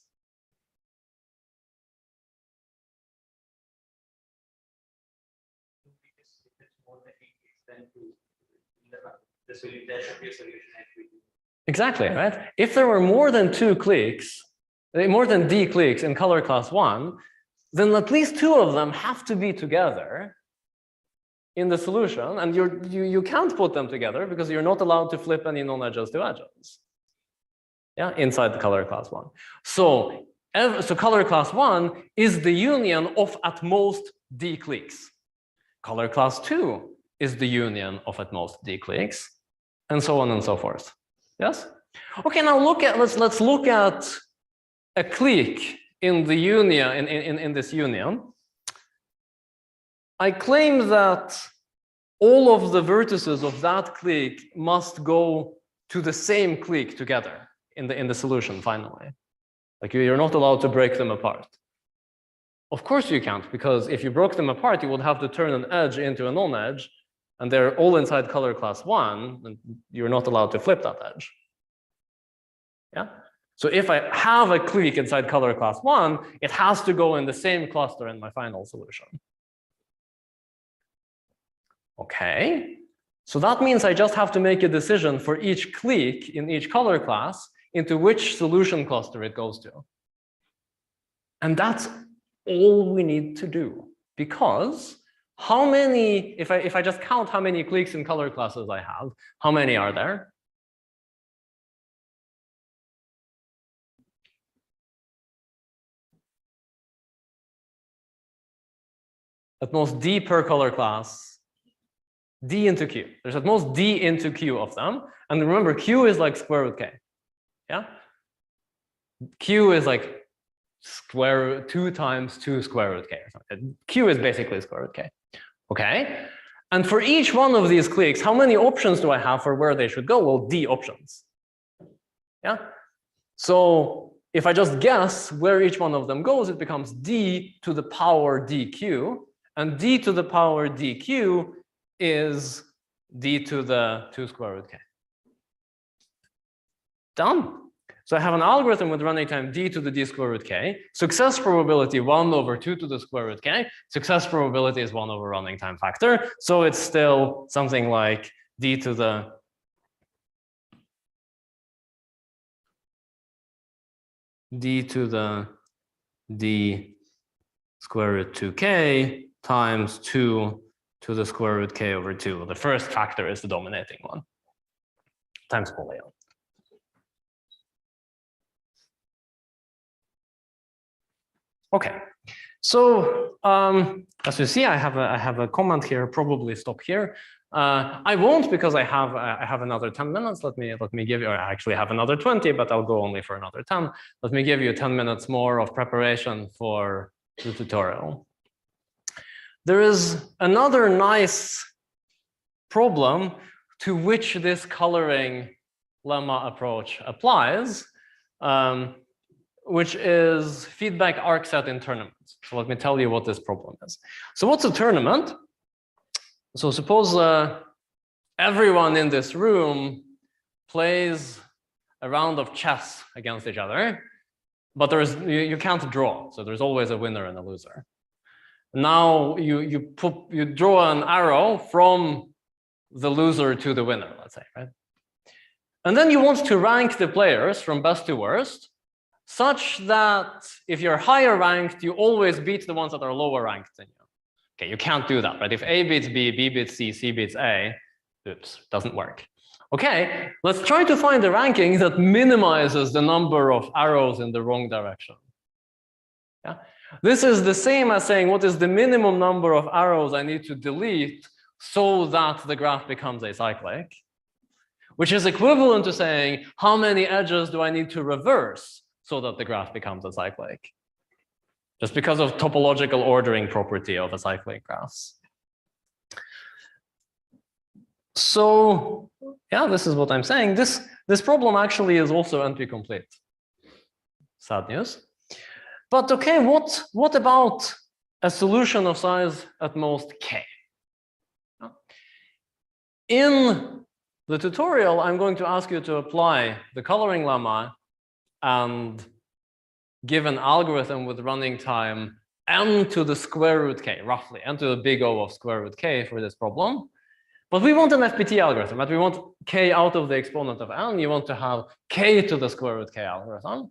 There should be a solution. Exactly, right? If there were more than 2 clicks, more than d clicks in color class 1, then at least 2 of them have to be together in the solution, and you can't put them together because you're not allowed to flip any non-edges to edges. Yeah, inside the color class 1. So color class 1 is the union of at most d clicks. Color class 2 is the union of at most d clicks, and so on and so forth. Yes? Okay, now let's look at a clique in the union, in this union. I claim that all of the vertices of that clique must go to the same clique together in the solution finally. Like you're not allowed to break them apart. Of course you can't, because if you broke them apart, you would have to turn an edge into a non-edge, and they're all inside color class 1, and you're not allowed to flip that edge. Yeah? So if I have a clique inside color class 1, it has to go in the same cluster in my final solution. Okay, so that means I just have to make a decision for each clique in each color class into which solution cluster it goes to. And that's all we need to do, because how many, if I just count how many cliques in color classes I have, how many are there? At most d per color class, d into q. There's at most d into q of them. And remember, q is like square root k. Yeah? Q is like 2 times 2 square root k or something. Q is basically square root k. Okay? And for each one of these cliques, how many options do I have for where they should go? Well, d options. Yeah? So if I just guess where each one of them goes, it becomes d to the power dq. And d to the power dq is d to the 2 square root k. Done. So I have an algorithm with running time d to the d square root k. Success probability 1 over 2 to the square root k. Success probability is 1 over running time factor. So it's still something like d to the d square root 2k times 2 to the square root k over 2. The first factor is the dominating one, times Boolean. Okay, so as you see, I have a comment here. Probably stop here. I won't because I have another 10 minutes. Let me give you. Or I actually have another 20, but I'll go only for another 10. Let me give you 10 minutes more of preparation for the tutorial. There is another nice problem to which this coloring lemma approach applies, which is feedback arc set in tournaments. So let me tell you what this problem is. So what's a tournament? So suppose everyone in this room plays a round of chess against each other, but you can't draw. So there's always a winner and a loser. Now you draw an arrow from the loser to the winner, let's say, right? And then you want to rank the players from best to worst, such that if you're higher ranked, you always beat the ones that are lower ranked than you. Okay, you can't do that, right? If A beats B, B beats C, C beats A, oops, doesn't work. Okay, let's try to find a ranking that minimizes the number of arrows in the wrong direction. Yeah, this is the same as saying what is the minimum number of arrows I need to delete so that the graph becomes acyclic, which is equivalent to saying how many edges do I need to reverse so that the graph becomes acyclic, just because of topological ordering property of acyclic graphs. So yeah, this is what I'm saying. This problem actually is also NP complete. Sad news. But okay, what about a solution of size at most k? In the tutorial, I'm going to ask you to apply the coloring lemma and give an algorithm with running time n to the square root k, roughly, n to the big O of square root k for this problem. But we want an FPT algorithm, right? We want k out of the exponent of n. You want to have k to the square root k algorithm.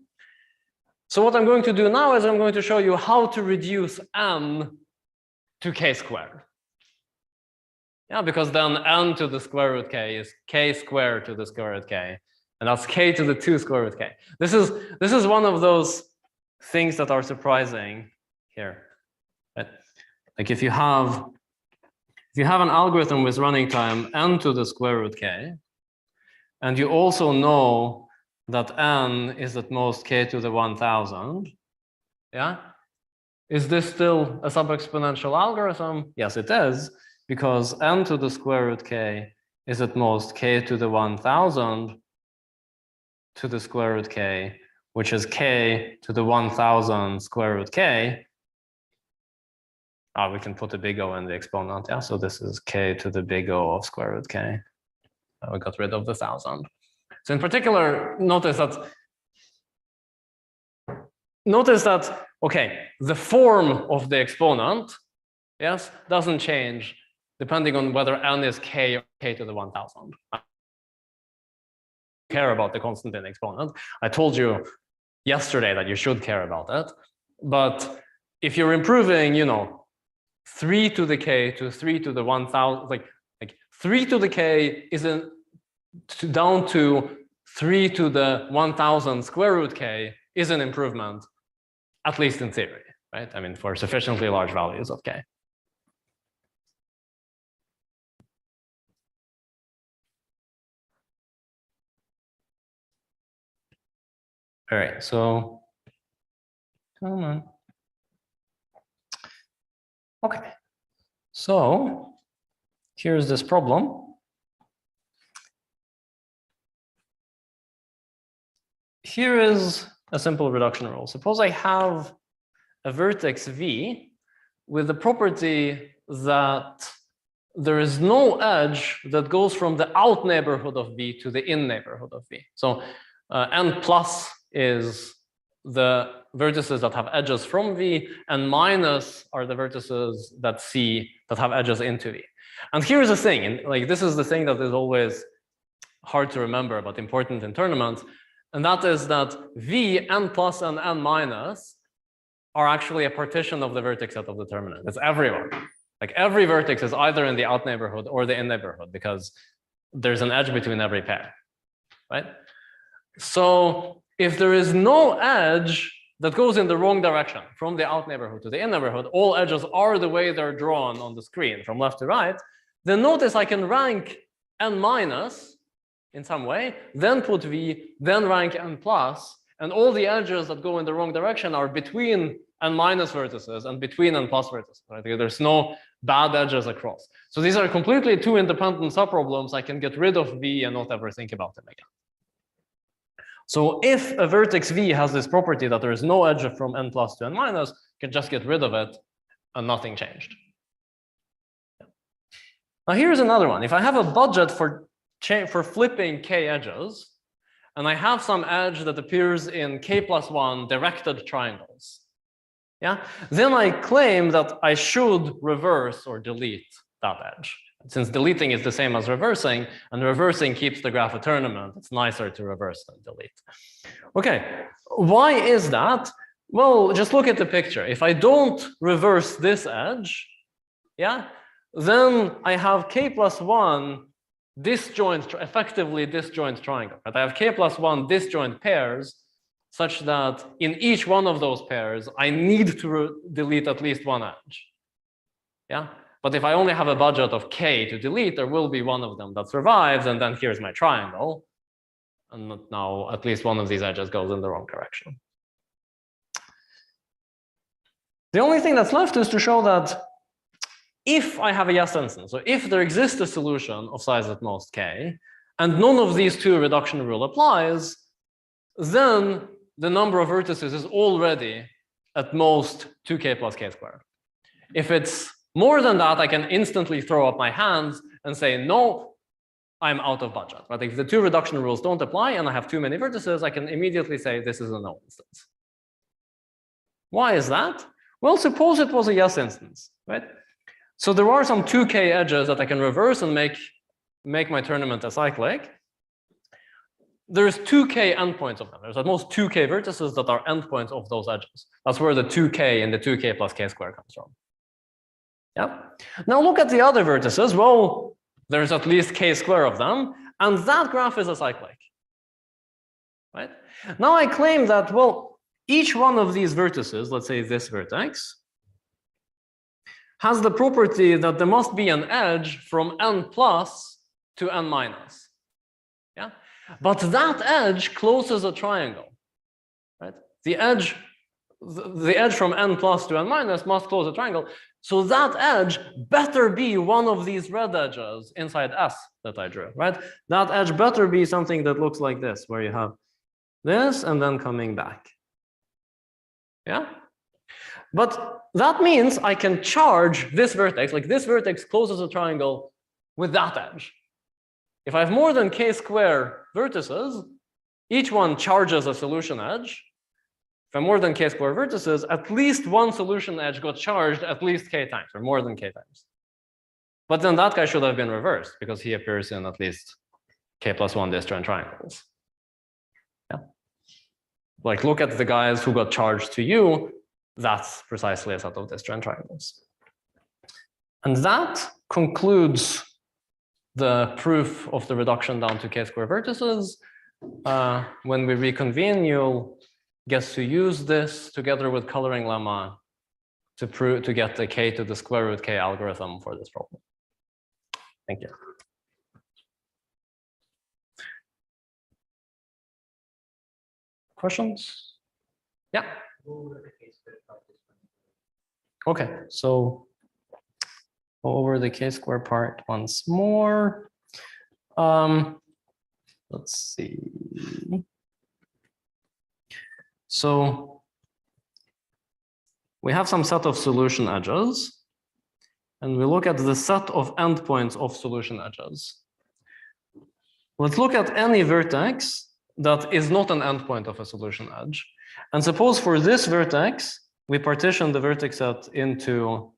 So what I'm going to do now is I'm going to show you how to reduce n to k squared. Yeah, because then n to the square root k is k squared to the square root k, and that's k to the 2 square root k. This is one of those things that are surprising here. Right? Like if you have an algorithm with running time n to the square root k, and you also know that n is at most k to the 1000, yeah? Is this still a sub-exponential algorithm? Yes, it is, because n to the square root k is at most k to the 1000 to the square root k, which is k to the 1000 square root k. We can put a big O in the exponent, yeah? So this is k to the big O of square root k. We got rid of the 1000. So in particular, notice that, okay, the form of the exponent, yes, doesn't change depending on whether n is k or k to the 1000. I don't care about the constant in the exponent. I told you yesterday that you should care about it. But if you're improving, 3 to the k to 3 to the 1000, like 3 to the k isn't down to 3 to the 1000 square root k is an improvement, at least in theory, right? I mean, for sufficiently large values of k. All right, so come on. Okay, so here's this problem. Here is a simple reduction rule. Suppose I have a vertex V with the property that there is no edge that goes from the out neighborhood of V to the in neighborhood of V. So n plus is the vertices that have edges from V, and minus are the vertices that have edges into V. And here's the thing, and like this is the thing that is always hard to remember but important in tournaments, and that is that V, n plus, and n minus are actually a partition of the vertex set of determinant. It's everyone. Like every vertex is either in the out neighborhood or the in neighborhood because there's an edge between every pair, right? So if there is no edge that goes in the wrong direction, from the out neighborhood to the in neighborhood, all edges are the way they're drawn on the screen from left to right, then notice I can rank n minus in some way, then put v, then rank n plus, and all the edges that go in the wrong direction are between n minus vertices and between n plus vertices. Right? There's no bad edges across. So these are completely two independent subproblems. I can get rid of v and not ever think about them again. So if a vertex v has this property that there is no edge from n plus to n minus, you can just get rid of it and nothing changed. Now here's another one. If I have a budget for flipping k edges, and I have some edge that appears in k+1 directed triangles, yeah, then I claim that I should reverse or delete that edge. Since deleting is the same as reversing, and reversing keeps the graph a tournament, it's nicer to reverse than delete. Okay, why is that? Well, just look at the picture. If I don't reverse this edge, yeah, then I have k+1 disjoint, effectively disjoint triangle. Right? I have k+1 disjoint pairs such that in each one of those pairs, I need to delete at least one edge. Yeah, but if I only have a budget of k to delete, there will be one of them that survives, and then here's my triangle. And now at least one of these edges goes in the wrong direction. The only thing that's left is to show that if I have a yes instance, so if there exists a solution of size at most k, and none of these two reduction rule applies, then the number of vertices is already at most 2k plus k squared. If it's more than that, I can instantly throw up my hands and say, no, I'm out of budget. But if the two reduction rules don't apply and I have too many vertices, I can immediately say this is a no instance. Why is that? Well, suppose it was a yes instance, right? So there are some 2k edges that I can reverse and make my tournament acyclic. There's 2k endpoints of them. There's at most 2k vertices that are endpoints of those edges. That's where the 2k and the 2k plus k squared comes from. Yeah. Now look at the other vertices. Well, there's at least k squared of them, and that graph is acyclic. Right? Now I claim that, well, each one of these vertices, let's say this vertex, has the property that there must be an edge from n plus to n minus. Yeah. But that edge closes a triangle, right? The edge from n plus to n minus must close a triangle. So that edge better be one of these red edges inside S that I drew, right? That edge better be something that looks like this, where you have this and then coming back. Yeah? But that means I can charge this vertex, like this vertex closes a triangle with that edge. If I have more than k squared vertices, each one charges a solution edge. If I have more than k squared vertices, at least one solution edge got charged at least k times, or more than k times. But then that guy should have been reversed because he appears in at least k+1 disjoint triangles. Yeah. Like look at the guys who got charged to you. That's precisely a set of disjoint triangles. And that concludes the proof of the reduction down to k squared vertices. When we reconvene, you'll get to use this together with coloring lemma to get the k to the square root k algorithm for this problem. Thank you. Questions? Yeah. Okay, so go over the k squared part once more. Let's see. So we have some set of solution edges, and we look at the set of endpoints of solution edges. Let's look at any vertex that is not an endpoint of a solution edge. And suppose for this vertex, we partition the vertex set into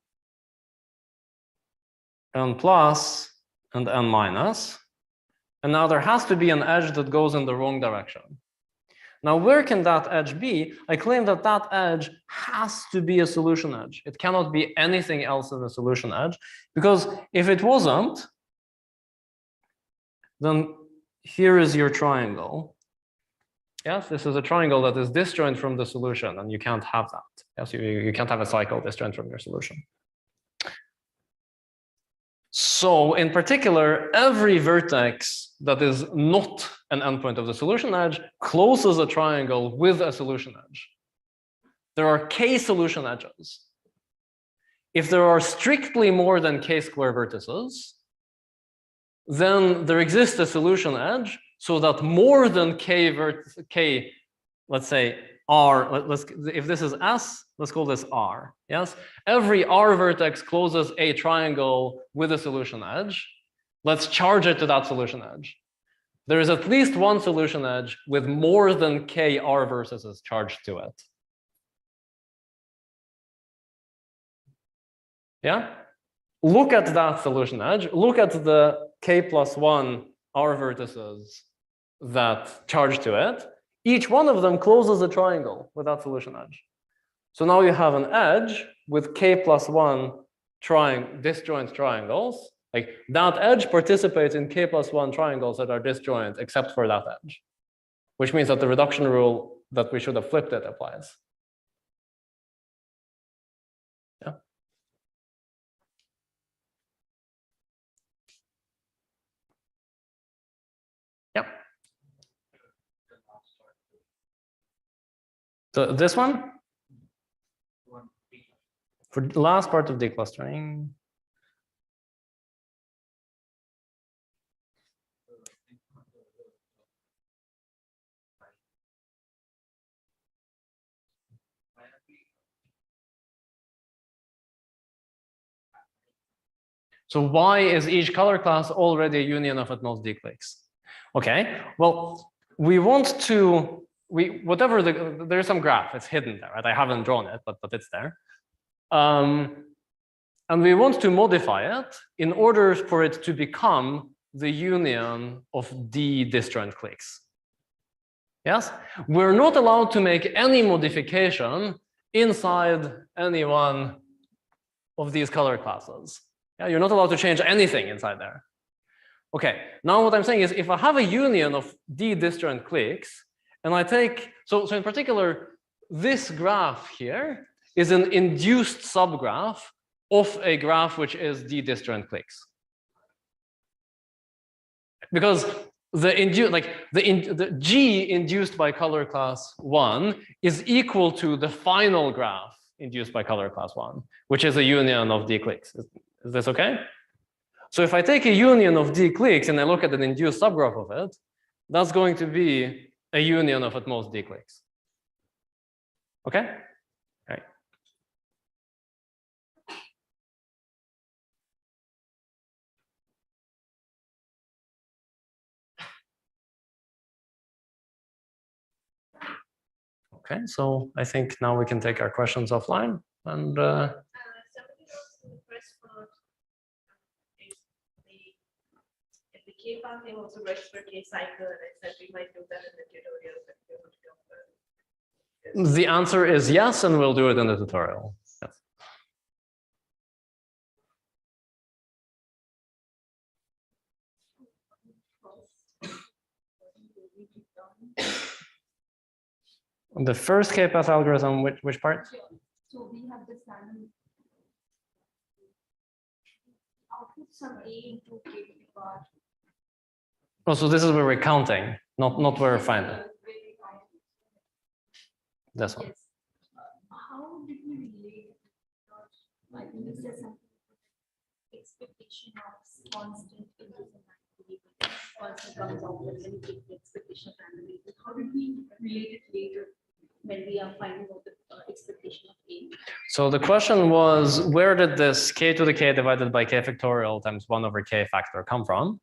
n plus and n minus. And now there has to be an edge that goes in the wrong direction. Now, where can that edge be? I claim that that edge has to be a solution edge. It cannot be anything else than a solution edge, because if it wasn't, then here is your triangle. Yes, this is a triangle that is disjoint from the solution, and you can't have that. Yes, you can't have a cycle disjoint from your solution. So in particular, every vertex that is not an endpoint of the solution edge closes a triangle with a solution edge. There are k solution edges. If there are strictly more than k square vertices, then there exists a solution edge so that more than k, let's say R, if this is S, let's call this R, yes? Every R vertex closes a triangle with a solution edge. Let's charge it to that solution edge. There is at least one solution edge with more than k R vertices charged to it. Yeah? Look at that solution edge. Look at the k+1 R vertices that charge to it. Each one of them closes a triangle with that solution edge. So now you have an edge with k+1 disjoint triangles. Like that edge participates in k+1 triangles that are disjoint except for that edge, which means that the reduction rule that we should have flipped it applies. Yeah. Yep. So this one? For the last part of declustering. So why is each color class already a union of at most d cliques? Okay, well, we want to, there's some graph, it's hidden there, right? I haven't drawn it, but it's there. And we want to modify it in order for it to become the union of d disjoint cliques. Yes, we're not allowed to make any modification inside any one of these color classes. Yeah, you're not allowed to change anything inside there. Okay, now what I'm saying is if I have a union of d disjoint cliques, and I take, so in particular, this graph here is an induced subgraph of a graph which is d disjoint cliques. Because the G induced by color class 1 is equal to the final graph induced by color class 1, which is a union of d cliques. Is this okay? So if I take a union of d cliques and I look at an induced subgraph of it, that's going to be a union of at most d cliques. Okay? Right. Okay, so I think now we can take our questions offline and Somebody wants to request for if the K path name also works for K cycle, and I said we might do that in the tutorial, but we want to go further. the answer is yes, and we'll do it in the tutorial. Yes. The first K-path algorithm, which part? So we have this random output some A into K to the power. Oh, so this is where we're counting, not where we're finding. This one. Yes. How did we relate? I think this is something expectation of constant constant comes out when we take the expectation of random variable. How did we relate it later when we are finding out the expectation of A? So the question was, where did this k to the k divided by k factorial times 1 over k factor come from?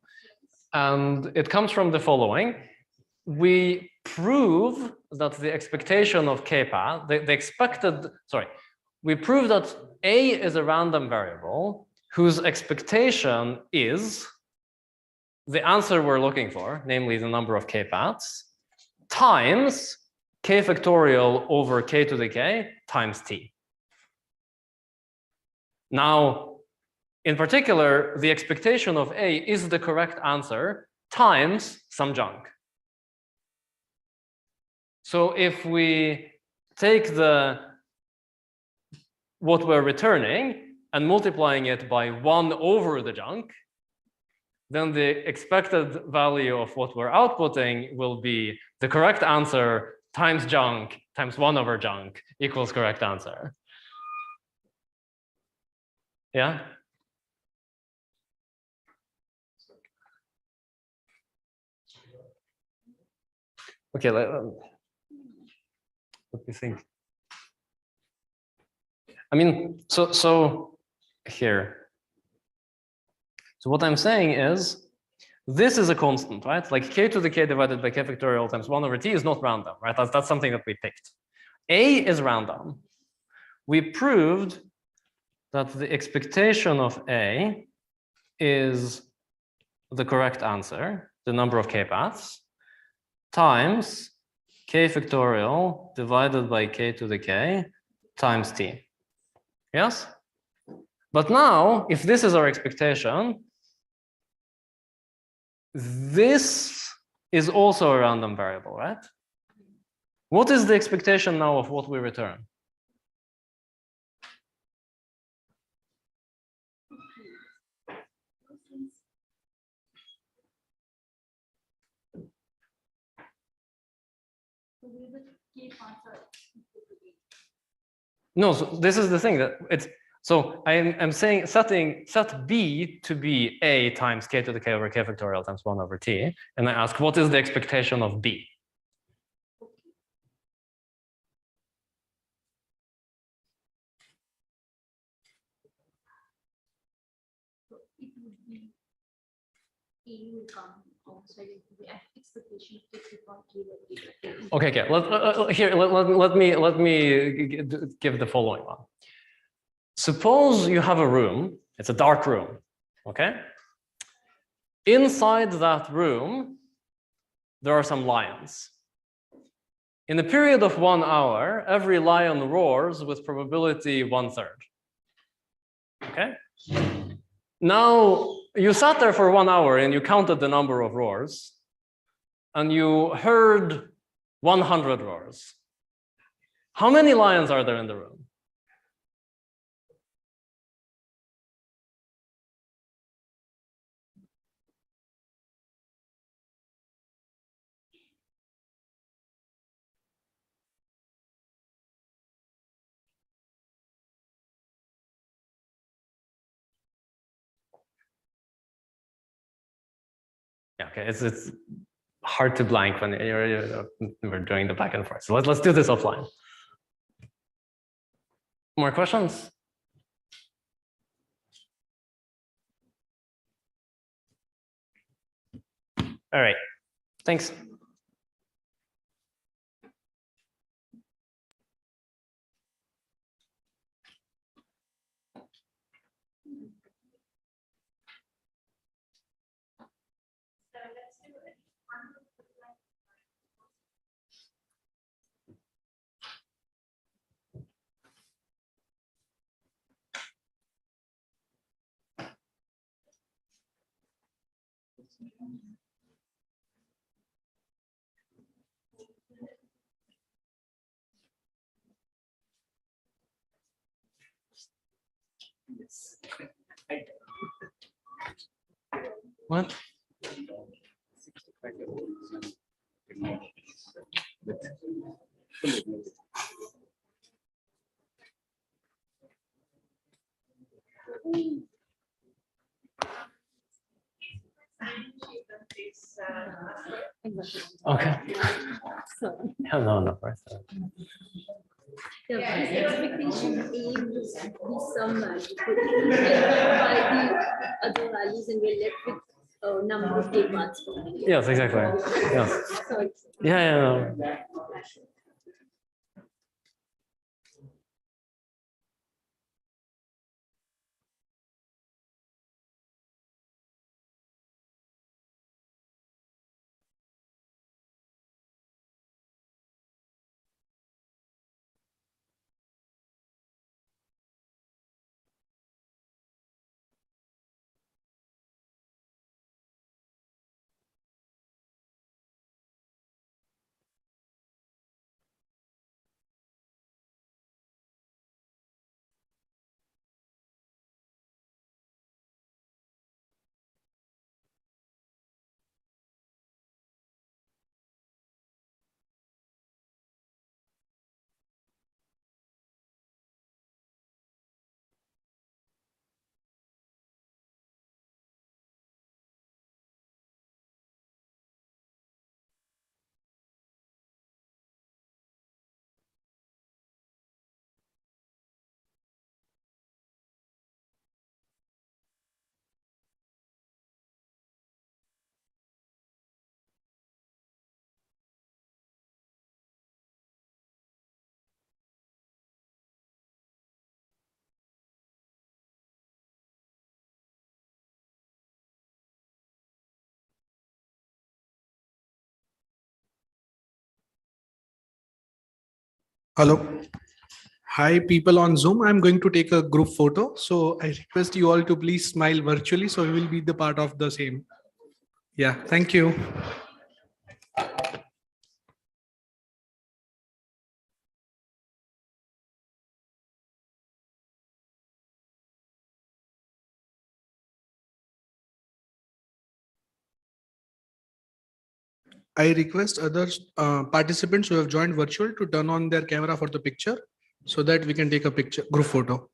And it comes from the following. We prove that the expectation of k path, we prove that A is a random variable whose expectation is the answer we're looking for, namely the number of k paths, times k factorial over k to the k times t. Now, in particular, the expectation of A is the correct answer times some junk. So if we take what we're returning and multiplying it by 1 over the junk, then the expected value of what we're outputting will be the correct answer times junk times 1 over junk equals correct answer. Yeah? Okay, let me think. I mean, so here. So what I'm saying is, this is a constant, right? Like k to the k divided by k factorial times 1 over t is not random, right? That's something that we picked. A is random. We proved that the expectation of A is the correct answer, the number of k paths, times k factorial divided by k to the k times t. Yes? But now, if this is our expectation, this is also a random variable, right? What is the expectation now of what we return? No, so this is the thing that it's, so I'm saying set B to be A times k to the k over k factorial times 1 over t, and I ask what is the expectation of B? It would be A will come outside into the expectation of K upon K. Okay, let me give the following one. Suppose you have a room, it's a dark room, okay? Inside that room, there are some lions. In a period of 1 hour, every lion roars with probability 1/3. Okay? Now, you sat there for 1 hour and you counted the number of roars, and you heard 100 roars. How many lions are there in the room? Yeah, okay, it's hard to blank when we're doing the back and forth. So let's do this offline. More questions? All right, thanks. So let's do it. What? Okay. No, no. Yeah, his expectation A will be some value, but it will be by the other values, and we're left with a number of K paths. Yes, exactly. Yes. So it's Yeah. Hello. Hi, people on Zoom. I'm going to take a group photo. So I request you all to please smile virtually. So we will be the part of the same. Yeah, thank you. I request other participants who have joined virtual to turn on their camera for the picture so that we can take a picture, group photo.